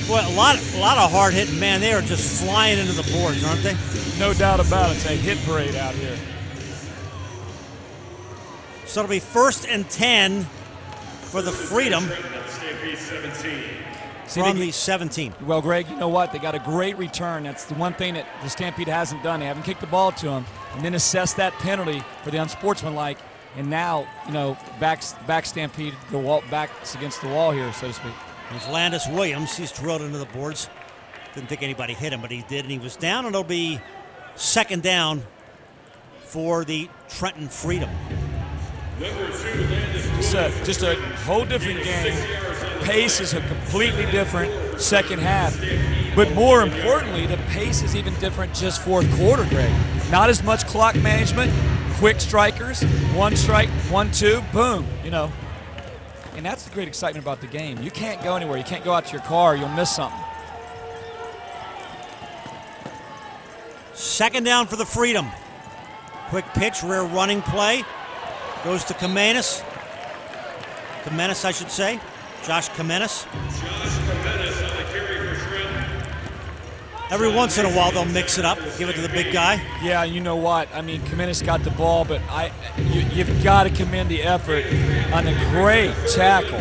Boy, a lot of hard hitting, man. They are just flying into the boards, aren't they? No doubt about it. It's a hit parade out here. So it'll be 1st and 10 for the Freedom from the 17. Well, Greg, you know what? They got a great return. That's the one thing that the Stampede hasn't done. They haven't kicked the ball to them and then assessed that penalty for the unsportsmanlike. And now, you know, back Stampede, backs against the wall here, so to speak. There's Landis Williams. He's drilled into the boards. Didn't think anybody hit him, but he did, and he was down, and it'll be 2nd down for the Trenton Freedom. Just a whole different game. Pace is a completely different second half. But more importantly, the pace is even different just 4th quarter, Greg. Not as much clock management, quick strikers, 1 strike, 1-2, boom, you know. And that's the great excitement about the game. You can't go anywhere. You can't go out to your car. You'll miss something. 2nd down for the Freedom. Quick pitch, rear running play. Goes to Kamenis. Kamenis, I should say. Josh Kamenis. Every once in a while, they'll mix it up, give it to the big guy. Yeah, you know what? I mean, Kamenis got the ball, but you've got to commend the effort on the great tackle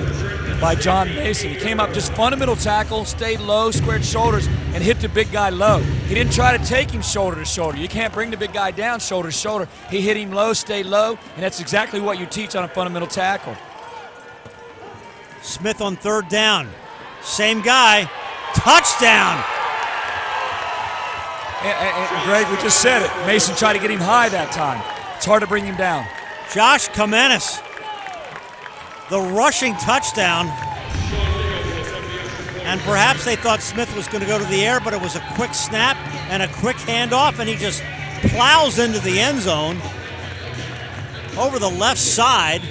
by John Mason. He came up, just fundamental tackle, stayed low, squared shoulders, and hit the big guy low. He didn't try to take him shoulder to shoulder. You can't bring the big guy down shoulder to shoulder. He hit him low, stayed low, and that's exactly what you teach on a fundamental tackle. Smith on 3rd down. Same guy. Touchdown! And Greg, we just said it. Mason tried to get him high that time. It's hard to bring him down. Josh Kamenis. The rushing touchdown. And perhaps they thought Smith was going to go to the air, but it was a quick snap and a quick handoff, and he just plows into the end zone over the left side,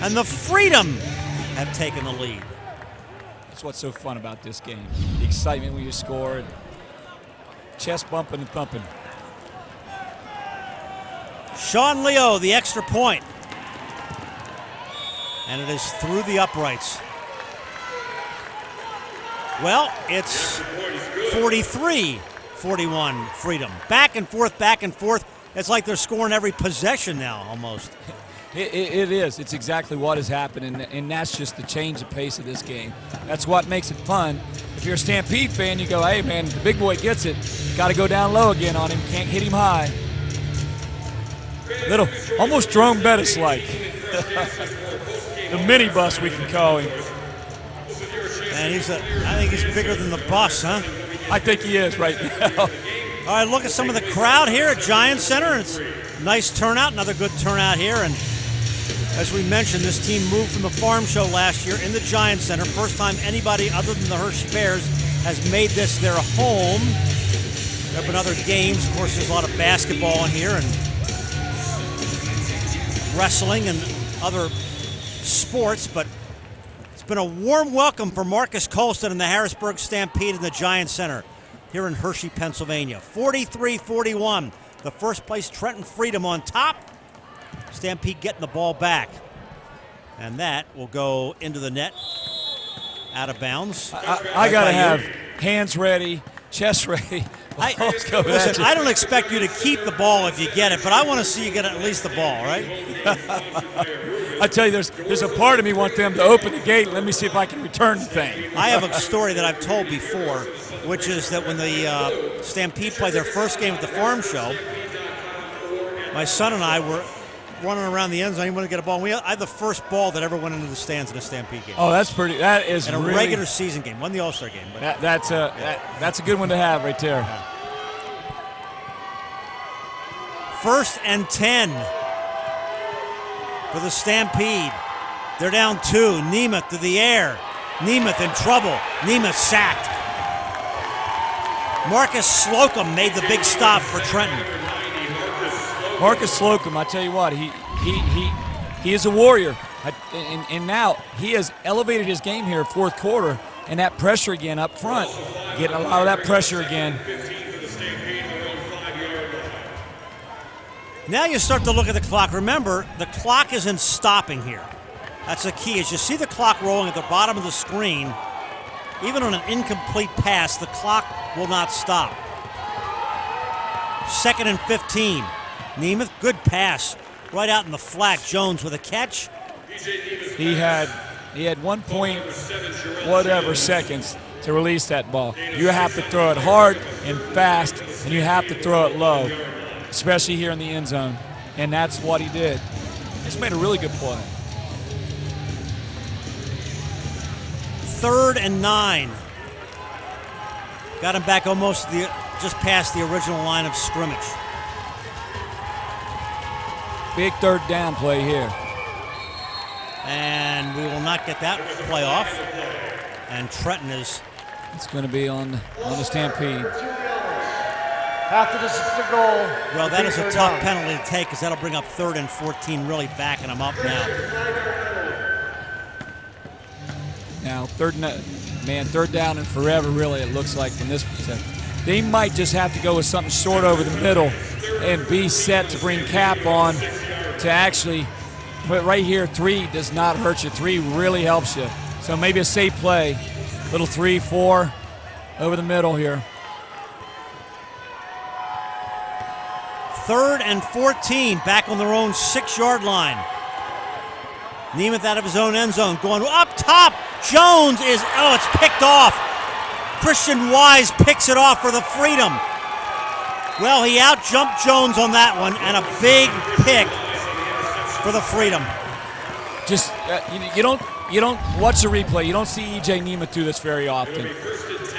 and the Freedom have taken the lead. That's what's so fun about this game. The excitement when you score. Chest bumping and thumping. Sean Leo, the extra point. And it is through the uprights. Well, it's 43-41 Freedom. Back and forth, back and forth. It's like they're scoring every possession now, almost. It is. It's exactly what has happened, and that's just the change of pace of this game. That's what makes it fun. If you're a Stampede fan, you go, hey, man, the big boy gets it. Got to go down low again on him. Can't hit him high. Little, almost Jerome Bettis-like. The minibus, we can call him. And I think he's bigger than the bus, huh? I think he is right now. All right, look at some of the crowd here at Giant Center. It's a nice turnout, another good turnout here. And as we mentioned, this team moved from the Farm Show last year in the Giant Center. First time anybody other than the Hershey Bears has made this their home. There have been other games. Of course, there's a lot of basketball in here and wrestling and other sports, but it's been a warm welcome for Marcus Colston and the Harrisburg Stampede in the Giant Center here in Hershey, Pennsylvania. 43-41. The first place Trenton Freedom on top. Stampede getting the ball back. And that will go into the net. Out of bounds. I got to have hands ready, chest ready. Listen, I don't expect you to keep the ball if you get it, but I want to see you get at least the ball, right? I tell you, there's a part of me want them to open the gate and let me see if I can return the thing. I have a story that I've told before, which is that when the Stampede played their first game at the Farm Show, my son and I were running around the end zone. He wanted to get a ball. I had the first ball that ever went into the stands in a Stampede game. Oh, that is in a really, regular season game. Won the All-Star game. But that's a good one to have right there. Yeah. 1st and 10 for the Stampede. They're down 2. Nemeth to the air. Nemeth in trouble. Nemeth sacked. Marcus Slocum made the big stop for Trenton. Marcus Slocum, I tell you what, he is a warrior. And now he has elevated his game here fourth quarter, and that pressure again up front, getting a lot of that pressure again. Now you start to look at the clock. Remember, the clock isn't stopping here. That's the key. As you see the clock rolling at the bottom of the screen, even on an incomplete pass, the clock will not stop. 2nd and 15. Nemeth, good pass. Right out in the flat. Jones with a catch. He had 1 point whatever seconds to release that ball. You have to throw it hard and fast, and you have to throw it low, especially here in the end zone. And that's what he did. Just made a really good play. 3rd and 9. Got him back almost just past the original line of scrimmage. Big 3rd down play here. And we will not get that play off. And Trenton is... It's going to be on the Stampede. After this is the goal. Well, that is a tough penalty to take because that'll bring up 3rd and 14, really backing them up now. Now, third down and forever, really, it looks like from this perspective. They might just have to go with something short over the middle and be set to bring Cap on to actually put right here. 3 does not hurt you. 3 really helps you. So maybe a safe play. Little 3-4 over the middle here. 3rd and 14, back on their own 6-yard line. Nemeth out of his own end zone, going up top. Jones is, it's picked off. Christian Wise picks it off for the Freedom. Well, he out-jumped Jones on that one, and a big pick for the Freedom. Just, you don't watch the replay. You don't see E.J. Nemeth do this very often.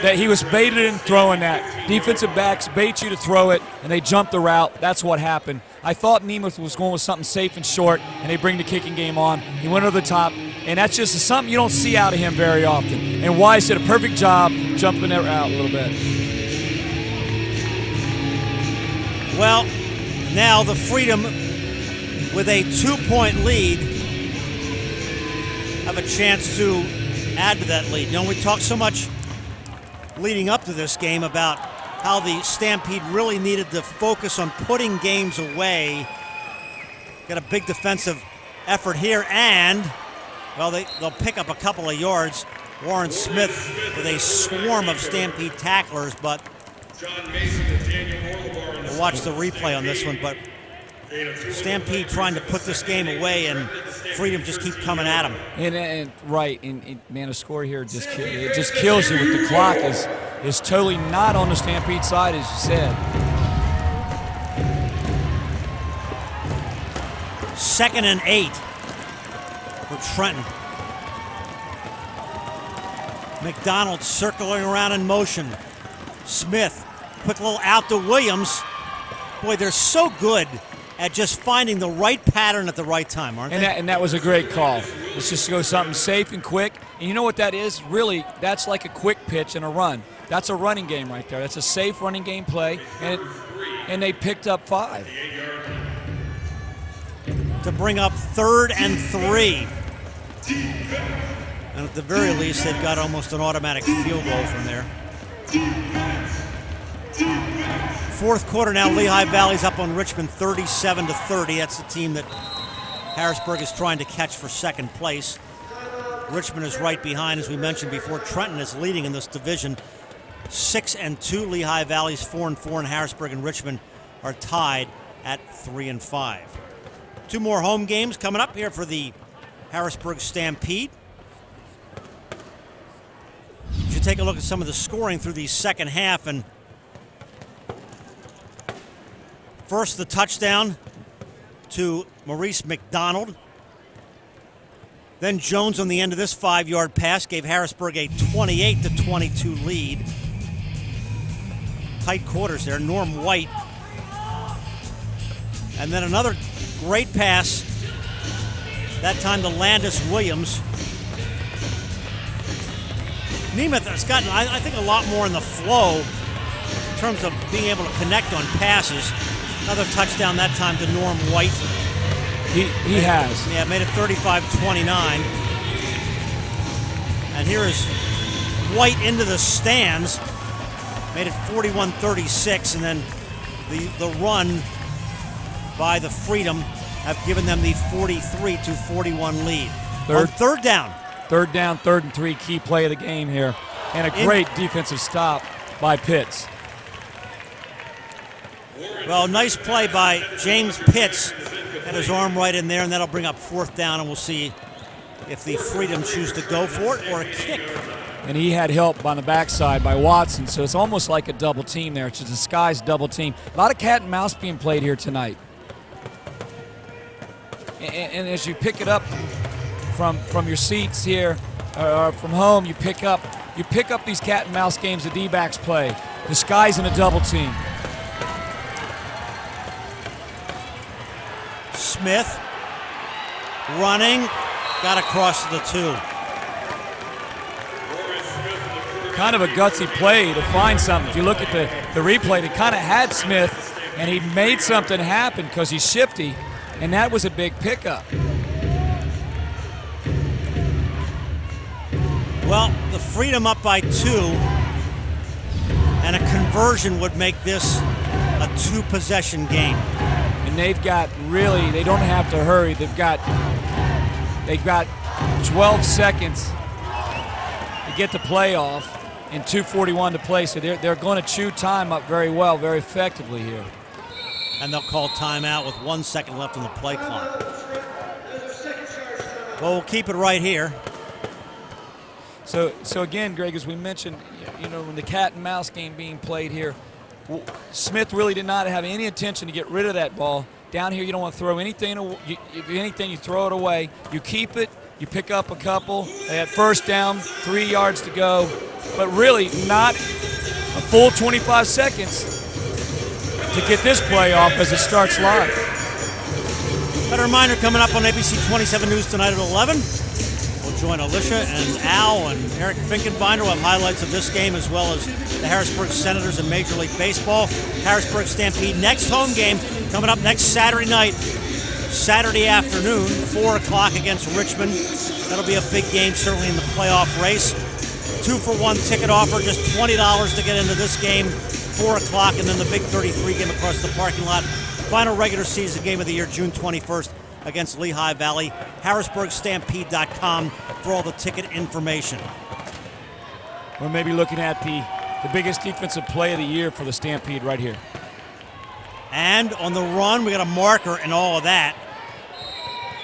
That he was baited in throwing that. Defensive backs bait you to throw it, and they jump the route. That's what happened. I thought Nemeth was going with something safe and short, and they bring the kicking game on. He went over the top, and that's just something you don't see out of him very often. And Wise did a perfect job jumping it out a little bit. Well, now the Freedom, with a 2-point lead, have a chance to add to that lead. You know, we talked so much leading up to this game about how the Stampede really needed to focus on putting games away. Got a big defensive effort here, and, well, they'll pick up a couple of yards. Warren Smith with a swarm of Stampede tacklers, but we'll watch the replay on this one. But Stampede trying to put this game away, and Freedom just keep coming at them. And man, a score here just kills you with the clock is totally not on the Stampede side, as you said. 2nd and 8 for Trenton. McDonald circling around in motion. Smith, quick little out to Williams. Boy, they're so good at just finding the right pattern at the right time, aren't they? And that was a great call. Let's just go something safe and quick. And you know what that is? Really, that's like a quick pitch and a run. That's a running game right there. That's a safe running game play, and they picked up 5. To bring up 3rd and 3. And at the very least, they've got almost an automatic field goal from there. 4th quarter now, Lehigh Valley's up on Richmond 37-30. That's the team that Harrisburg is trying to catch for 2nd place. Richmond is right behind, as we mentioned before. Trenton is leading in this division, 6-2. Lehigh Valley's 4-4, and Harrisburg and Richmond are tied at 3-5. 2 more home games coming up here for the Harrisburg Stampede. You should take a look at some of the scoring through the second half. And first, the touchdown to Maurice McDonald. Then Jones on the end of this 5-yard pass gave Harrisburg a 28-22 lead. Tight quarters there. Norm White. And then another great pass, that time to Landis Williams. Nemeth has gotten, I think, a lot more in the flow in terms of being able to connect on passes. Another touchdown that time to Norm White. He has. Yeah, made it 35-29. And here is White into the stands. Made it 41-36, and then the run by the Freedom have given them the 43-41 lead. Third down. 3rd down, 3rd and 3, key play of the game here. And a great defensive stop by Pitts. Well, nice play by James Pitts. Had his arm right in there, and that'll bring up 4th down, and we'll see if the Freedom choose to go for it or a kick. And he had help on the backside by Watson, so it's almost like a double team there. It's a disguised double team. A lot of cat and mouse being played here tonight. And as you pick it up from your seats here, or from home, you pick up these cat and mouse games the D-backs play, disguising a double team. Smith running, got across to the 2. Kind of a gutsy play to find something. If you look at the replay, they kind of had Smith, and he made something happen because he's shifty, and that was a big pickup. Well, the Freedom up by 2, and a conversion would make this a 2-possession game. And they've got really, they don't have to hurry. They've got 12 seconds to get the play off and 2:41 to play. So they're going to chew time up very well, very effectively here. And they'll call timeout with 1 second left on the play clock. Well, we'll keep it right here. So again, Greg, as we mentioned, you know, when the cat and mouse game being played here, Smith really did not have any intention to get rid of that ball. Down here, you don't want to throw anything. If anything, you throw it away. You keep it. You pick up a couple. They had 1st down, 3 yards to go, but really not a full 25 seconds to get this play off as it starts live. But a reminder coming up on ABC 27 News tonight at 11. We'll join Alicia and Al and Eric Finkenbinder. We'll have highlights of this game as well as the Harrisburg Senators in Major League Baseball. Harrisburg Stampede next home game coming up next Saturday night, Saturday afternoon, 4 o'clock against Richmond. That'll be a big game, certainly in the playoff race. 2-for-1 ticket offer, just $20 to get into this game, 4 o'clock, and then the big 33 game across the parking lot. Final regular season game of the year, June 21st against Lehigh Valley. HarrisburgStampede.com for all the ticket information. We're maybe looking at the biggest defensive play of the year for the Stampede right here. And on the run, we got a marker and all of that.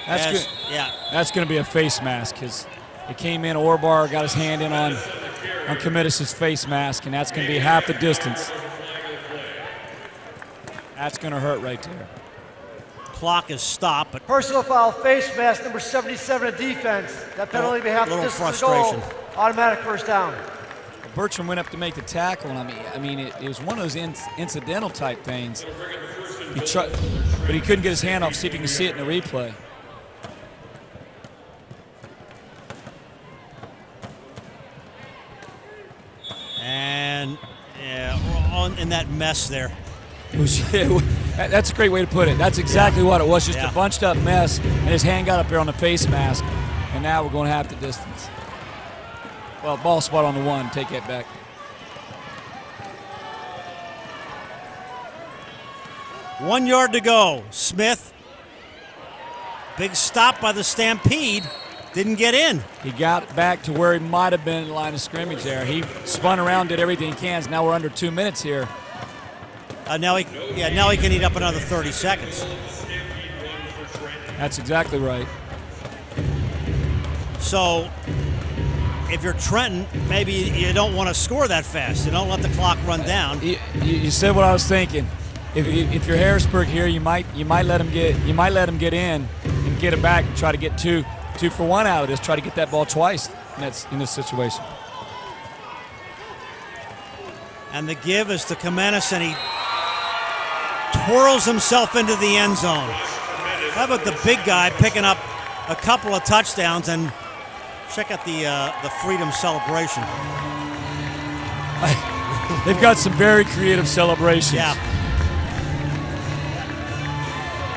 That's good. Yeah. That's going to be a face mask because it came in. Orbar got his hand in on Committis' face mask, and that's going to be half the distance. That's going to hurt right there. Clock is stopped, but personal foul, face mask, number 77 of defense. That penalty behalf of distance to goal. Automatic first down. Bertram went up to make the tackle, and I mean, it was one of those incidental type things. But he couldn't get his hand off. See if you can see it in the replay. And yeah, in that mess there. That's a great way to put it. That's exactly what it was, just a bunched up mess, and his hand got up there on the face mask, and now we're going half the distance. Well, ball spot on the 1, take that back. One yard to go. Smith, big stop by the Stampede, didn't get in. He got back to where he might have been in the line of scrimmage there. He spun around, did everything he can. Now we're under 2 minutes here. Now he can eat up another 30 seconds. That's exactly right. So if you're Trenton, maybe you don't want to score that fast. You don't let the clock run down. You said what I was thinking. If you're Harrisburg here, you might let him get in and get it back and try to get two for one out of this. Try to get that ball twice in this situation. And the give is to Committis, and he twirls himself into the end zone. How about the big guy picking up a couple of touchdowns? And check out the Freedom celebration. They've got some very creative celebrations. Yeah.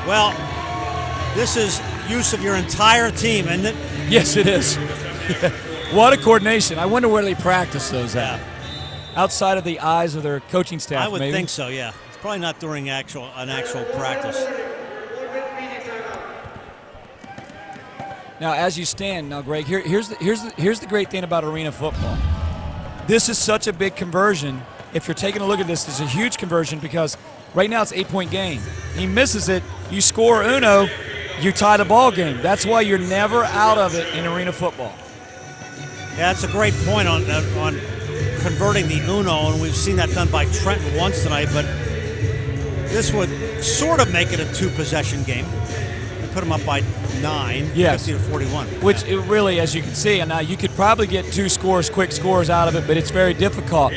Well, this is use of your entire team, isn't it? Yes, it is. What a coordination. I wonder where they practice those at. Outside of the eyes of their coaching staff, I would maybe? think so, yeah. It's probably not during an actual practice. Now, as you stand, Greg, here's the great thing about arena football. This is such a big conversion. If you're taking a look at this, it's a huge conversion because right now it's an 8-point game. He misses it, you score uno, you tie the ball game. That's why you're never out of it in arena football. Yeah, that's a great point on converting the uno, and we've seen that done by Trenton once tonight, but this would sort of make it a 2-possession game. Put them up by 9, yes. 50-41. Which it really, as you can see, and now you could probably get 2 scores, quick scores out of it, but it's very difficult.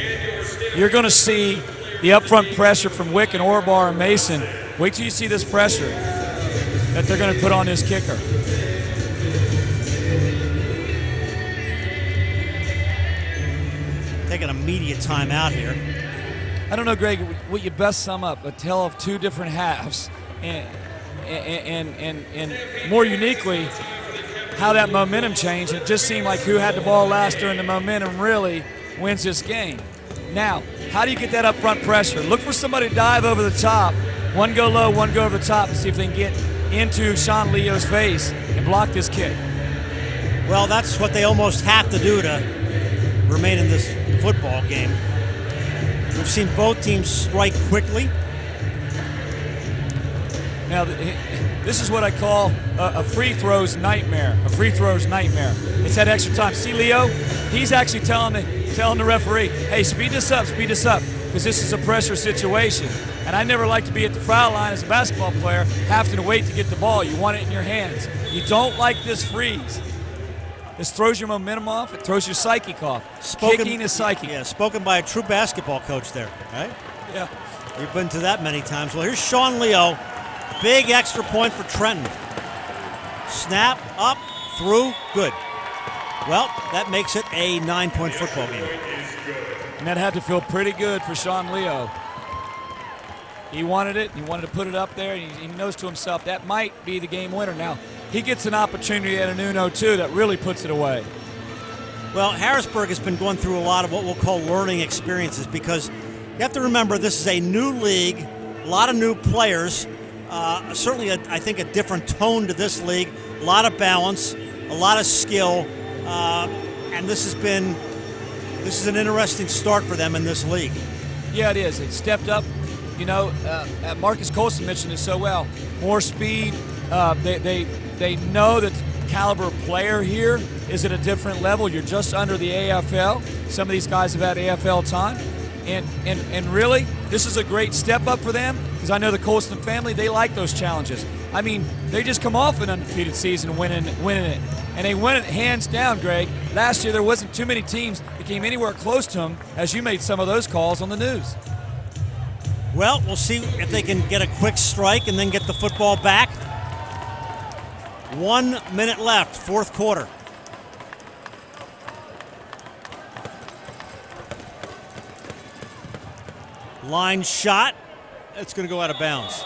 You're going to see the upfront pressure from Wick and Orbar and Mason. Wait till you see this pressure that they're going to put on this kicker. Taking an immediate timeout here. I don't know, Greg, what you best sum up a tale of 2 different halves, and more uniquely, how that momentum changed. It just seemed like who had the ball last during the momentum really wins this game. Now, how do you get that up front pressure? Look for somebody to dive over the top. One go low, one go over the top, and see if they can get into Sean Leo's face and block this kick. Well, that's what they almost have to do to remain in this football game. We've seen both teams strike quickly. Now, this is what I call a free throws nightmare. A free throws nightmare. It's that extra time. See, Leo, he's actually telling the referee, hey, speed this up, because this is a pressure situation. And I never like to be at the foul line as a basketball player, having to wait to get the ball. You want it in your hands. You don't like this freeze. This throws your momentum off. It throws your psyche off. Kicking is psyche. Yeah, spoken by a true basketball coach there, right? Yeah. You've been to that many times. Well, here's Sean Leo. Big extra point for Trenton. Snap, up, through, good. Well, that makes it a 9-point football game. And that had to feel pretty good for Sean Leo. He wanted it. He wanted to put it up there. He knows to himself that might be the game winner. Now, he gets an opportunity at an uno, too, that really puts it away. Well, Harrisburg has been going through a lot of what we'll call learning experiences because you have to remember this is a new league, a lot of new players. Certainly, I think, a different tone to this league. A lot of balance, a lot of skill, and this has been This is an interesting start for them in this league. Yeah, it is. They stepped up. You know, Marcus Colson mentioned it so well. More speed. They know that the caliber of player here is at a different level. You're just under the AFL. Some of these guys have had AFL time. And really, this is a great step up for them, because I know the Colson family, they like those challenges. I mean, they just come off an undefeated season winning it. And they win it hands down, Greg. Last year, there wasn't too many teams that came anywhere close to them, as you made some of those calls on the news. Well, we'll see if they can get a quick strike and then get the football back. 1 minute left, fourth quarter. Line shot. It's going to go out of bounds.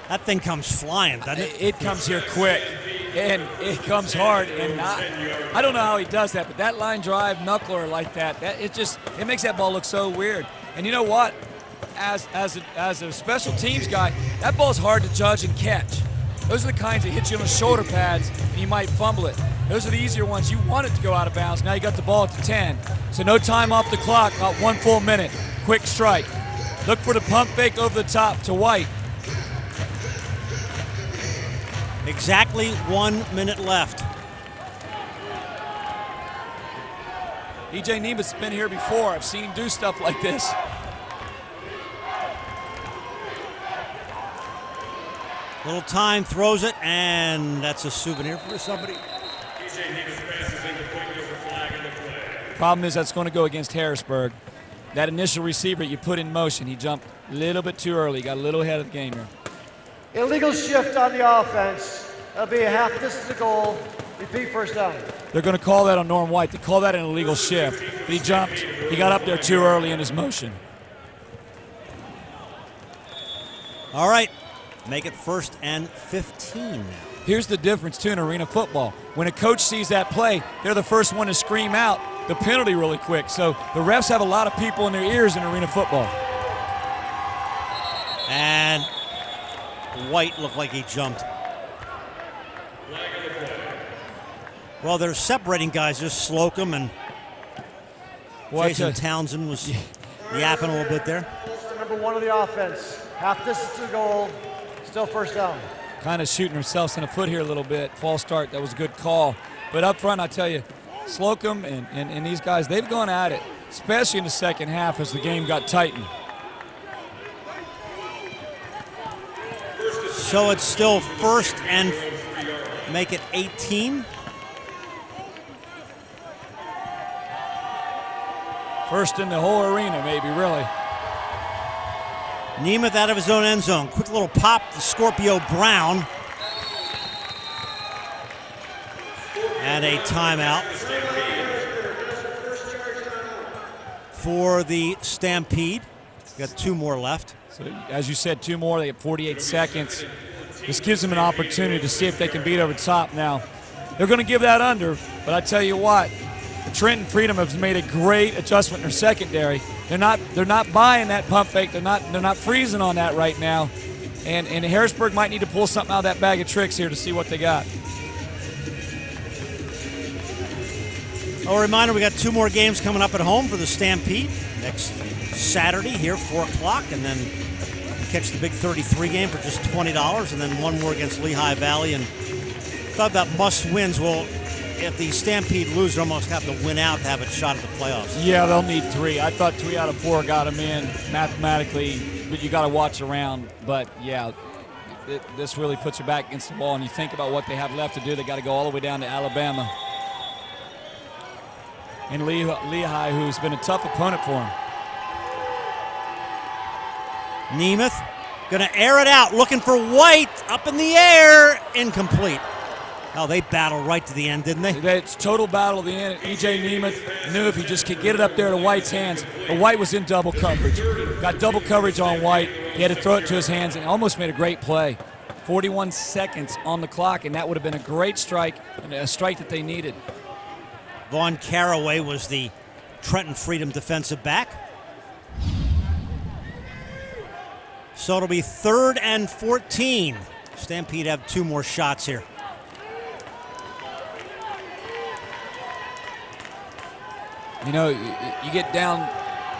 That thing comes flying, doesn't it? It comes here quick, and it comes hard. And I don't know how he does that, but that line drive knuckler like that, it makes that ball look so weird. And you know what? As a special teams guy, that ball's hard to judge and catch. Those are the kinds that hit you on the shoulder pads, and you might fumble it. Those are the easier ones. You want it to go out of bounds. Now you got the ball at the 10. So no time off the clock, about 1 full minute. Quick strike. Look for the pump fake over the top to White. Exactly 1 minute left. E.J. Nemath's been here before. I've seen him do stuff like this. Little time, throws it, and that's a souvenir for somebody. Problem is that's going to go against Harrisburg. That initial receiver you put in motion, he jumped a little bit too early, got a little ahead of the game here. Illegal shift on the offense. That'll be a half distance to goal. Repeat, first down. They're going to call that on Norm White. They call that an illegal shift. But he jumped. He got up there too early in his motion. All right. Make it 1st and 15 now. Here's the difference, too, in arena football. When a coach sees that play, they're the first one to scream out the penalty really quick. So the refs have a lot of people in their ears in arena football. And White looked like he jumped. Well, they're separating guys, just Slocum and Jason Townsend was yapping a little bit there. Number 1 of the offense. Half distance to goal. Still first down. Kind of shooting themselves in the foot here a little bit. False start, that was a good call. But up front, I tell you, Slocum and these guys, they've gone at it, especially in the second half as the game got tightened. So it's still 1st and make it 18. First in the whole arena, maybe, really. Nemath out of his own end zone. Quick little pop to Scorpio Brown. And a timeout for the Stampede. Got 2 more left. So, as you said, 2 more. They have 48 seconds. This gives them an opportunity to see if they can beat over top now. They're going to give that under, but I tell you what, the Trenton Freedom has made a great adjustment in their secondary. They're not buying that pump fake. They're not freezing on that right now. And Harrisburg might need to pull something out of that bag of tricks here to see what they got. A reminder, we got 2 more games coming up at home for the Stampede. Next Saturday here, 4 o'clock, and then catch the big 33 game for just $20, and then 1 more against Lehigh Valley. And thought about must-wins. Well, if the Stampede lose, they almost have to win out to have a shot at the playoffs. Yeah, they'll need 3. I thought 3 out of 4 got them in mathematically, but you got to watch around. But, yeah, this really puts your back against the wall, and you think about what they have left to do. They got to go all the way down to Alabama. And Lehigh, who's been a tough opponent for them. Nemath going to air it out, looking for White, up in the air, incomplete. Oh, they battled right to the end, didn't they? It's total battle at the end. E.J. Nemath knew if he just could get it up there to White's hands. But White was in double coverage. Got double coverage on White. He had to throw it to his hands and almost made a great play. 41 seconds on the clock, and that would have been a great strike, and a strike that they needed. Vaughn Caraway was the Trenton Freedom defensive back. So it'll be 3rd and 14. Stampede have 2 more shots here. You know, you get down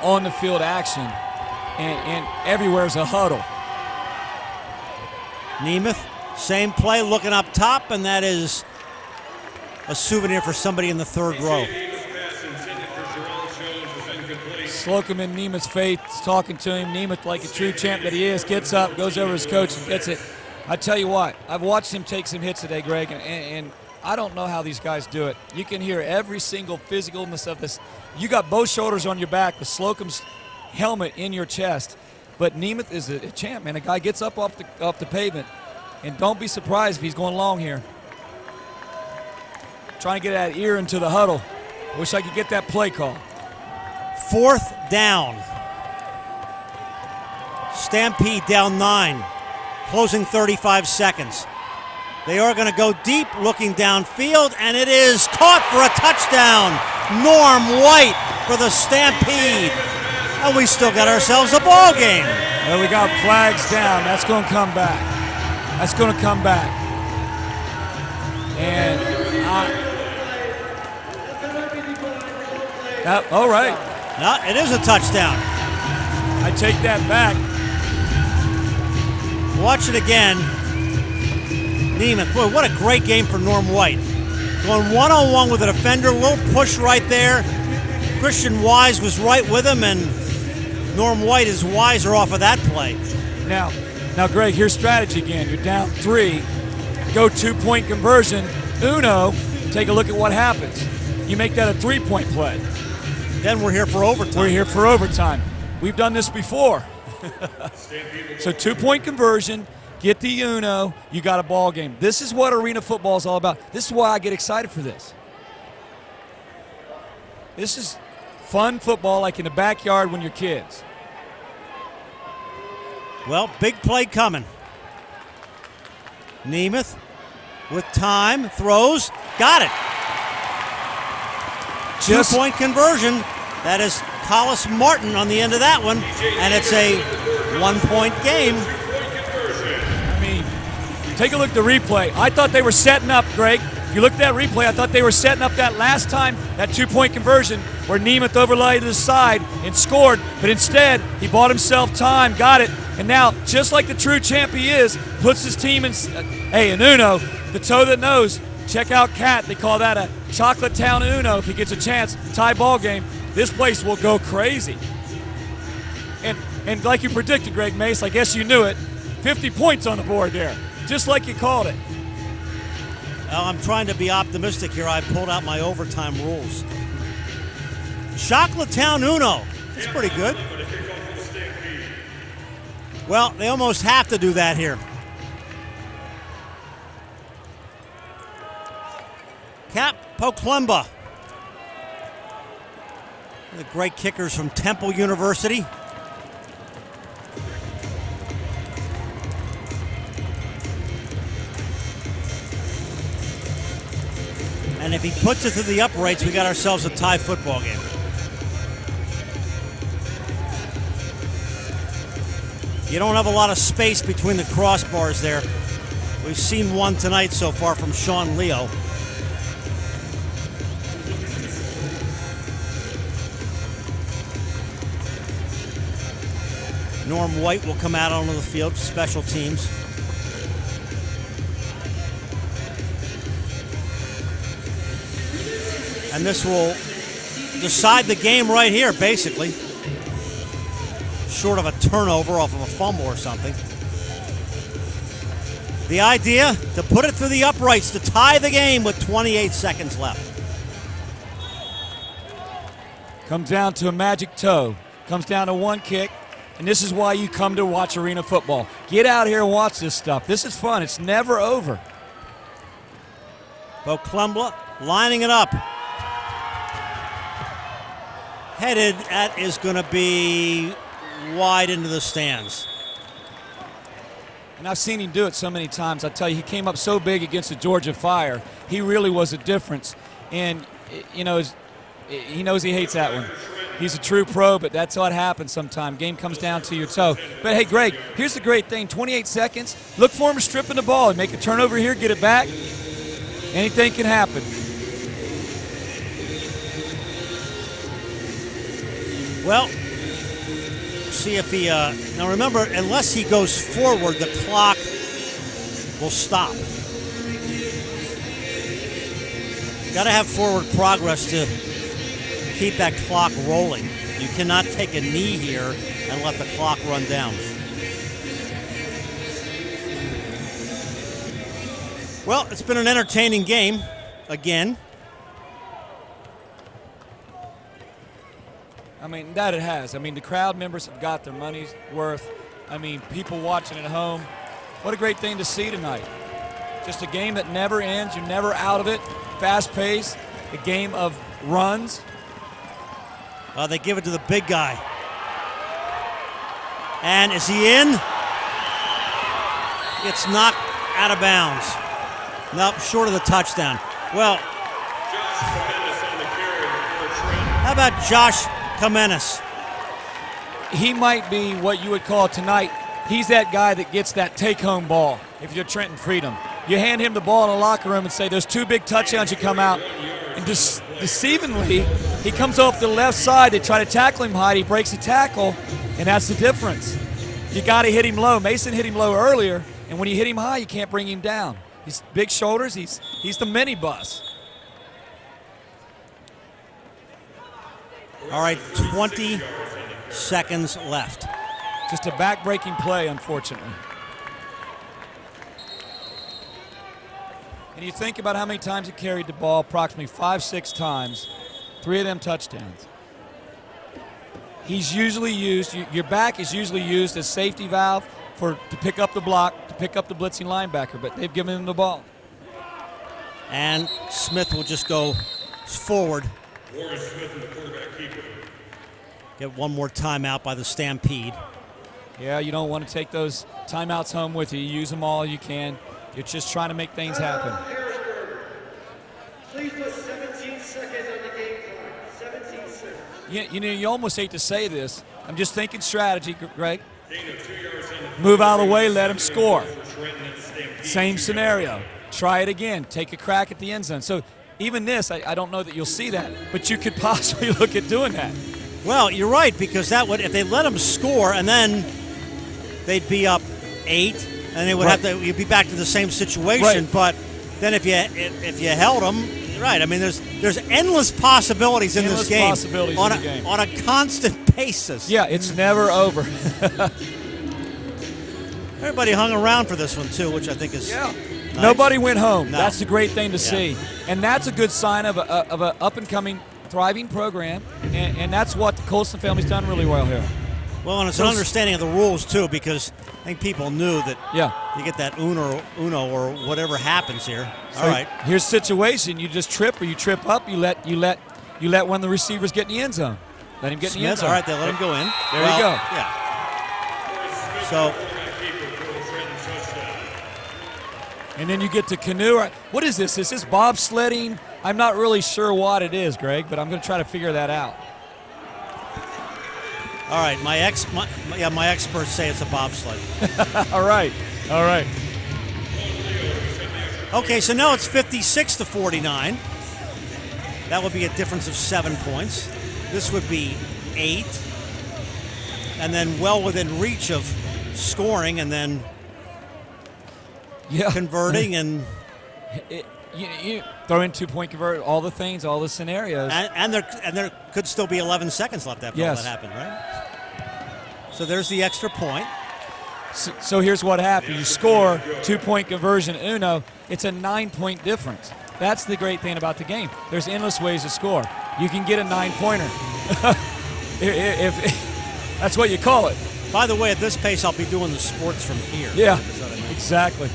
on the field action, and everywhere's a huddle. Nemeth, same play, looking up top, and that is a souvenir for somebody in the third row. Slocum in Nemeth's face, talking to him. Nemeth, like a true champ that he is, gets up, goes over his coach and gets it. I tell you what, I've watched him take some hits today, Greg, and I don't know how these guys do it. You can hear every single physicalness of this. You got both shoulders on your back with Slocum's helmet in your chest. But Nemeth is a champ, man. A guy gets up off the pavement, and don't be surprised if he's going long here. Trying to get that ear into the huddle. I wish I could get that play call. 4th down. Stampede down 9. Closing 35 seconds. They are going to go deep, looking downfield, and it is caught for a touchdown. Norm White for the Stampede. And we still got ourselves a ball game. Well, we got flags down. That's going to come back. That's going to come back. And all right. No, it is a touchdown. I take that back. Watch it again. Nemeth, boy, what a great game for Norm White. Going one-on-one with a defender, a little push right there. Christian Wise was right with him, and Norm White is wiser off of that play. Now, Greg, here's strategy again. You're down 3, go 2-point conversion. Uno, take a look at what happens. You make that a 3-point play. Then we're here for overtime. We're here for overtime. We've done this before. So 2-point conversion, get the Uno, you got a ball game. This is what arena football is all about. This is why I get excited for this. This is fun football like in the backyard when you're kids. Well, big play coming. Nemeth with time, throws, got it. 2-point conversion. That is Collis Martin on the end of that one, and it's a 1-point game. I mean, take a look at the replay. I thought they were setting up, Greg. If you look at that replay, I thought they were setting up that last time, that 2-point conversion where Nemeth overlaid to the side and scored, but instead he bought himself time, got it, and now, just like the true champ he is, puts his team in, an Uno, the toe that knows. Check out Cat. They call that a Chocolate Town Uno. If he gets a chance, tie ball game, this place will go crazy. And like you predicted, Greg Mace, I guess you knew it, 50 points on the board there, just like you called it. Well, I'm trying to be optimistic here. I pulled out my overtime rules. Chocolate Town Uno. That's pretty good. Well, they almost have to do that here. Cap Poklemba. The great kickers from Temple University. And if he puts it through the uprights, we got ourselves a tie football game. You don't have a lot of space between the crossbars there. We've seen one tonight so far from Sean Leo. Norm White will come out onto the field, special teams. And this will decide the game right here, basically. Short of a turnover off of a fumble or something. The idea, to put it through the uprights to tie the game with 28 seconds left. Comes down to a magic toe. Comes down to one kick. And this is why you come to watch arena football. Get out here and watch this stuff. This is fun. It's never over. Poklemba lining it up. Headed, that is going to be wide into the stands. And I've seen him do it so many times. I tell you, he came up so big against the Georgia Fire. He really was a difference. And, you know, he knows he hates that one. He's a true pro, but that's what happens sometimes. Game comes down to your toe. But, hey, Greg, here's the great thing. 28 seconds. Look for him stripping the ball. Make a turnover here, get it back. Anything can happen. Well, see if he, now remember, unless he goes forward, the clock will stop. Got to have forward progress to keep that clock rolling. You cannot take a knee here and let the clock run down. Well, it's been an entertaining game again. I mean, that it has. I mean, the crowd members have got their money's worth. I mean, people watching at home. What a great thing to see tonight. Just a game that never ends. You're never out of it. Fast pace. A game of runs. They give it to the big guy. And is he in? Gets knocked out of bounds. Nope, short of the touchdown. Well, how about Josh Kamenis? He might be what you would call tonight. He's that guy that gets that take-home ball if you're Trenton Freedon. You hand him the ball in the locker room and say, there's 2 big touchdowns, you come out. And just deceivingly, he comes off the left side. They try to tackle him high. He breaks the tackle, and that's the difference. You got to hit him low. Mason hit him low earlier, and when you hit him high, you can't bring him down. He's big shoulders. He's the minibus. All right, 20 seconds left. Just a back-breaking play, unfortunately. And you think about how many times he carried the ball, approximately 5-6 times, 3 of them touchdowns. He's usually used, your back is usually used as safety valve to pick up the block, to pick up the blitzing linebacker, but they've given him the ball. And Smith will just go forward. Warren Smith in the quarterback keeper. Get one more timeout by the Stampede. Yeah, you don't want to take those timeouts home with you. You use them all you can. You're just trying to make things happen. Please put 17 seconds on the game clock. 17 seconds. You know, you almost hate to say this. I'm just thinking strategy, Greg. Move out of the way, let him score. Same scenario. Try it again. Take a crack at the end zone. So even this, I don't know that you'll see that, but you could possibly look at doing that. Well, you're right, because that would, if they let him score and then they'd be up 8, and they would have to, you'd be back to the same situation. Right. But then if you held them, right? I mean, there's endless possibilities in this game. Possibilities on in the game. On a constant basis. Yeah, it's never over. Everybody hung around for this one too, which I think is nice. Nobody went home. No. That's the great thing to see, and that's a good sign of an up and coming, thriving program, and that's what the Colson family's done really well here. Well, and it's an understanding of the rules too, because I think people knew that. Yeah. You get that uno or whatever happens here. So all right. Here's a situation: you just trip or you trip up. You let one of the receivers get in the end zone. Let him get in the end zone. All right, they let him go in. There you go. Yeah. So. And then you get to canoe. What is this? Is this bobsledding? I'm not really sure what it is, Greg, but I'm going to try to figure that out. All right, my experts say it's a bobsled. All right. Okay, so now it's 56-49. That would be a difference of 7 points. This would be 8, and then well within reach of scoring, and then converting and you throw in 2-point convert, all the things, all the scenarios, and there could still be 11 seconds left after all that happened, right? So there's the extra point. So here's what happened: you score, 2-point conversion, uno. It's a 9-point difference. That's the great thing about the game. There's endless ways to score. You can get a 9-pointer. if that's what you call it. By the way, at this pace, I'll be doing the sports from here. Yeah, exactly.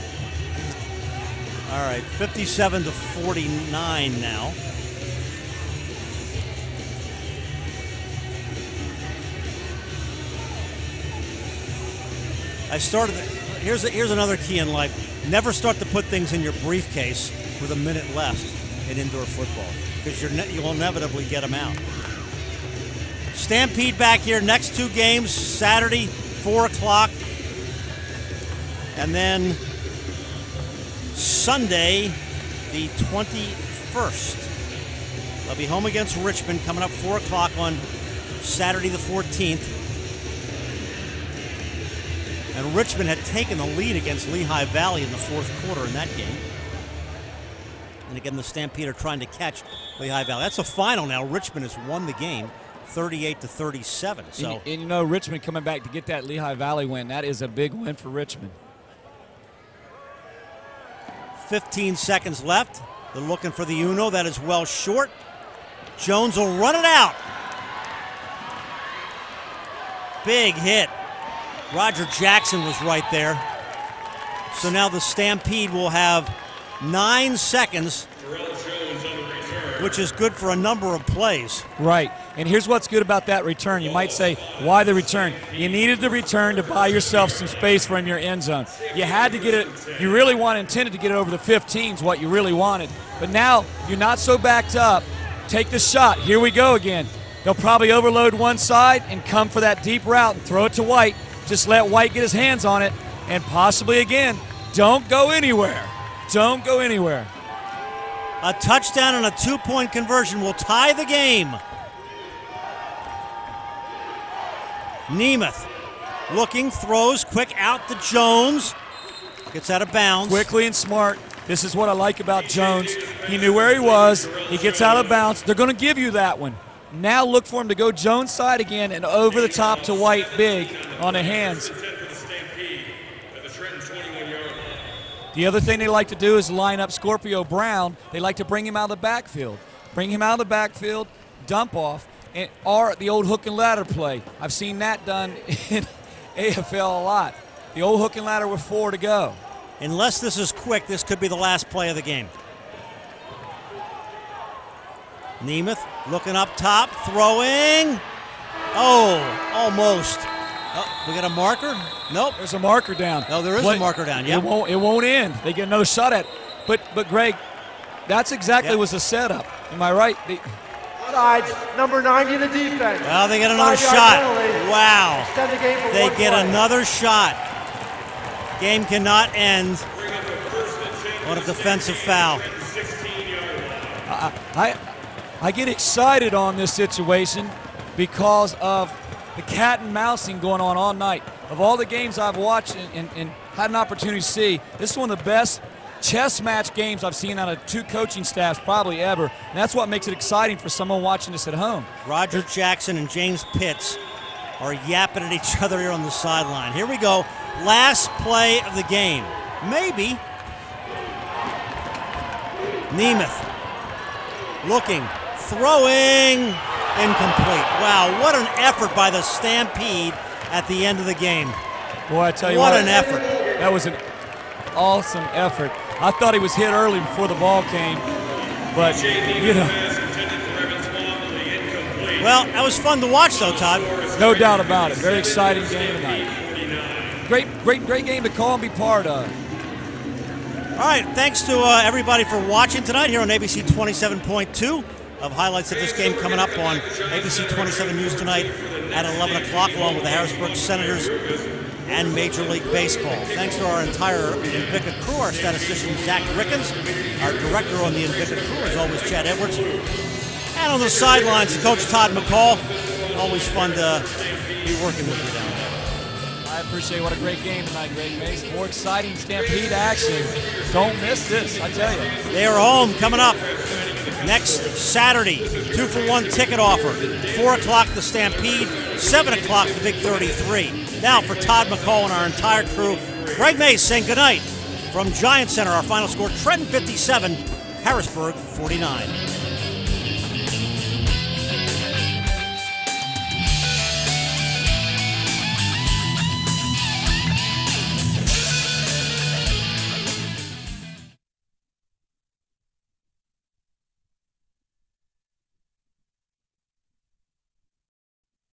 All right, 57-49 now. Here's another key in life. Never start to put things in your briefcase with a minute left in indoor football, because you'll inevitably get them out. Stampede back here, next 2 games, Saturday, 4 o'clock. And then Sunday, the 21st. They'll be home against Richmond, coming up 4 o'clock on Saturday the 14th. And Richmond had taken the lead against Lehigh Valley in the fourth quarter in that game. And again, the Stampede are trying to catch Lehigh Valley. That's a final now. Richmond has won the game 38-37. So, and you know, Richmond coming back to get that Lehigh Valley win, that is a big win for Richmond. 15 seconds left. They're looking for the Uno. That is well short. Jones will run it out. Big hit. Roger Jackson was right there. So now the Stampede will have 9 seconds, which is good for a number of plays. Right. And here's what's good about that return. You might say, why the return? You needed the return to buy yourself some space from your end zone. You had to get it. You really intended to get it over the 15s, what you really wanted. But now you're not so backed up. Take the shot. Here we go again. They'll probably overload one side and come for that deep route and throw it to White. Just let White get his hands on it, and possibly again, don't go anywhere. Don't go anywhere. A touchdown and a 2-point conversion will tie the game. Nemeth looking, throws, quick out to Jones. Gets out of bounds. Quickly and smart. This is what I like about Jones. He knew where he was. He gets out of bounds. They're going to give you that one. Now look for him to go Jones side again and over the top to White big on the hands. The other thing they like to do is line up Scorpio Brown. They like to bring him out of the backfield. Bring him out of the backfield, dump off, or the old hook and ladder play. I've seen that done in AFL a lot. The old hook and ladder with 4 to go. Unless this is quick, this could be the last play of the game. Nemeth looking up top, throwing. Oh, almost. Oh, we got a marker? Nope. There's a marker down. No, there is a marker down, yeah. It won't end. They get no shot at it. But Greg, that's exactly was the setup. Am I right? Sides, number 90 in the defense. Well, they get another shot. Wow. They get another shot. Game cannot end on a defensive foul. I get excited on this situation because of the cat and mousing going on all night. Of all the games I've watched and had an opportunity to see, this is one of the best chess match games I've seen out of 2 coaching staffs probably ever. And that's what makes it exciting for someone watching this at home. Roger Jackson and James Pitts are yapping at each other here on the sideline. Here we go. Last play of the game. Maybe. Nemeth looking, throwing, incomplete. Wow, what an effort by the Stampede at the end of the game. Boy, I tell you what an effort. That was an awesome effort. I thought he was hit early before the ball came, but, you know. Well, that was fun to watch, though, Todd. No doubt about it. Very exciting game tonight. Great game to call and be part of. All right, thanks to everybody for watching tonight here on ABC 27.2. Of highlights of this game coming up on ABC 27 News tonight at 11 o'clock, along with the Harrisburg Senators and Major League Baseball. Thanks to our entire Invicta crew, our statistician Zach Rickens, our director on the Invicta crew, as always, Chad Edwards. And on the sidelines, Coach Todd McCall. Always fun to be working with you down there. I appreciate what a great game tonight, Greg Mason. More exciting Stampede action. Don't miss this, I tell you. They are home coming up next Saturday. 2-for-1 ticket offer. 4 o'clock the Stampede, 7 o'clock the Big 33. Now for Todd McCall and our entire crew, Greg Mason saying goodnight from Giant Center. Our final score, Trenton 57, Harrisburg 49.